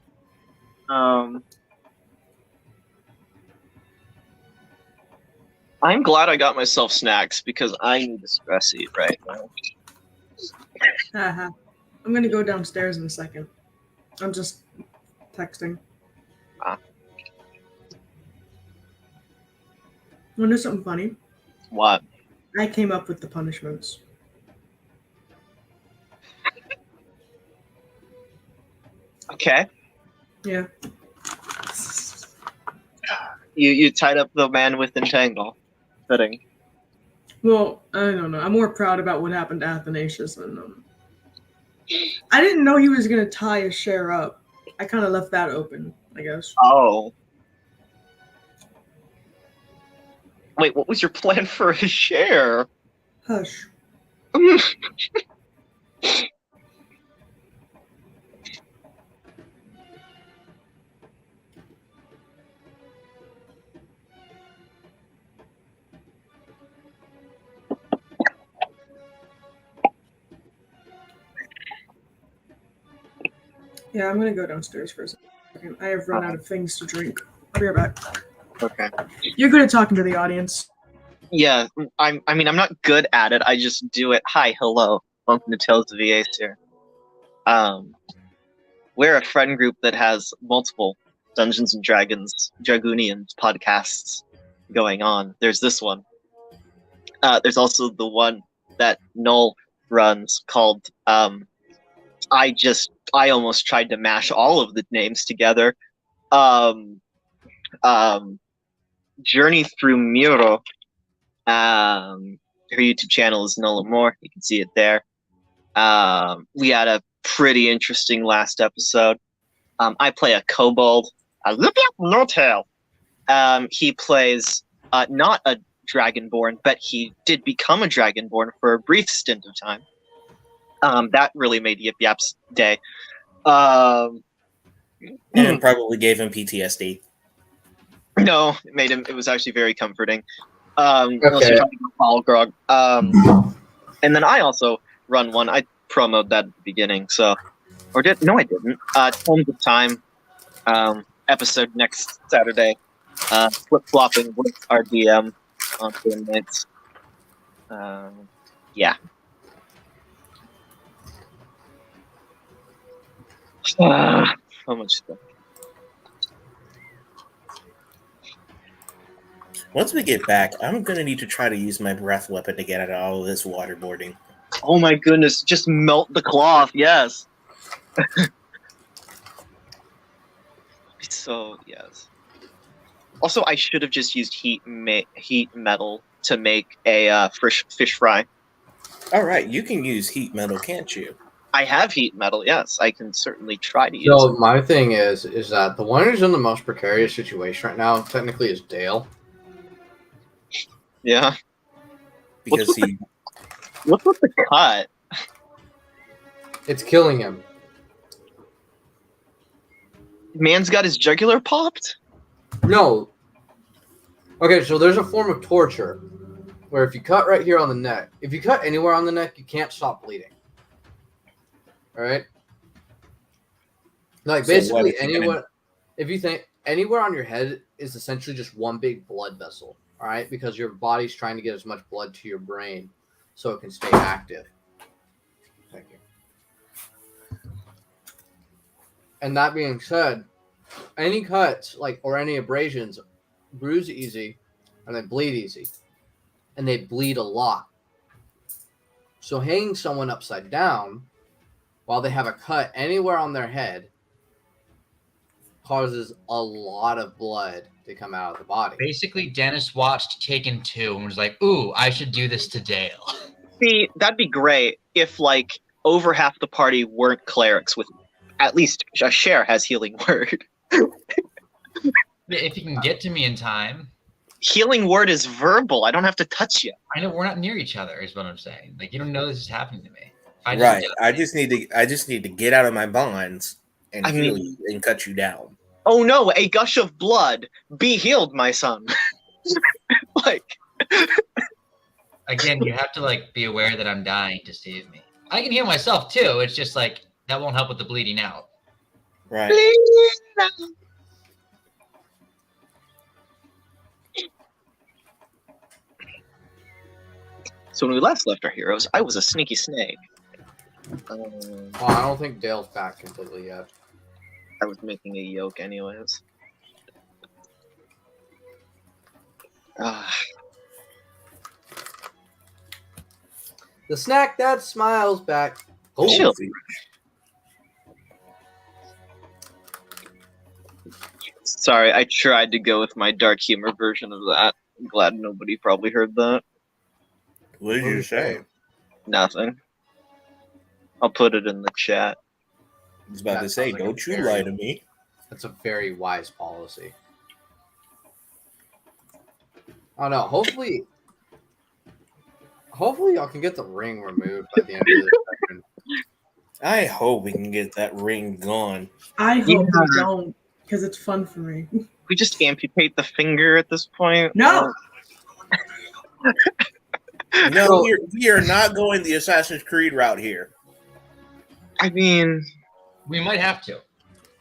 I'm glad I got myself snacks because I need to stress eat right now. Haha. I'm gonna go downstairs in a second. I'm just texting. Ah. Wanna know something funny? What? I came up with the punishments. Okay. Yeah. You tied up the man with entangle. Fitting. Well, I don't know. I'm more proud about what happened to Athanasius than I didn't know he was gonna tie his share up. I kind of left that open, I guess. Oh. Wait, what was your plan for his share? Hush. Yeah, I'm gonna go downstairs for a second. I have run out of things to drink. I'll be right back. Okay. You're good at talking to the audience. Yeah, I'm not good at it. I just do it. Hi, hello. Welcome to Tales of the Aesir. We're a friend group that has multiple Dungeons and Dragons, Dragonians podcasts going on. There's this one. There's also the one that Null runs called I almost tried to mash all of the names together. Journey Through Muro. Her YouTube channel is Null More. You can see it there. We had a pretty interesting last episode. I play a kobold. Nortail. He plays not a dragonborn, but he did become a dragonborn for a brief stint of time. That really made Yip Yap's day. And probably gave him PTSD. No, it made him. It was actually very comforting. Okay. Unless you're talking about Balgrog. And then I also run one. I promoted that at the beginning. So, I didn't. Tons of Time. Episode next Saturday. Flip flopping with our DM on game nights. Yeah. So much stuff. Once we get back, I'm gonna need to try to use my breath weapon to get out of all of this waterboarding. Oh my goodness! Just melt the cloth. Yes. So yes. Also, I should have just used heat metal to make a fish fry. All right, you can use heat metal, can't you? I have heat metal. Yes, I can certainly try to use So it. my thing is that the one who's in the most precarious situation right now technically is Dale. Yeah. Because he What's with the cut? It's killing him. Man's got his jugular popped? No. Okay, so there's a form of torture where if you cut right here on the neck, if you cut anywhere on the neck, you can't stop bleeding. All right? Like So what basically if you anywhere, if you think anywhere on your head is essentially just one big blood vessel. All right, because your body's trying to get as much blood to your brain so it can stay active. Thank you. And that being said, any cuts or any abrasions bruise easy and they bleed easy. And they bleed a lot. So hanging someone upside down while they have a cut anywhere on their head causes a lot of blood to come out of the body. Basically, Dennis watched Taken 2 and was like, ooh, I should do this to Dale. See, that'd be great if over half the party weren't clerics with at least a share has healing word. If you can get to me in time. Healing word is verbal. I don't have to touch you. I know we're not near each other, is what I'm saying. You don't know this is happening to me. right. I just need to get out of my bonds and heal you and cut you down. Oh no, a gush of blood. Be healed, my son. Again, you have to be aware that I'm dying to save me. I can heal myself too. It's just that won't help with the bleeding out. Right. So when we last left our heroes, I was a sneaky snake. I don't think Dale's back completely yet. I was making a yoke anyways. The snack that smiles back. Chill. Sorry, I tried to go with my dark humor version of that. I'm glad nobody probably heard that. What did you say? Nothing. I'll put it in the chat. I was about That to say, sounds like a don't you very- lie to me. That's a very wise policy. Oh no, hopefully y'all can get the ring removed by the end of this section. I hope we can get that ring gone. I hope Yeah. we don't, because it's fun for me. We just amputate the finger at this point. No! No, we are not going the Assassin's Creed route here. I mean, We might have to.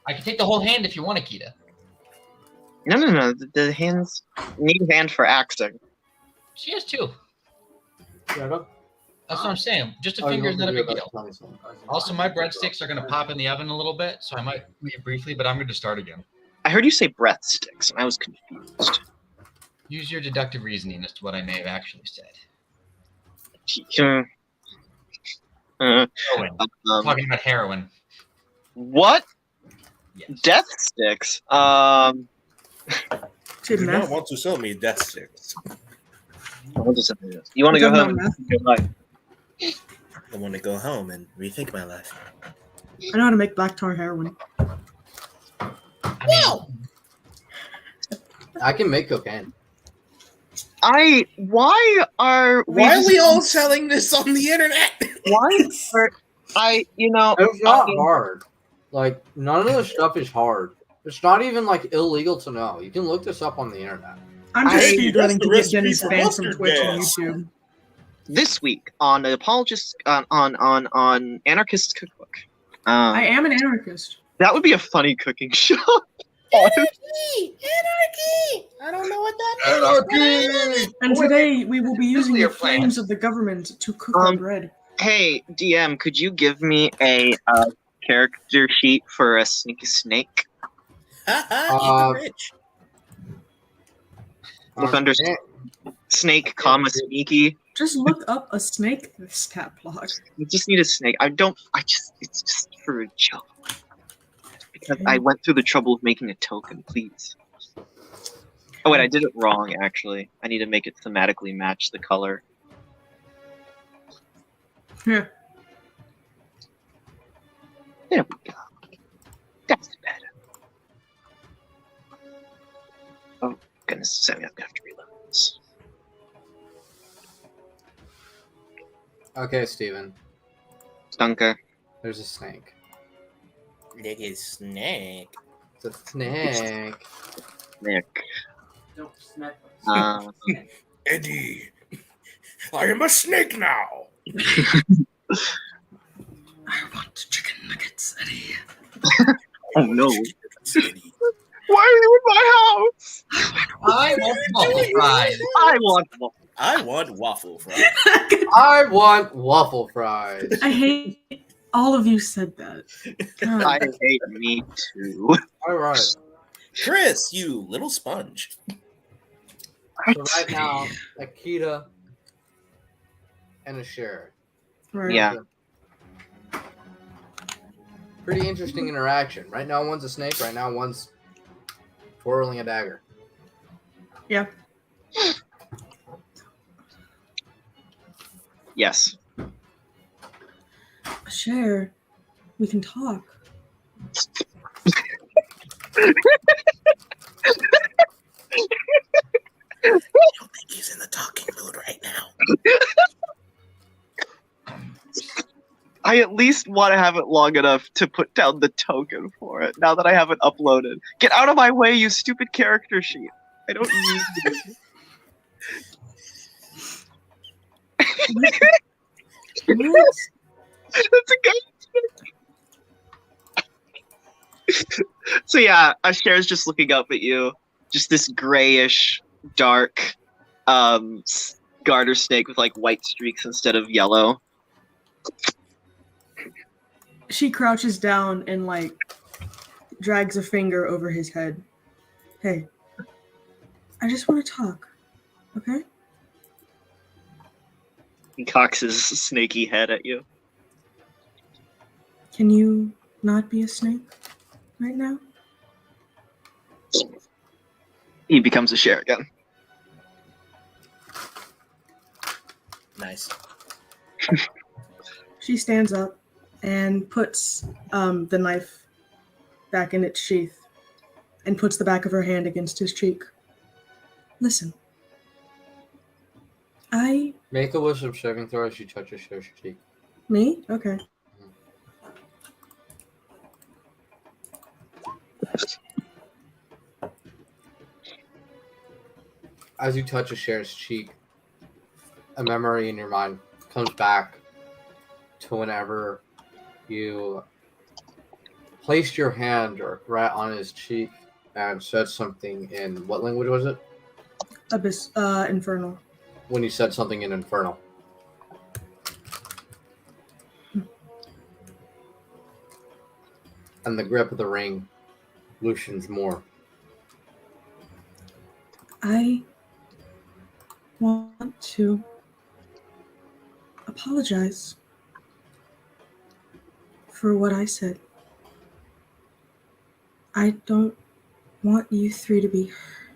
I can take the whole hand if you want, Akita. no. The hands need a hand for axing. She has two. Yeah, don't- That's what I'm saying. Just a oh, you finger is want not a me to big do deal. that? Tell me something. Also, my breadsticks are going to pop in the oven a little bit, so I might leave briefly, but I'm going to start again. I heard you say breath sticks, and I was confused. Use your deductive reasoning as to what I may have actually said. Hmm. Heroin. Um, Talking about heroin. what? Yes. Death sticks? Say Do not meth. want to sell me death sticks. What does it mean? You want to go Talking home? about and get life? I want to go home and rethink my life. I know how to make black tar heroin. I mean, I can make cocaine. Why are Why are we all selling this on the internet? Why are It's not I mean- hard. Like, none of this stuff is hard. It's not even like illegal to know. You can look this up on the internet. I'm just I- speedrunning that's to the get recipe Dennis for banned from mustard Twitch and gas. YouTube. this week on Apologist on Anarchist Cookbook? I am an anarchist. That would be a funny cooking show. Anarchy! I don't know what that Anarchy! And today we will be using the Nuclear plant. flames of the government to cook our bread. Hey, DM, could you give me a character sheet for a sneaky snake? Haha, eat the rich. Look under snake, comma sneaky. Just look up a snake stat block. You just need a snake. It's just for a joke. Because I went through the trouble of making a token, please. Oh wait, I did it wrong actually. I need to make it thematically match the color. Yeah. There we go. That's better. Oh goodness, Sammy, I'm gonna have to reload this. Okay, Steven. Stunker. There's a snake. Look at snake. It's a snake. Nick. Don't smack Eddie, I am a snake now. I want chicken nuggets, Eddie. Oh no. Eddie. Why are you in my house? I want waffle fries. I want one. I want waffle fries. I want waffle fries. I hate all of you said that. God. I hate me too. All right. Chris, you little sponge. So right now, Akita and a sheriff. Right. Yeah. Pretty interesting interaction. Right now, one's a snake. Right now, one's twirling a dagger. Yeah. Yes. Share. We can talk. I don't think he's in the talking mood right now. I at least want to have it long enough to put down the token for it. Now that I have it uploaded, get out of my way, you stupid character sheet. I don't need it. What? That's a good. So yeah, Asher's just looking up at you. Just this grayish, dark, garter snake with like white streaks instead of yellow. She crouches down and like drags a finger over his head. Hey, I just want to talk. Okay? He cocks his snaky head at you. Can you not be a snake right now? He becomes a share again. Nice. She stands up and puts the knife back in its sheath and puts the back of her hand against his cheek. Listen. Make a wisdom saving throw as you touch your cheek. Me? Okay. As you touch a Cher's cheek, a memory in your mind comes back to whenever you placed your hand right on his cheek and said something in what language was it? Abyss, Infernal. When you said something in Infernal. And the grip of the ring loosens more. I want to apologize for what I said. I don't want you three to be hurt.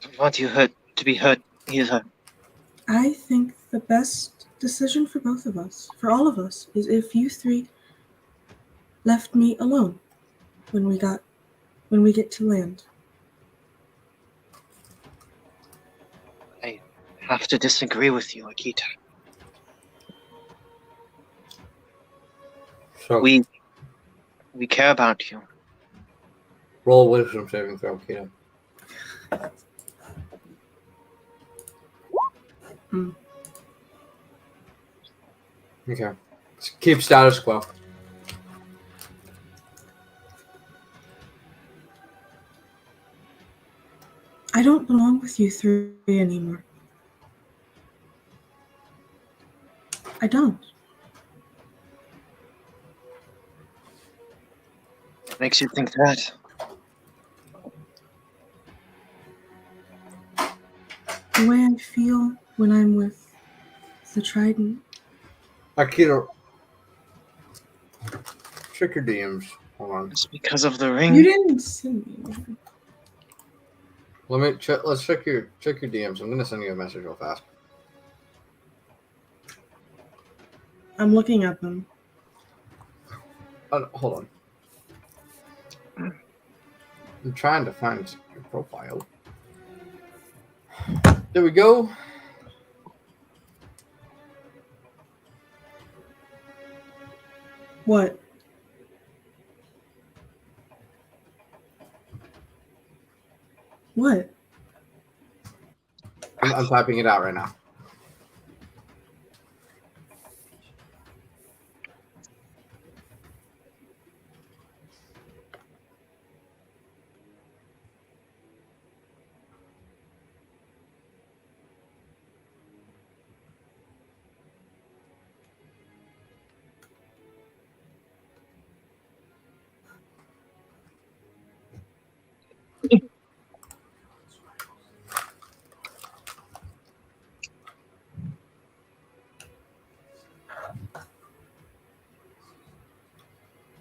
I want you to be hurt either. I think the best decision for both of us, for all of us, is if you three left me alone when we get to land. I have to disagree with you, Akita. So We care about you. roll a wisdom saving throw, Kita. Okay. Keep status quo. I don't belong with you three anymore. I don't. What makes you think that? The way I feel when I'm with the Trident. Akita, check your DMs. Hold on. It's because of the ring. You didn't send me anything. Let me check. Let's check your DMs. I'm gonna send you a message real fast. I'm looking at them. Hold on. I'm trying to find your profile. There we go. What? What? I'm typing it out right now.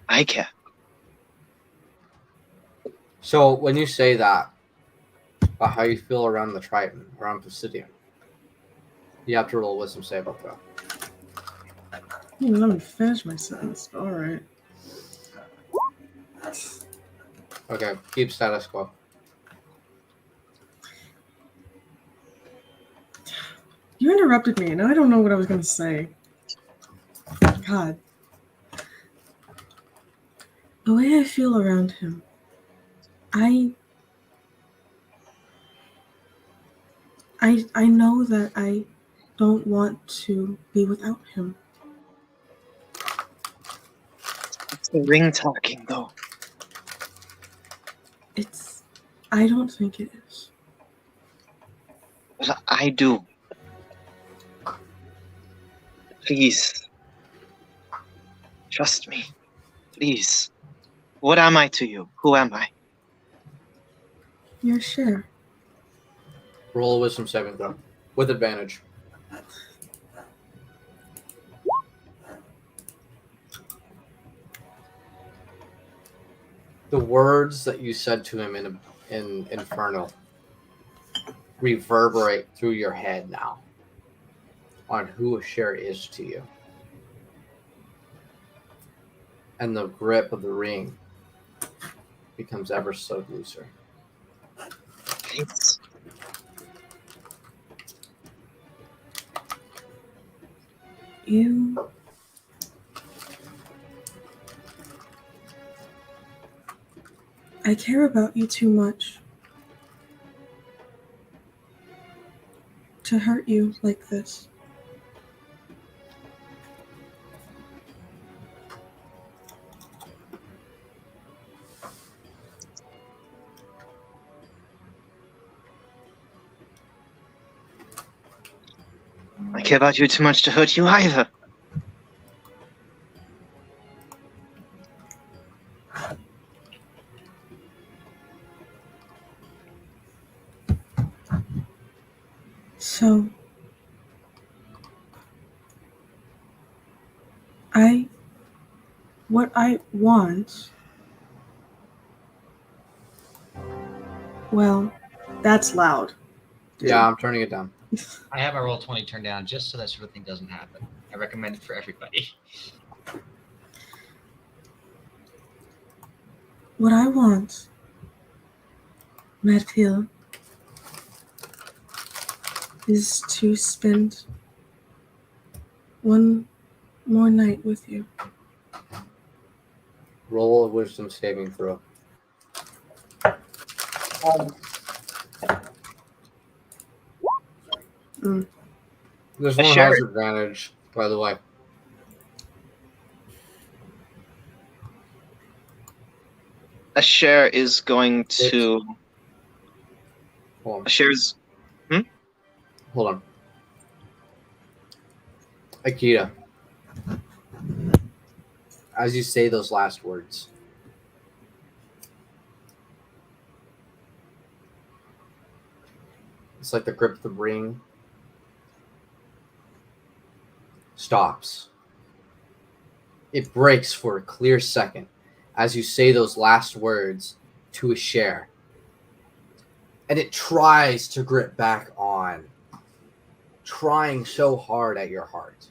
I care. So when you say that about how you feel around the Triton, around Pisidian, you have to roll a wisdom save up though. Let me finish my sentence. All right. Okay, keep status quo. You interrupted me, and I don't know what I was going to say. God. The way I feel around him, I know that I don't want to be without him. It's the ring talking, though. I don't think it is. But I do. Please. Trust me. Please. What am I to you? Who am I? Your share. Roll a wisdom saving throw with advantage. The words that you said to him in Infernal reverberate through your head now on who Asher is to you. And the grip of the ring becomes ever so looser. Thanks. You. I care about you too much to hurt you like this. I care about you too much to hurt you either. So, what I want, well, that's loud. Yeah, I'm turning it down. I have my roll 20 turned down just so that sort of thing doesn't happen. I recommend it for everybody. What I want, Matfield, is to spend one more night with you. Roll a wisdom saving throw. There's one Asher. hazard advantage, by the way. Asher is going to. Hold on. Asher's. Hold on. Akita, as you say those last words, it's like the grip of the ring stops. It breaks for a clear second as you say those last words to Asher. And it tries to grip back on, trying so hard at your heart.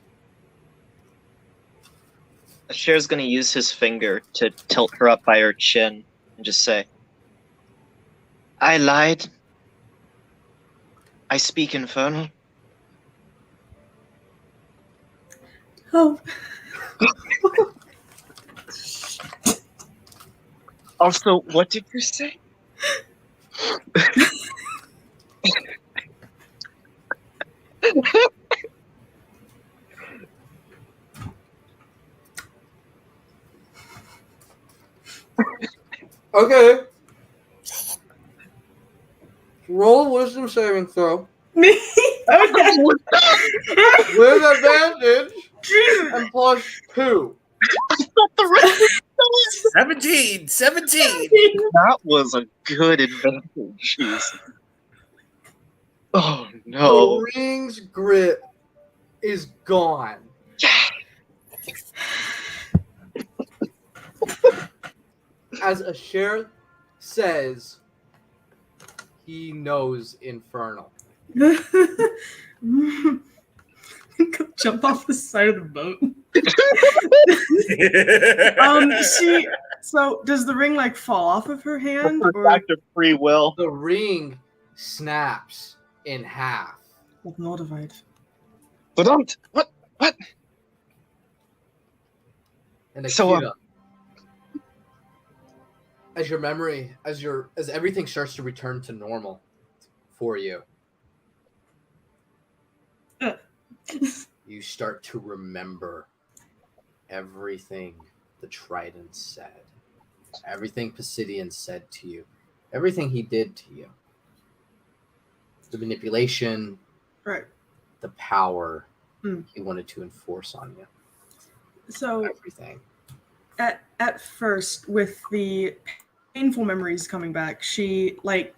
Asher's going to use his finger to tilt her up by her chin and just say, I lied. I speak Infernal. Oh, Also, what did you say? Okay. Roll a wisdom saving throw me? Okay. with advantage and plus 2. 17! That was a good advantage. Jeez. Oh no. The ring's grip is gone. As Asher says, he knows Infernal. Jump off the side of the boat. So does the ring like fall off of her hand? Or Act of free will. The ring snaps in half. like mortified? But don't. What? And So, Akira, as your memory, as everything starts to return to normal for you, you start to remember everything the Trident said, everything Pisidian said to you, everything he did to you, the manipulation, Right. the power Mm. he wanted to enforce on you, So everything. at first, with the painful memories coming back, she like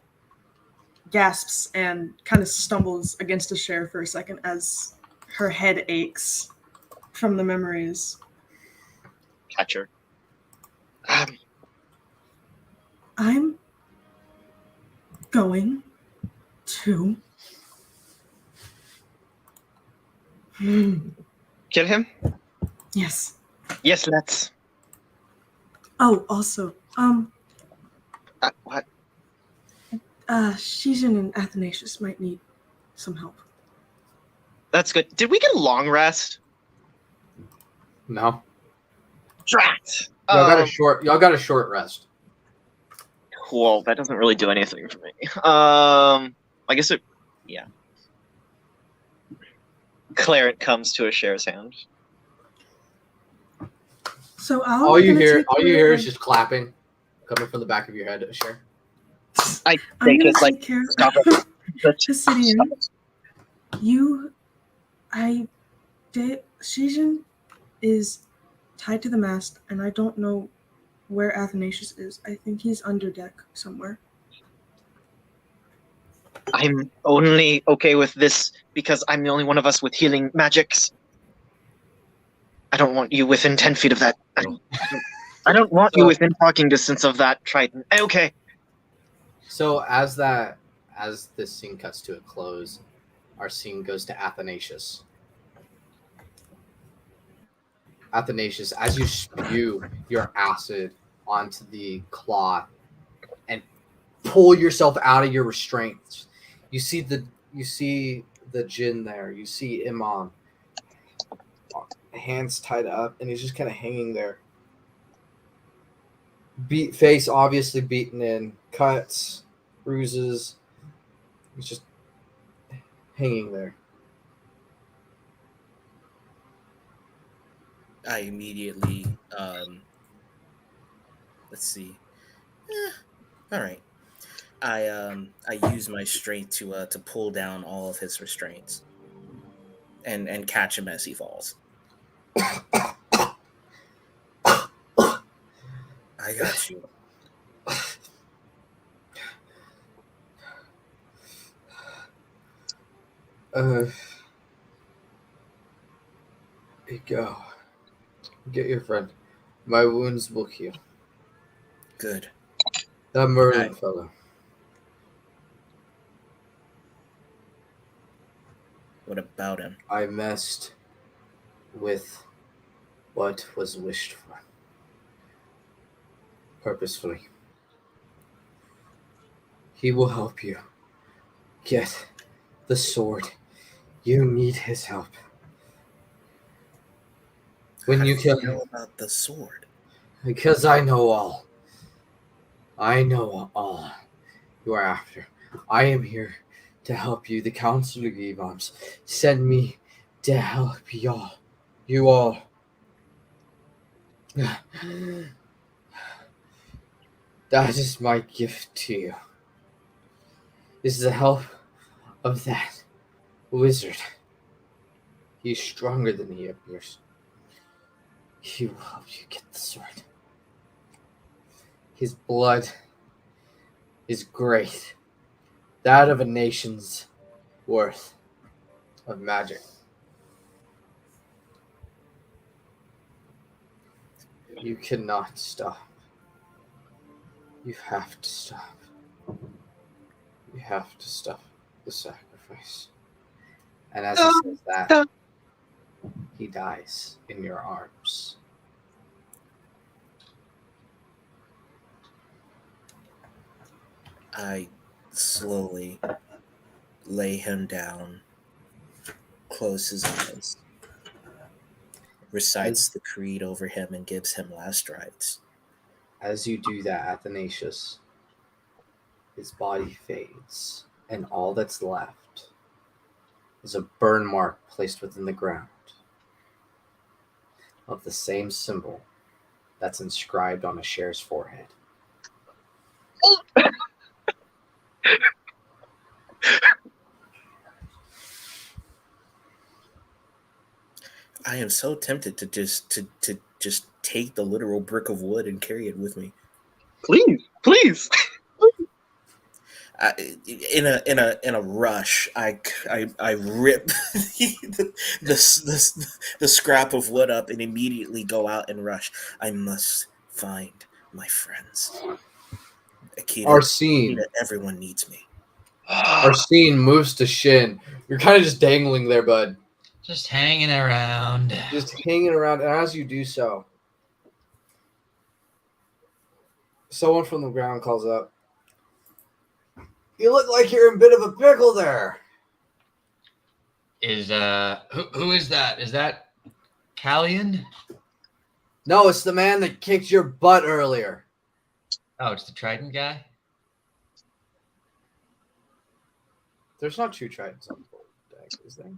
gasps and kind of stumbles against a chair for a second as her head aches from the memories. Catcher. I'm going to Kill him? yes. Yes, let's. Oh, also, What? Shijin and Athanasius might need some help. That's good. Did we get a long rest? No. Drat! Y'all got a short rest. Cool. That doesn't really do anything for me. I guess it. Yeah. Cleric comes to Asher's hand. So All you hear is just clapping coming from the back of your head, Asher. I I'm take gonna it like take care stop of it. Obsidian. Shijin is tied to the mast, and I don't know where Athanasius is. I think he's under deck somewhere. I'm only okay with this because I'm the only one of us with healing magics. I don't want you within 10 feet of that. I don't want you within talking distance of that Triton. Okay. So as this scene cuts to a close, our scene goes to Athanasius. Athanasius, as you spew your acid onto the cloth and pull yourself out of your restraints, you see the Jinn there. You see Imam, hands tied up, and he's just kind of hanging there. Face obviously beaten in, cuts, bruises. He's just hanging there. I immediately, let's see. All right. I use my strength to pull down all of his restraints and catch him as he falls. I got you. Here you go. Get your friend. My wounds will heal. Good. That Merlin fellow. What about him? I messed with what was wished for. Purposefully. He will help you get the sword. You need his help. When How you do kill know him, about the sword? because I know all. I know all you are after. I am here to help you. The Council of Imams send me to help y'all. You all. That is my gift to you. This is the help of that wizard. He's stronger than he appears. He will help you get the sword. His blood is great. That of a nation's worth of magic. You cannot stop. You have to stop. You have to stop the sacrifice. And as he says that, he dies in your arms. I slowly lay him down, close his eyes, recites the creed over him, and gives him last rites. As you do that, Athanasius, his body fades, and all that's left is a burn mark placed within the ground of the same symbol that's inscribed on Asher's forehead. I am so tempted to just take the literal brick of wood and carry it with me. Please. In a rush, I rip the scrap of wood up and immediately go out and rush. I must find my friends. Akita, Arsene. everyone needs me. Arsene moves to Shin. You're kind of just dangling there, bud. Just hanging around. Just hanging around. And as you do so, someone from the ground calls up. You look like you're in a bit of a pickle there. Is who is that? Is that Callian? No, it's the man that kicked your butt earlier. Oh, it's the Trident guy. There's not two tridents on the deck, is there?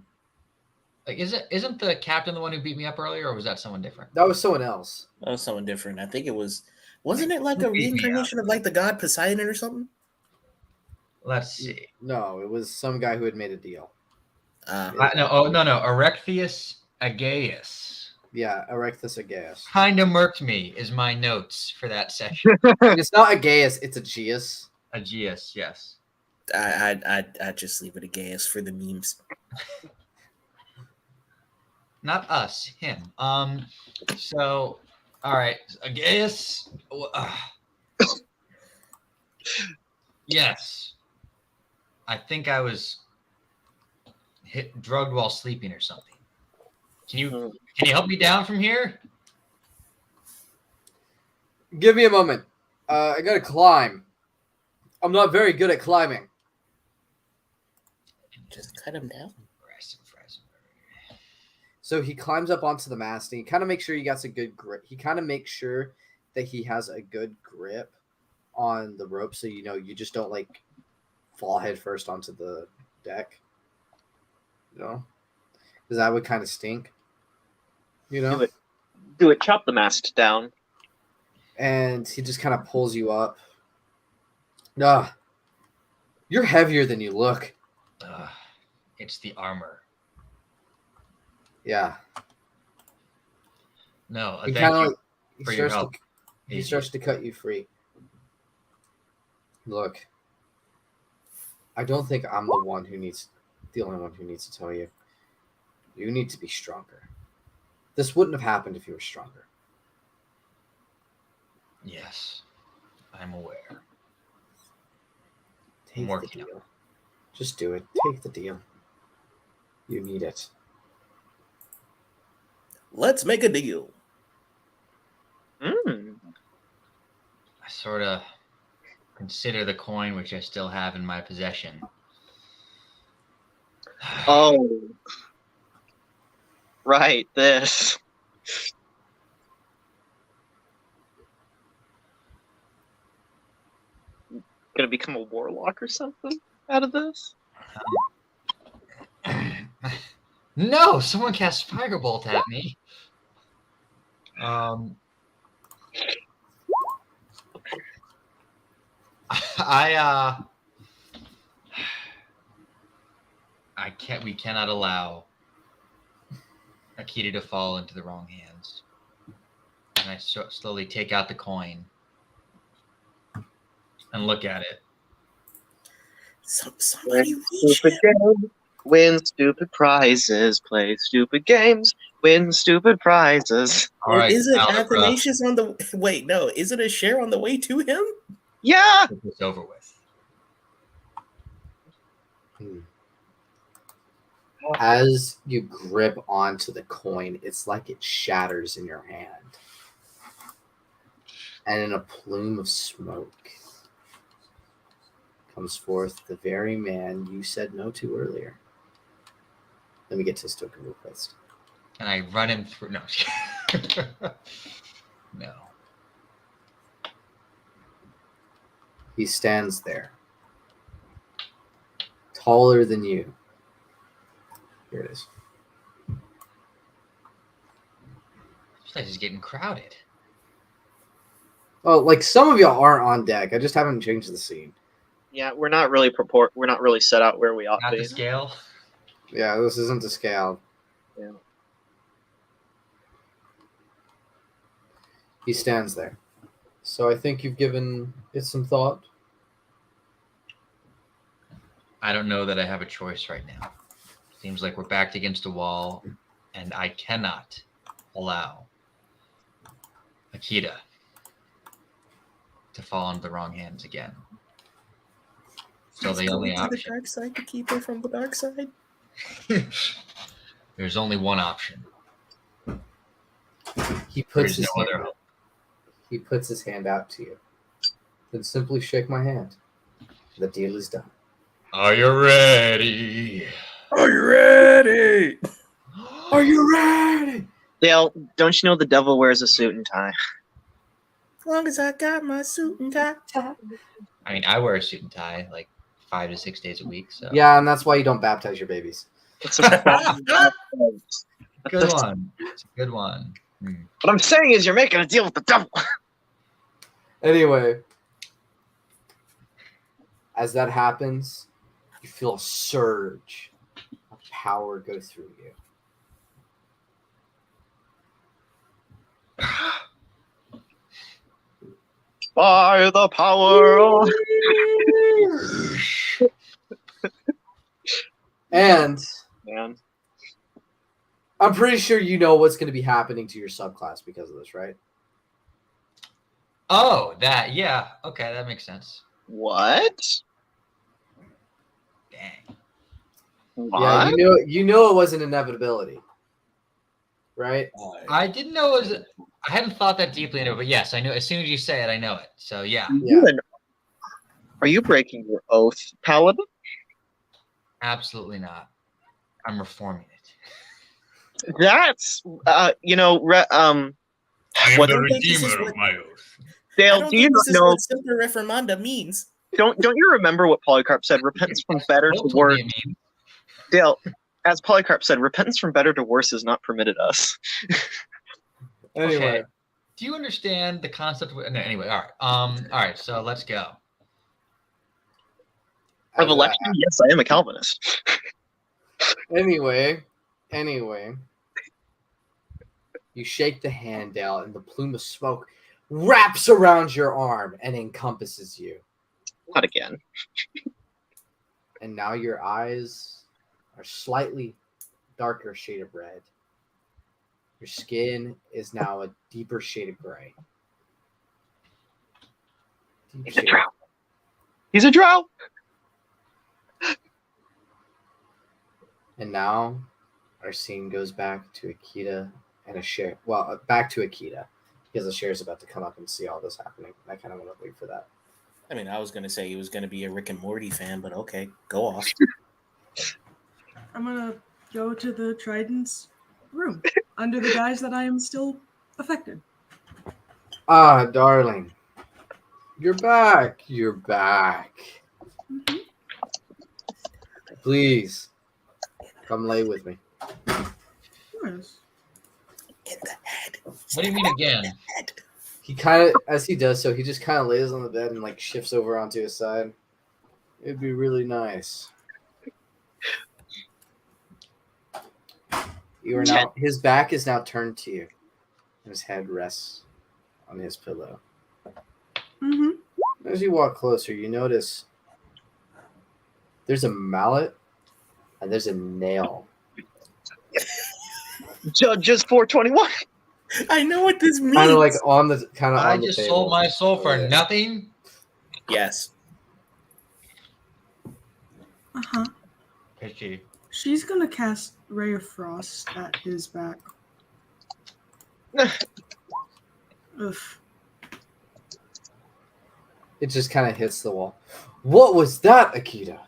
Like, isn't the captain the one who beat me up earlier, or was that someone different? That was someone else. That was someone different. I think it wasn't it like Who a beat me up? reincarnation of like the god Poseidon or something? Let's see. No, it was some guy who had made a deal. No, Erechtheus Aegeus. Yeah, Erechthus Aegeus. Kinda murked me is my notes for that session. It's not Aegeus, it's Aegeus. Aegeus, yes. I'd just leave it a Gaius for the memes. Not us, him. So, all right, Aegeus. Yes, I think I was drugged while sleeping or something. Can you help me down from here? Give me a moment. I gotta climb. I'm not very good at climbing. Just cut him down. So he climbs up onto the mast and he kind of makes sure he gets a good grip. He kind of makes sure that he has a good grip on the rope, so you just don't like fall head first onto the deck. Because that would kind of stink. Do it. Chop the mast down. And he just kind of pulls you up. You're heavier than you look. It's the armor. Yeah. No, He thank kind you of for your help. he starts to cut you free. Look, I don't think I'm the only one who needs to tell you. You need to be stronger. This wouldn't have happened if you were stronger. Yes, I'm aware. Take the working deal. Just do it. Take the deal. You need it. Let's make a deal. I sort of consider the coin which I still have in my possession. Oh, right. This. Gonna become a warlock or something out of this? No, someone cast Firebolt at me. We cannot allow Akita to fall into the wrong hands. And I slowly take out the coin and look at it. Somebody Stupid games, win stupid prizes, play stupid games, win stupid prizes. All right, is it Algebra, Athanasius on the wait? No, is it a share on the way to him? Yeah. it's over with. As you grip onto the coin, it's like it shatters in your hand. And in a plume of smoke comes forth the very man you said no to earlier. Let me get to his token real quick. And I run him through. No. No. He stands there, taller than you. Here it is. This place is getting crowded. Oh, like some of y'all aren't on deck. I just haven't changed the scene. Yeah, we're not really set out where we ought Not to the be. scale. Yeah, this isn't to scale. Yeah. He stands there. So I think you've given it some thought. I don't know that I have a choice right now. Seems like we're backed against a wall, and I cannot allow Akita to fall into the wrong hands again. So the Go only to the option. dark side to keep her from the dark side. There's only one option. He There puts is his no hand other out. hope. He puts his hand out to you. Then simply shake my hand. The deal is done. Are you ready? Are you ready? Are you ready? Dale, don't you know the devil wears a suit and tie? As long as I got my suit and tie. I mean, I wear a suit and tie like 5 to 6 days a week. So Yeah, and that's why you don't baptize your babies. It's a good one. It's a good one. What I'm saying is you're making a deal with the devil. Anyway, as that happens, you feel a surge of power go through you. By the power of... And Man. I'm pretty sure you know what's going to be happening to your subclass because of this, right? Oh, that. Yeah. Okay, that makes sense. What? Dang. What? Yeah, you know it was an inevitability, right? I didn't know it was. I hadn't thought that deeply into it, but yes, I know. As soon as you say it, I know it. So yeah, Yeah. Are you breaking your oath, Paladin? absolutely not. I'm reforming it. That's I'm What- the This is redeemer what- of my oath. I Dale, don't do you think not this is know? what Semper Reformanda means. Don't you remember what Polycarp said? Repentance from better to Don't worse. tell me it means- Dale, as Polycarp said, repentance from better to worse is not permitted us. Anyway, Okay. Do you understand the concept? No, anyway, all right. All right. So let's go. Of election, yes, I am a Calvinist. Anyway, you shake the hand, Dale, and the plume of smoke wraps around your arm and encompasses you. Not again. And now your eyes are slightly darker shade of red. Your skin is now a deeper shade of gray. Deep He's a shade. drow. He's a drow. And now our scene goes back to Akita and Asher. Well, back to Akita because Asher's about to come up and see all this happening. I kind of want to wait for that. I mean, I was going to say he was going to be a Rick and Morty fan, but okay, go off. I'm gonna go to the Trident's room under the guise that I am still affected. Ah, darling. You're back. You're back. Mhm. Please, come lay with me. Yes. In the head. What do you mean again? Head. He kind of, as he does so, he just kind of lays on the bed and like shifts over onto his side. It'd be really nice. You are now. His back is now turned to you, and his head rests on his pillow. Mm-hmm. As you walk closer, you notice there's a mallet and there's a nail. Judges 421. I know what this means. Kind of like on the I on the just table. sold my soul for Yeah. nothing. Yes. Uh-huh. Pity. She's gonna cast Ray of Frost at his back. Ugh. It just kind of hits the wall. What was that, Akita?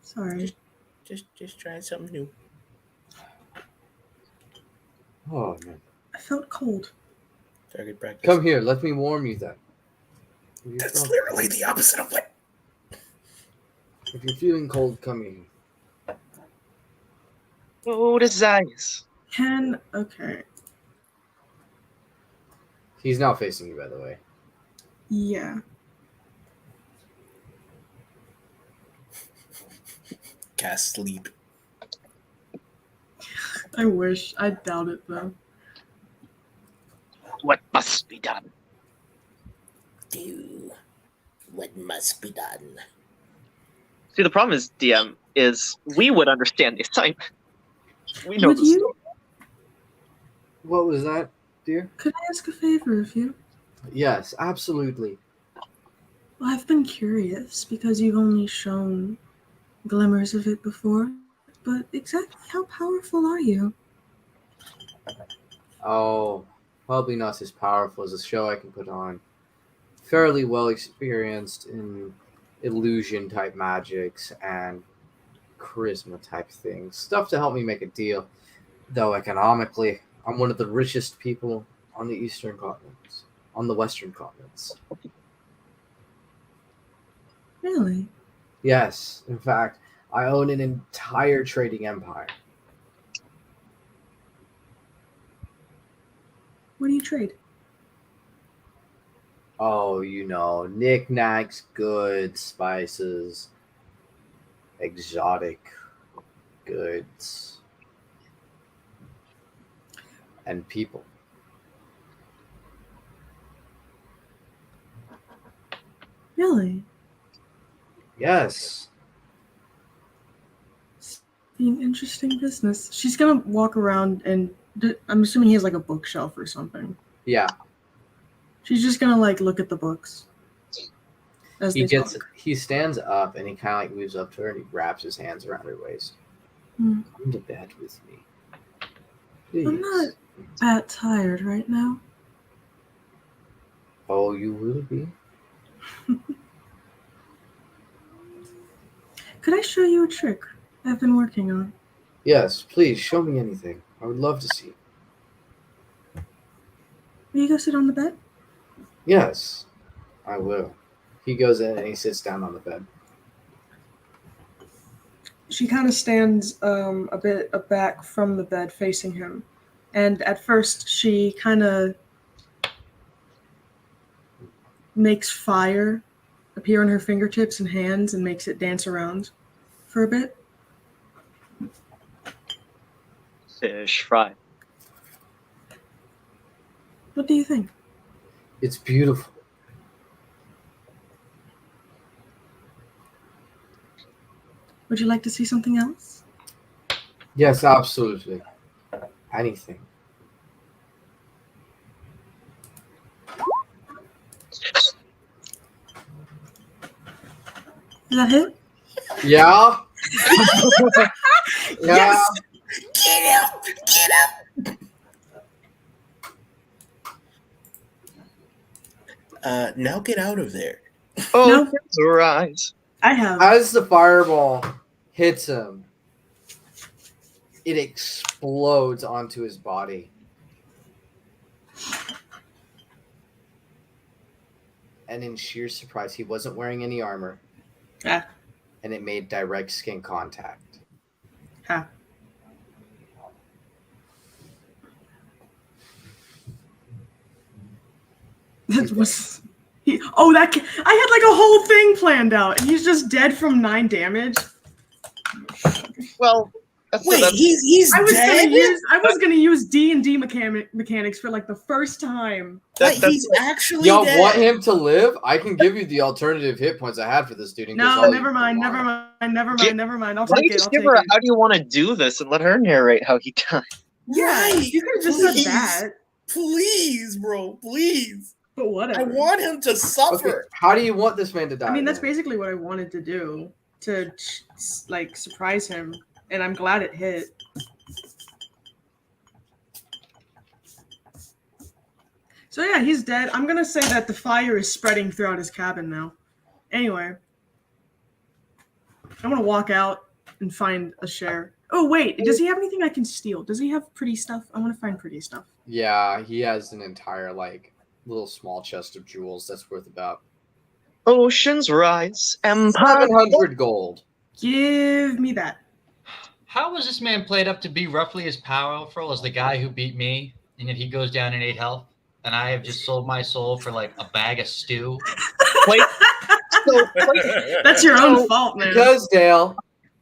Sorry. Just trying something new. Oh man, I felt cold. Very good practice. come here. Let me warm you then. If That's you're, literally the opposite of what. if you're feeling cold, come here. Oh, his eyes. Okay. He's now facing you, by the way. Yeah. Cast sleep. I wish. I doubt it though. What must be done? Do what must be done. See, the problem is, DM, is we would understand the assignment. We know Would the you? story. What was that, dear? Could I ask a favor of you? Yes, absolutely. I've been curious because you've only shown glimmers of it before, but exactly how powerful are you? Oh, probably not as powerful as a show I can put on. Fairly well experienced in illusion type magics and charisma type things. Stuff to help me make a deal. Though economically, I'm one of the richest people on the eastern continents, on the western continents. Really? Yes, in fact, I own an entire trading empire. What do you trade? Oh, knickknacks, goods, spices, exotic goods, and people. Really? Yes. Be an interesting business. She's gonna walk around and I'm assuming he has like a bookshelf or something. Yeah. She's just gonna like look at the books. As He they talk. stands up and he kind of like moves up to her and he wraps his hands around her waist. Hmm. Come to bed with me. Please. I'm not that tired right now. Oh, you will be? Could I show you a trick I've been working on? Yes, please show me anything. I would love to see. Will you go sit on the bed? Yes, I will. He goes in and he sits down on the bed. She kind of stands a bit back from the bed facing him. And at first she kind of makes fire appear on her fingertips and hands and makes it dance around for a bit. Fish fry. What do you think? It's beautiful. Would you like to see something else? Yes, absolutely. Anything. Is that it? Yeah? Yeah. Yes! Get up! Get up! Now get out of there. Oh, No. it's rise. I have. As the fireball hits him, it explodes onto his body. And in sheer surprise, he wasn't wearing any armor. Ah. And it made direct skin contact. Ha. That was. I had like a whole thing planned out, and he's just dead from 9 damage. Well, Wait, he's I was dead? gonna use D&D mechanics for like the first time. Wait, he's actually Y'all dead? want him to live? I can give you the alternative hit points I had for this dude. No, never mind. I'll Why take don't you it. just I'll give take her it. how do you want to do this and let her narrate how he died? Right. You could have just said Please. that, Please, bro, please. but whatever. I want him to Okay, suffer. how do you want this man to die? I mean, that's then? basically what I wanted to do to like surprise him, and I'm glad it hit. So yeah, he's dead. I'm gonna say that the fire is spreading throughout his cabin now. Anyway, I'm gonna walk out and find a share. Oh wait, does he have anything I can steal? Does he have pretty stuff? I want to find pretty stuff. Yeah, he has an entire little small chest of jewels that's worth about Oceans rise, empire. 700 gold. Give me that. How was this man played up to be roughly as powerful as the guy who beat me, and yet he goes down in 8 health, and I have just sold my soul for like a bag of stew? That's your own fault, man. Because, Dale,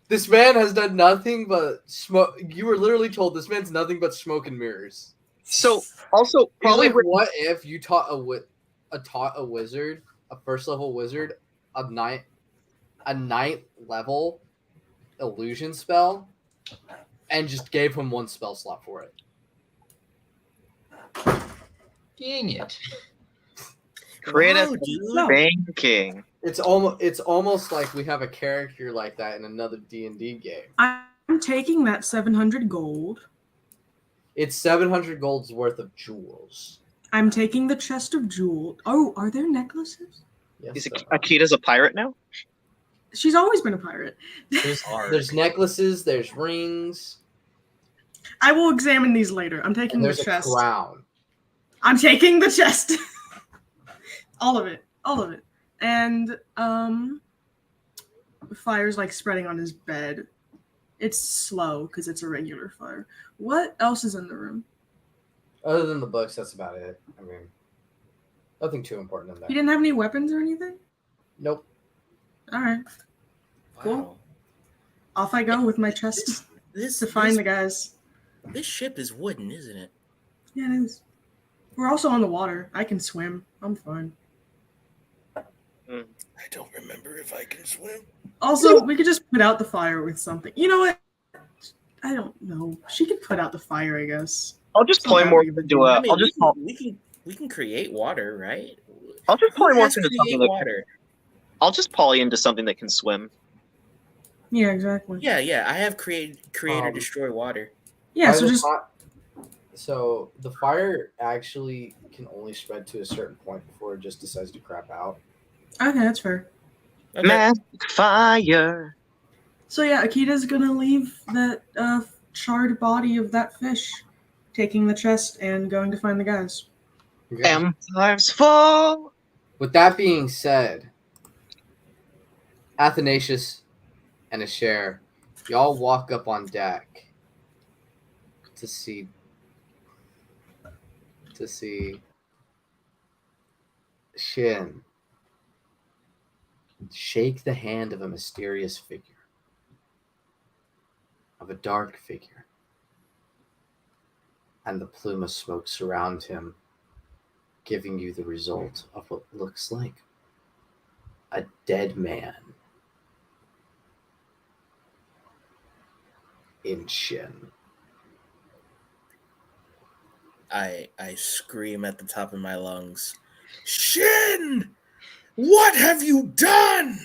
this man has done nothing but smoke. You were literally told this man's nothing but smoke and mirrors. So also Probably, probably what if you taught a wizard, a first level wizard, a ninth level illusion spell, and just gave him 1 spell slot for it? Dang it. create a Wow, dude. No. banking. It's almost like we have a character like that in another D&D game. I'm taking that 700 gold. It's 700 gold's worth of jewels. I'm taking the chest of jewels. Oh, are there necklaces? Yes, Is sir. Akita's a pirate now? She's always been a pirate. There's necklaces, there's rings, I will examine these later. I'm taking and the there's a chest. crown. I'm taking the chest. All of it. All of it. And fire's like spreading on his bed. It's slow because it's a regular fire. What else is in the room? Other than the books, that's about it. I mean, nothing too important in there. You didn't have any weapons or anything? Nope. All right. Cool. Wow. Off I go with my chest to find the guys. This ship is wooden, isn't it? Yeah, it is. We're also on the water. I can swim. I'm fine. I don't remember if I can swim. Also, we could just put out the fire with something. You know what? I don't know. She could put out the fire, I guess. I'll just It's not that polymorph big of a into deal. a. I mean, I'll just we can create water, right? I'll just Who polymorph has into create something that water? I'll just poly into something that can swim. Yeah, exactly. Yeah. I have create or Um, destroy water. Yeah, By so the just So the fire actually can only spread to a certain point before it just decides to crap out. okay, that's fair. Okay. Magic fire. So yeah, Akita's gonna leave that charred body of that fish, taking the chest and going to find the guys. Okay? Empires fall. With that being said, Athanasius and Asher, y'all walk up on deck to see Shin shake the hand of a mysterious figure, of a dark figure, and the plume of smoke surround him, giving you the result of what looks like a dead man in Shin. I scream at the top of my lungs. Shin! What have you done?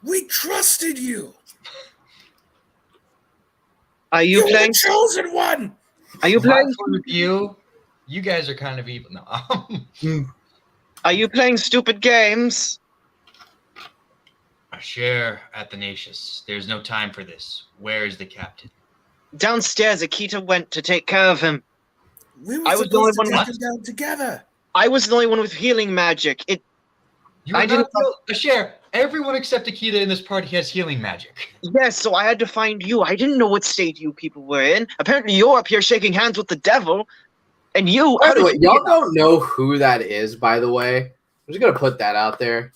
We trusted you. Are you You were playing? the chosen one. Are you From my playing? point of view, you guys are kind of evil. No. Are you playing stupid games? Asher Athanasius, there's no time for this. Where is the captain? Downstairs, Akita went to take care of him. We were I was the only supposed to one- take them down together. I was the only one with healing magic. You I are didn't- not Asher. Everyone except Akita in this party has healing magic. Yes, so I had to find you. I didn't know what state you people were in. Apparently, you're up here shaking hands with the devil, and you. By how the did way, you y'all get- don't know who that is, by the way. I'm just gonna put that out there.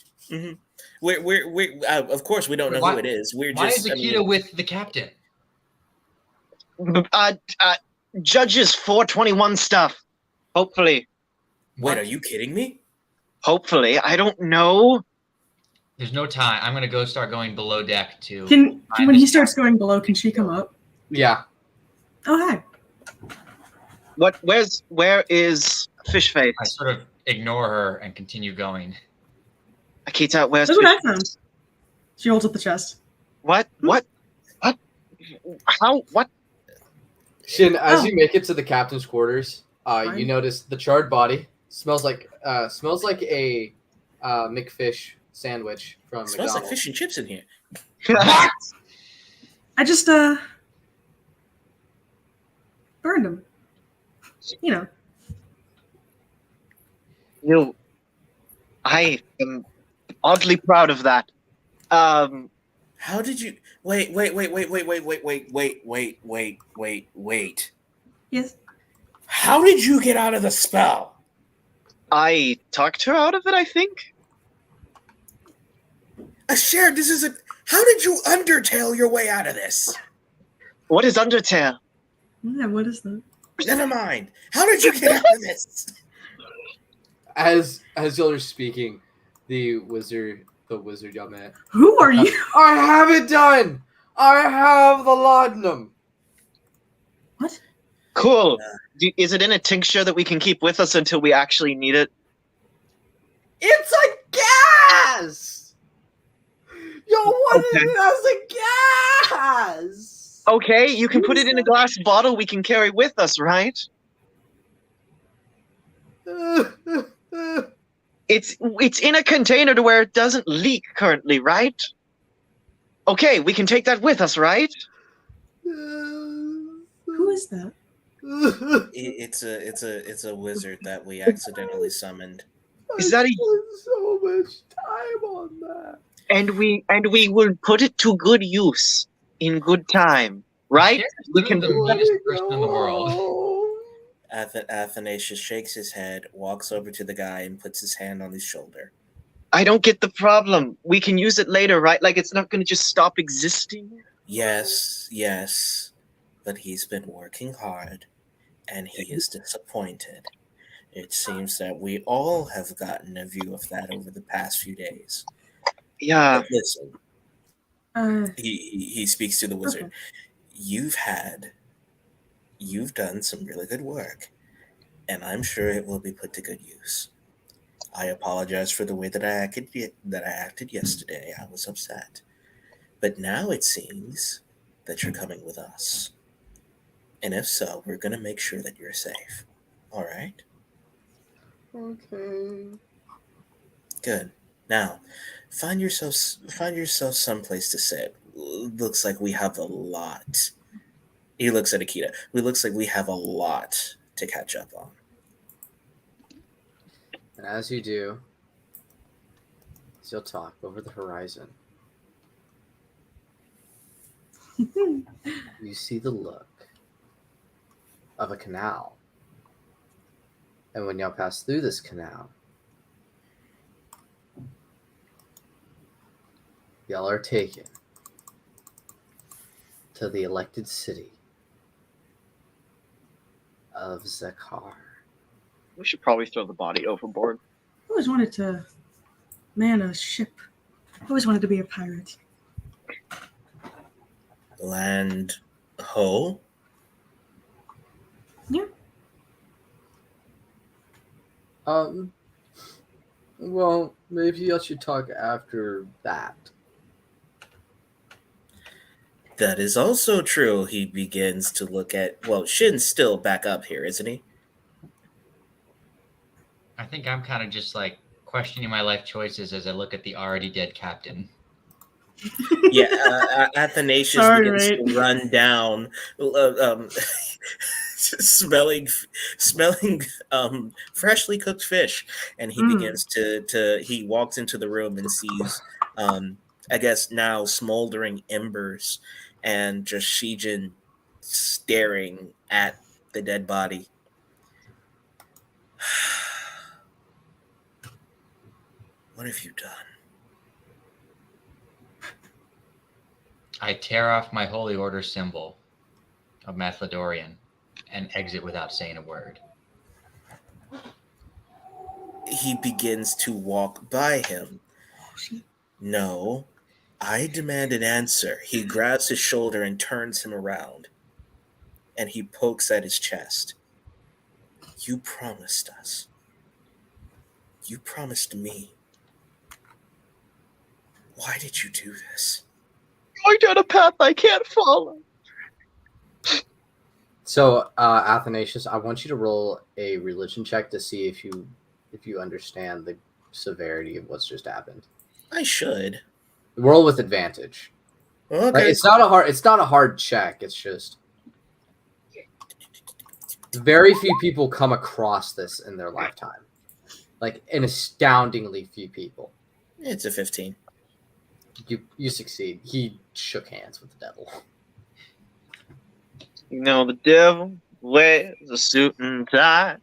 We're of course we don't know Why- who it is. We're Why just is Akita with the captain? Judges 421 stuff. Hopefully, wait, are you kidding me? hopefully, I don't know. There's no time. I'm gonna go start going below deck to. Can find when this he starts going below, can she come up? Yeah. Oh hi. Where is Fish Face? I sort of ignore her and continue going. Akita, where's Look Fish what I found. Face? She holds up the chest. What? How? What? Shin, as Oh. you make it to the captain's quarters, you Fine. notice the charred body smells like a McFish sandwich from It smells like McDonald's. fish and chips in here. I just burned him. You know. I am oddly proud of that. How did you wait? Yes. How did you get out of the spell? I talked her out of it, I think. Asher, this is a how did you undertale your way out of this? What is Undertale? Yeah, what is that? Never mind. How did you get out of this? As y'all are speaking, the wizard y'all met. Who are you? I have it done. I have the laudanum. What? Cool. Is it in a tincture that we can keep with us until we actually need it? It's a gas! Yo, what is Okay. it as a gas? Okay, you can put it in a glass bottle we can carry with us, right? It's in a container to where it doesn't leak currently, right? Okay, we can take that with us, right? Who is that? It's a wizard that we accidentally summoned. Is that I a- spent so much time on that. And we will put it to good use in good time, right? Share We some can of the Let meanest it person in the world. go. Athanasius shakes his head, walks over to the guy, and puts his hand on his shoulder. I don't get the problem. We can use it later, right? Like it's not going to just stop existing. Yes, but he's been working hard, and he is disappointed. It seems that we all have gotten a view of that over the past few days. Yeah. But listen, Uh, he speaks to the wizard. Okay. You've done some really good work, and I'm sure it will be put to good use. I apologize for the way that I acted yesterday. I was upset. But now it seems that you're coming with us. And if so, we're going to make sure that you're safe. All right? Okay. Good. Now, find yourself someplace to sit. Looks like we have a lot. He looks at Akita. It looks like we have a lot to catch up on. And as you do, you'll talk over the horizon. You see the look of a canal. And when y'all pass through this canal, y'all are taken to the elected city of Zakar. We should probably throw the body overboard. I always wanted to man a ship. I always wanted to be a pirate. Land ho? Yeah. Well, maybe I should talk after that. That is also true. He begins to look at. Well, Shin's still back up here, isn't he? I think I'm kind of just like questioning my life choices as I look at the already dead captain. Yeah, Athanasius Sorry, begins right? to run down, smelling freshly cooked fish, and he begins to he walks into the room and sees, I guess now smoldering embers, and just Shijin staring at the dead body. What have you done? I tear off my holy order symbol of Mathlodorian and exit without saying a word. He begins to walk by him. No, I demand an answer. He grabs his shoulder and turns him around, and he pokes at his chest. You promised us. You promised me. Why did you do this? Going down a path I can't follow. So, Athanasius, I want you to roll a religion check to see if you understand the severity of what's just happened. I should. Roll with advantage. Okay. Right? It's not a hard check. It's just very few people come across this in their lifetime. Like an astoundingly few people. It's a 15. You succeed. He shook hands with the devil. You know the devil wears a suit and tie.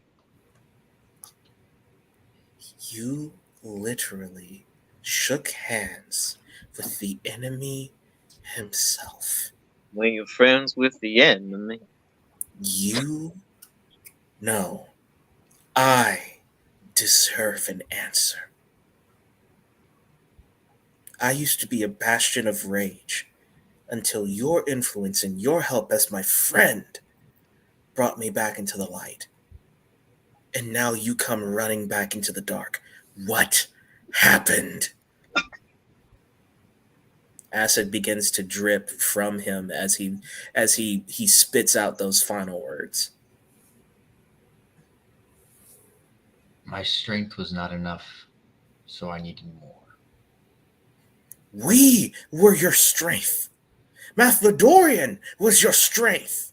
You literally shook hands with the enemy himself. When you're friends with the enemy. You know I deserve an answer. I used to be a bastion of rage until your influence and your help as my friend brought me back into the light. And now you come running back into the dark. What happened? Acid begins to drip from him as he spits out those final words. My strength was not enough, so I needed more. We were your strength. Mathlodorian was your strength.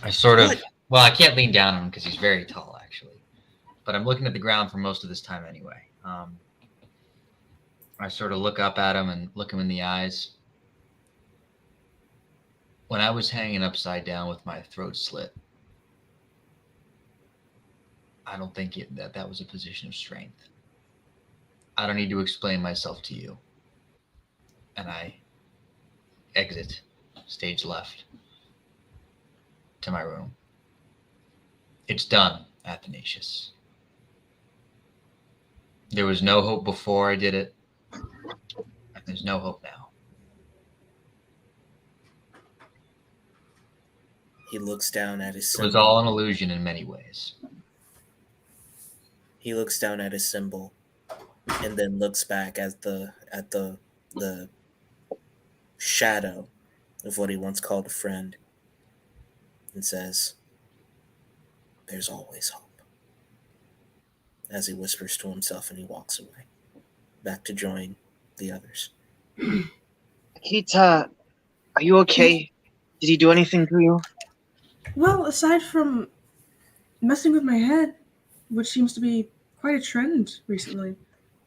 I sort of, What? well, I can't lean down on him because he's very tall, actually. But I'm looking at the ground for most of this time anyway. I sort of look up at him and look him in the eyes. When I was hanging upside down with my throat slit, I don't think that was a position of strength. I don't need to explain myself to you. And I exit stage left to my room. It's done, Athanasius. There was no hope before I did it, and there's no hope now. He looks down at his It symbol. was all an illusion in many ways. He looks down at his symbol and then looks back at the shadow of what he once called a friend and says, "There's always hope." As he whispers to himself and he walks away, back to join the others. Akita, are you okay? Did he do anything to you? Well, aside from messing with my head, which seems to be quite a trend recently.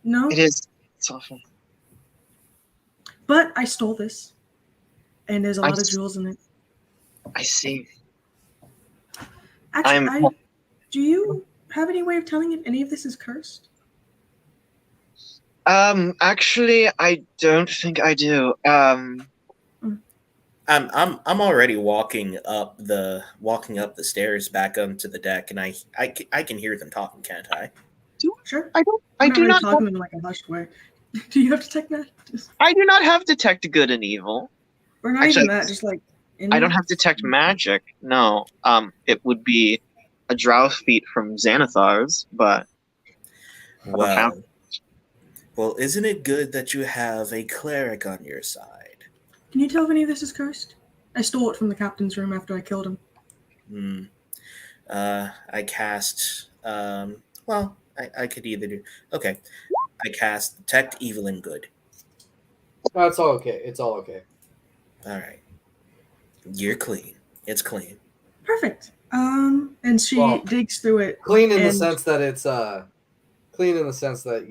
No, It is. It's awful. but I stole this, and there's a I lot of s- jewels in it. I see. Actually, do you have any way of telling if any of this is cursed? Actually, I don't think I do. I'm already walking up the stairs back onto the deck, and I can hear them talking, can't I? Sure. I I'm do really not. talking in like a hushed way. Do you have detect that? I do not have detect good and evil. Or not Actually, even that, just like I don't have detect magic. No. It would be a drow feat from Xanathar's, but Well, isn't it good that you have a cleric on your side? Can you tell if any of this is cursed? I stole it from the captain's room after I killed him. I cast. Well, I could either do. Okay, I cast detect evil and good. No, it's all okay. It's all okay. All right, you're clean. It's clean. Perfect. And she digs through it. Clean in the and- sense that it's clean in the sense that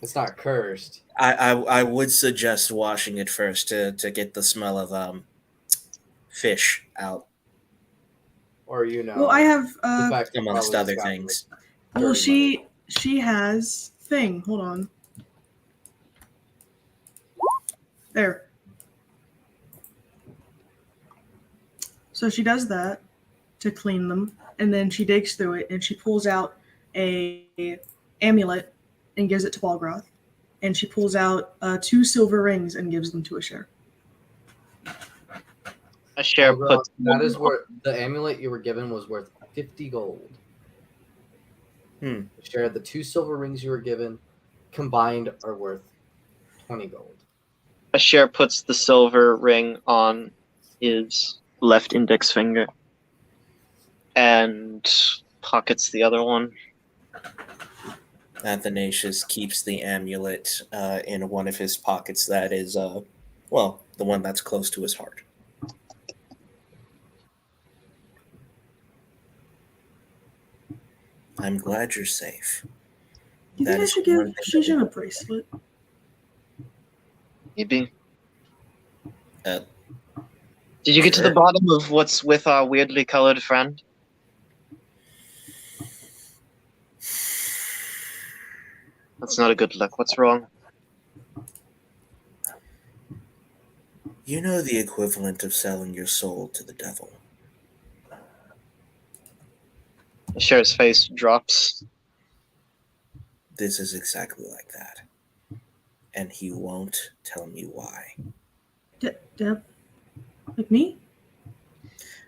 it's not cursed. I would suggest washing it first to get the smell of fish out, Or Well, I have. the fact that amongst probably other it's got, things. Well, dirty she has thing. Hold on. There. So she does that to clean them, and then she digs through it, and she pulls out a amulet and gives it to Balgroth, and she pulls out 2 silver rings and gives them to Asher. a share Well, puts. that is worth the amulet you were given was worth 50 gold. Share the 2 silver rings you were given combined are worth 20 gold. A share puts the silver ring on his left index finger and pockets the other one. Athanasius keeps the amulet in one of his pockets. That is, the one that's close to his heart. I'm glad you're safe. Do you That think I is should give one thing that- Shijin a bracelet? Maybe. Uh, Did you get to sure. the bottom of what's with our weirdly colored friend? That's not a good look. What's wrong? You know the equivalent of selling your soul to the devil. Cher's face drops. This is exactly like that. And he won't tell me why. Deb? Like me?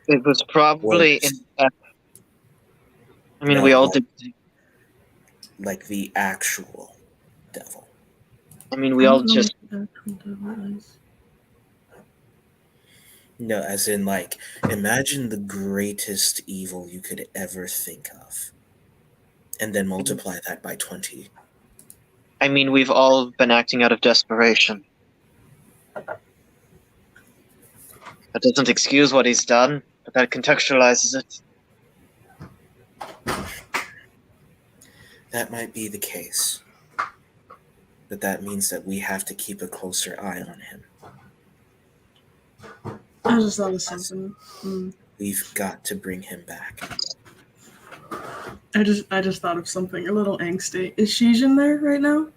It was probably Worse. in I mean, No, we all like- did. Like the actual devil. I mean, we all don't know just. what the actual devil is. No, as in, like, imagine the greatest evil you could ever think of, and then multiply that by 20. I mean, we've all been acting out of desperation. That doesn't excuse what he's done, but that contextualizes it. That might be the case. But that means that we have to keep a closer eye on him. I just thought of something. We've got to bring him back. I just thought of something a little angsty. Is Shijin there right now?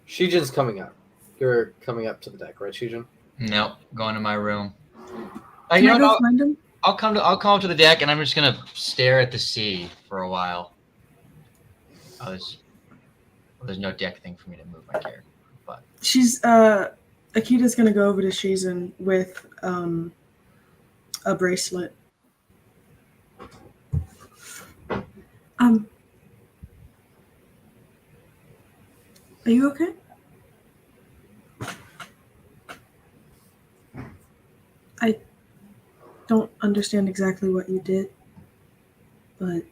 Shijin's coming up. You're coming up to the deck, right, Shijin? Nope, going to my room. Can You I know go what, find him? I'll come up to the deck and I'm just gonna stare at the sea for a while. Oh, there's no deck thing for me to move my character. But She's Akita's gonna go over to Shizun with a bracelet. Are you okay? I don't understand exactly what you did, but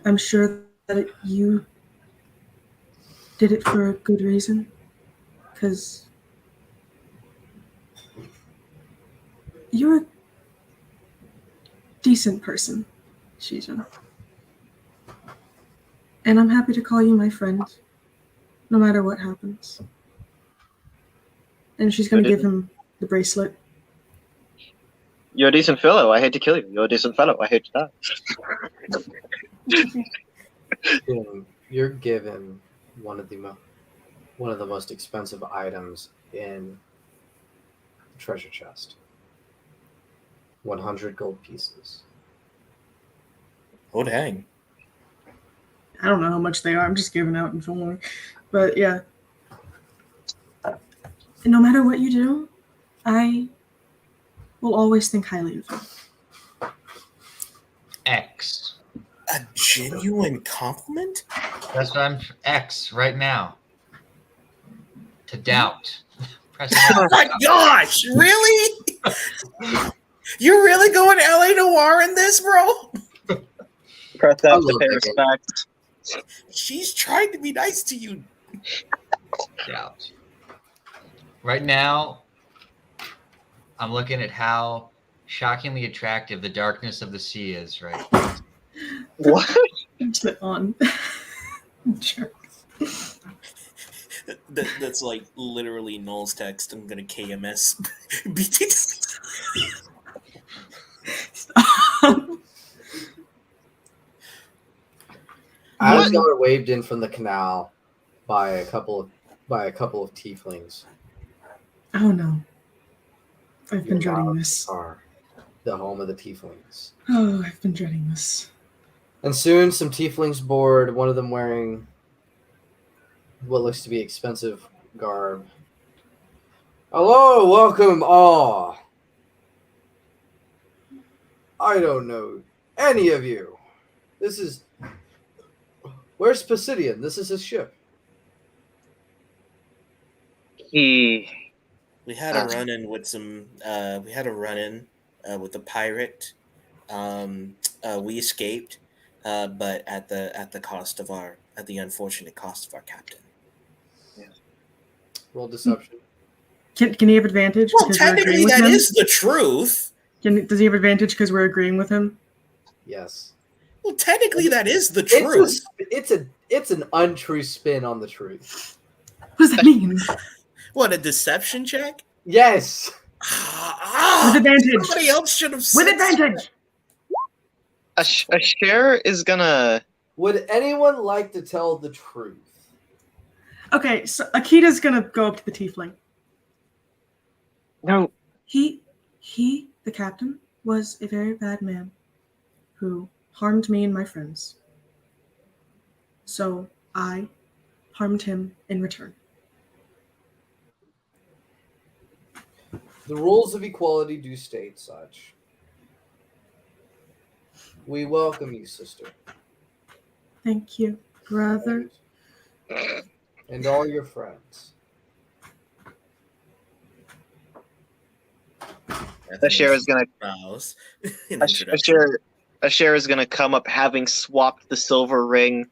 I'm sure that you did it for a good reason, because you're a decent person, Shijun. And I'm happy to call you my friend, no matter what happens. And she's going to give him the bracelet. You're a decent fellow. I hate to kill you. You're a decent fellow. I hate to die. You're given one of the most expensive items in the treasure chest. 100 gold pieces. Oh, dang. I don't know how much they are. I'm just giving out info. But yeah. And no matter what you do, I will always think highly of you. X. A genuine compliment? That's what I'm X right now. To doubt. Press Oh my gosh, really? You're really going LA Noir in this, bro? Press A F to little pay bit. respect. She's trying to be nice to you. doubt. Right now, I'm looking at how shockingly attractive the darkness of the sea is, right? What? Put on. Jerk. That's like literally Null's text. I'm gonna KMS. BT. Stop. As y'all are waved in from the canal by a couple of tieflings. Oh no. I've been You're dreading now this. are the home of the tieflings. Oh, I've been dreading this. And soon some tieflings board, one of them wearing what looks to be expensive garb. Hello, welcome all. I don't know any of you. Where's Pisidian? This is his ship. He. We had a run in with some. We had a run in with a pirate. We escaped, but at the cost of at the unfortunate cost of our captain. Roll deception. Can he have advantage? Well, because we're agreeing technically, with that him? is the truth. Does he have advantage because we're agreeing with him? Yes. Well, technically, that is the truth. It's an untrue spin on the truth. What does that mean? What, a deception check? Yes. With advantage. Somebody else should have said With advantage. A share is gonna. Would anyone like to tell the truth? Okay, so Akita's gonna go up to the tiefling. No. He, the captain, was a very bad man who harmed me and my friends. So I harmed him in return. The rules of equality do state such. We welcome you, sister. Thank you, brother. And all your friends. Asher is gonna bows in introduction. Asher is gonna come up having swapped the silver ring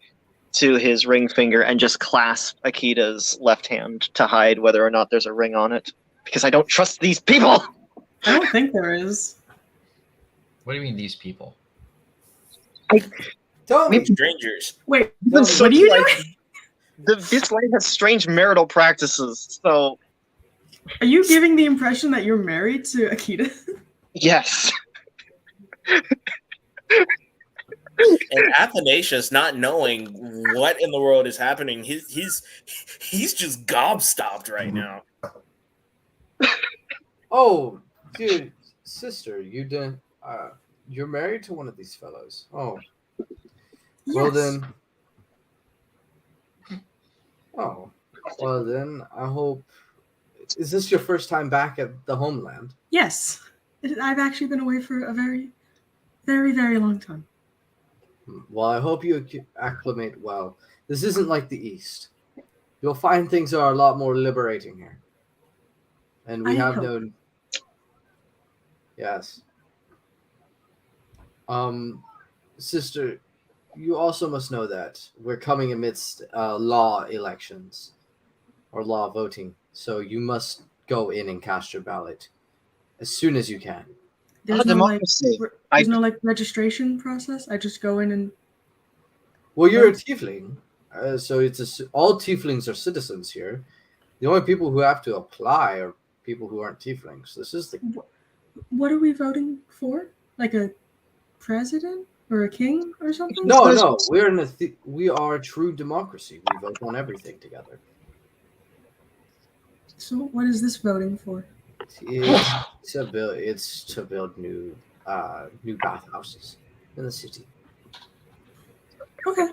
to his ring finger and just clasp Akita's left hand to hide whether or not there's a ring on it. Because I don't trust these people! I don't think there is. What do you mean these people? Tell me. Strangers. Wait, Tell me. what are you doing? This land has strange marital practices, so Are you giving the impression that you're married to Akita? yes. And Athanasius, not knowing what in the world is happening, he's just gobstopped right now. Oh, dude, sister, you're married to one of these fellows. Oh, well then. Oh, well then. I hope. Is this your first time back at the homeland? Yes. I've actually been away for a very, very, very long time. Well, I hope you acclimate well. This isn't like the East. You'll find things are a lot more liberating here. And we I have hope. known. Yes. Sister, you also must know that we're coming amidst law elections or law voting. So you must go in and cast your ballot as soon as you can. There's Oh, no like, democracy. there's no like registration process. I just go in and Well, you're a tiefling, so all tieflings are citizens here. The only people who have to apply are people who aren't tieflings. This is the what are we voting for? Like a president or a king or something? no. We are a true democracy. We vote on everything together. So what is this voting for? It's to build new bathhouses in the city. Okay,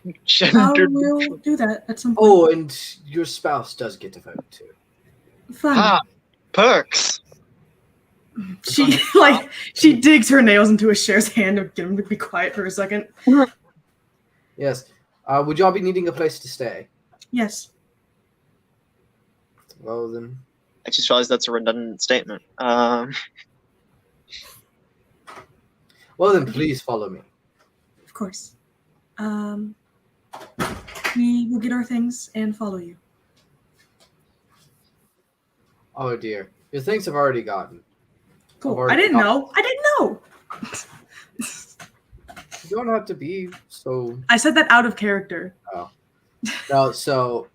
I Gendered. will do that at some point. Oh, and your spouse does get to vote too. Fun. Ah, perks. She digs her nails into Asher's hand to get him to be quiet for a second. Yes. Would y'all be needing a place to stay? Yes. Well then. I just realized that's a redundant statement. Well then, please follow me. Of course. We will get our things and follow you. Oh dear, your things have already gotten. Cool. already I didn't got- know. I didn't know. You don't have to be so. I said that out of character. No, so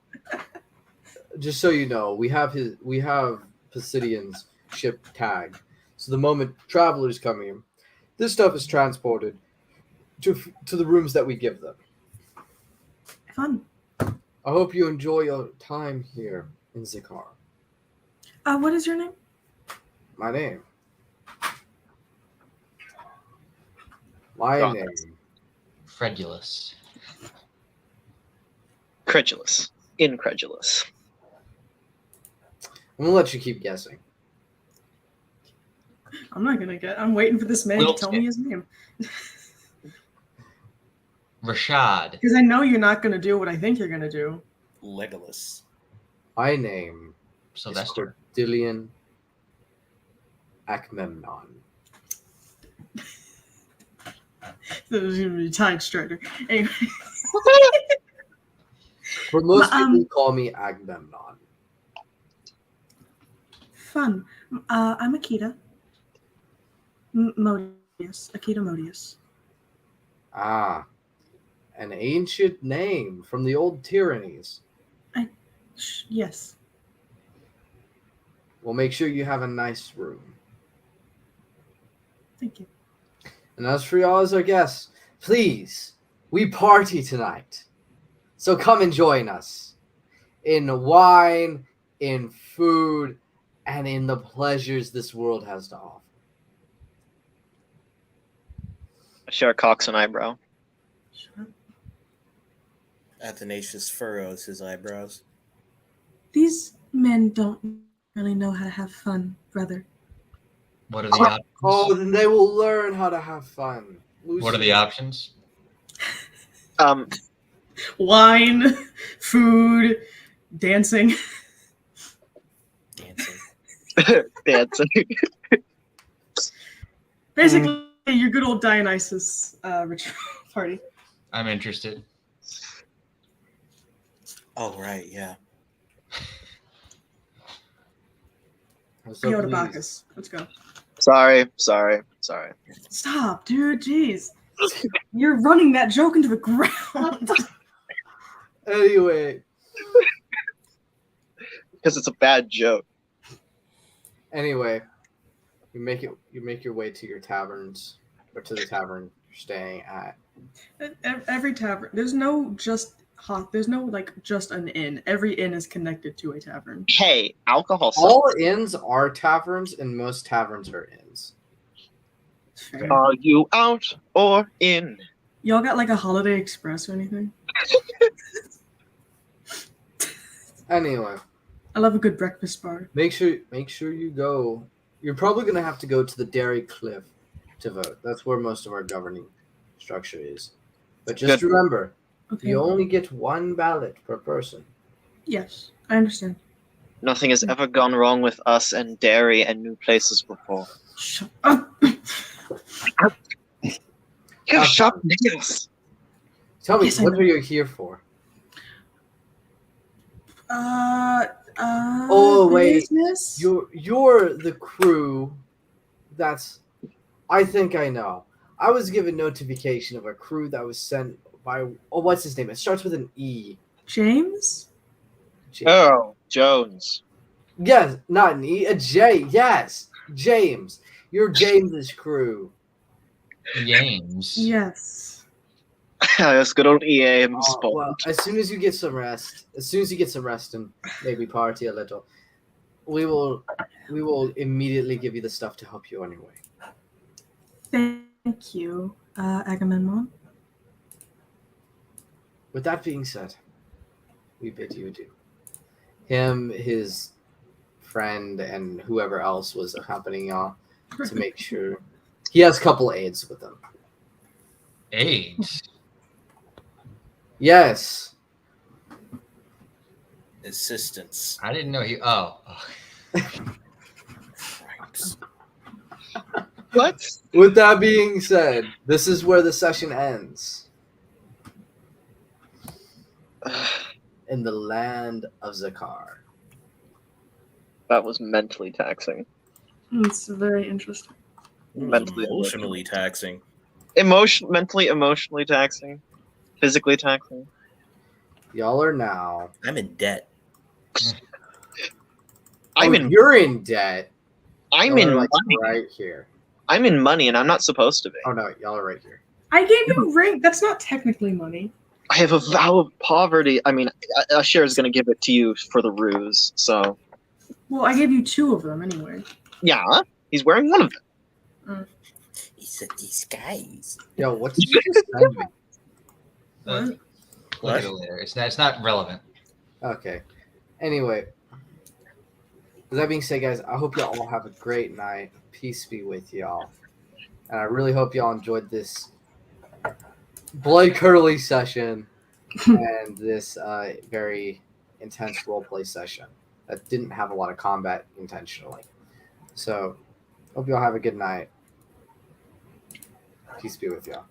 just so you know, we have Pisidian's ship tagged. So the moment travelers come in, this stuff is transported to the rooms that we give them. Fun. I hope you enjoy your time here in Zikar. What is your name? My name. My Rock. name. Fredulous. Credulous. Incredulous. I'm gonna let you keep guessing. I'm not gonna get. I'm waiting for this man to tell me his name Rashad. because I know you're not gonna do what I think you're gonna do. Legolas. My name is Sylvester. Cordillion Akmemnon. This is gonna be Tide Strider. Anyway, But most Um, people call me Agamemnon. fun. I'm Akita. Modius. Akita Modius. Ah, an ancient name from the old tyrannies. Yes. Well, make sure you have a nice room. Thank you. And as for y'all as our guests, please, we party tonight. So come and join us in wine, in food, and in the pleasures this world has to offer. Asher cocks an eyebrow. Shut up. Athanasius furrows his eyebrows. These men don't really know how to have fun, brother. What are the odds? Oh, then they will learn how to have fun. What are the options? Wine, food, dancing. Dancing. Dancing. Basically, your good old Dionysus ritual party. I'm interested. Oh right, yeah. So Yo to please, Bacchus. Let's go. Sorry. Stop, dude. Jeez. You're running that joke into the ground. Anyway, Because it's a bad joke. you make your way to your taverns or to the tavern you're staying at. Every tavern. There's no just an inn. Every inn is connected to a tavern. Hey, alcohol All sucks. inns are taverns, and most taverns are inns. Fair. Are you out or in? Y'all got like a Holiday Express or anything? Anyway, I love a good breakfast bar. make sure you go. You're probably gonna have to go to the Dairy Cliff to vote. That's where most of our governing structure is. But just Good. remember, Okay. you only get one ballot per person. Yes, I understand. Nothing has ever gone wrong with us and dairy and new places before. Shut up. You have sharp nails. Tell me, Yes, I what know. are you here for? Oh wait. business? You're the crew. I think I know. I was given notification of a crew that was sent by. Oh, what's his name? It starts with an E. James? Oh, Jones. Yes, not an E, a J. Yes, James. You're James's crew. James. Yes. That's good old EA. Well, as soon as you get some rest, and maybe party a little, we will immediately give you the stuff to help you anyway. Thank you, Agamemnon. With that being said, we bid you adieu. Him, his friend, and whoever else was accompanying y'all to make sure. He has a couple aides with him. AIDS. Yes. Assistance. I didn't know he. Oh. Right. What? With that being said, this is where the session ends. In the land of Zakar. That was mentally taxing. It's very interesting. Mentally Emotionally taxing. mentally, emotionally taxing. Physically taxing. Y'all are now. I'm in debt. You're in debt. I'm Y'all in are, like, money. right here. I'm in money, and I'm not supposed to be. Oh no, y'all are right here. I gave you a ring. That's not technically money. I have a vow of poverty. I mean, Asher is going to give it to you for the ruse. So, Well, I gave you 2 of them anyway. yeah, he's wearing one of them. It's a disguise. Yo, what did you just send me? What? Look at it later. It's not relevant. Okay. Anyway, with that being said, guys, I hope y'all all have a great night. Peace be with y'all. And I really hope y'all enjoyed this blood curdling session and this very intense roleplay session that didn't have a lot of combat intentionally. So, hope y'all have a good night. Peace be with y'all.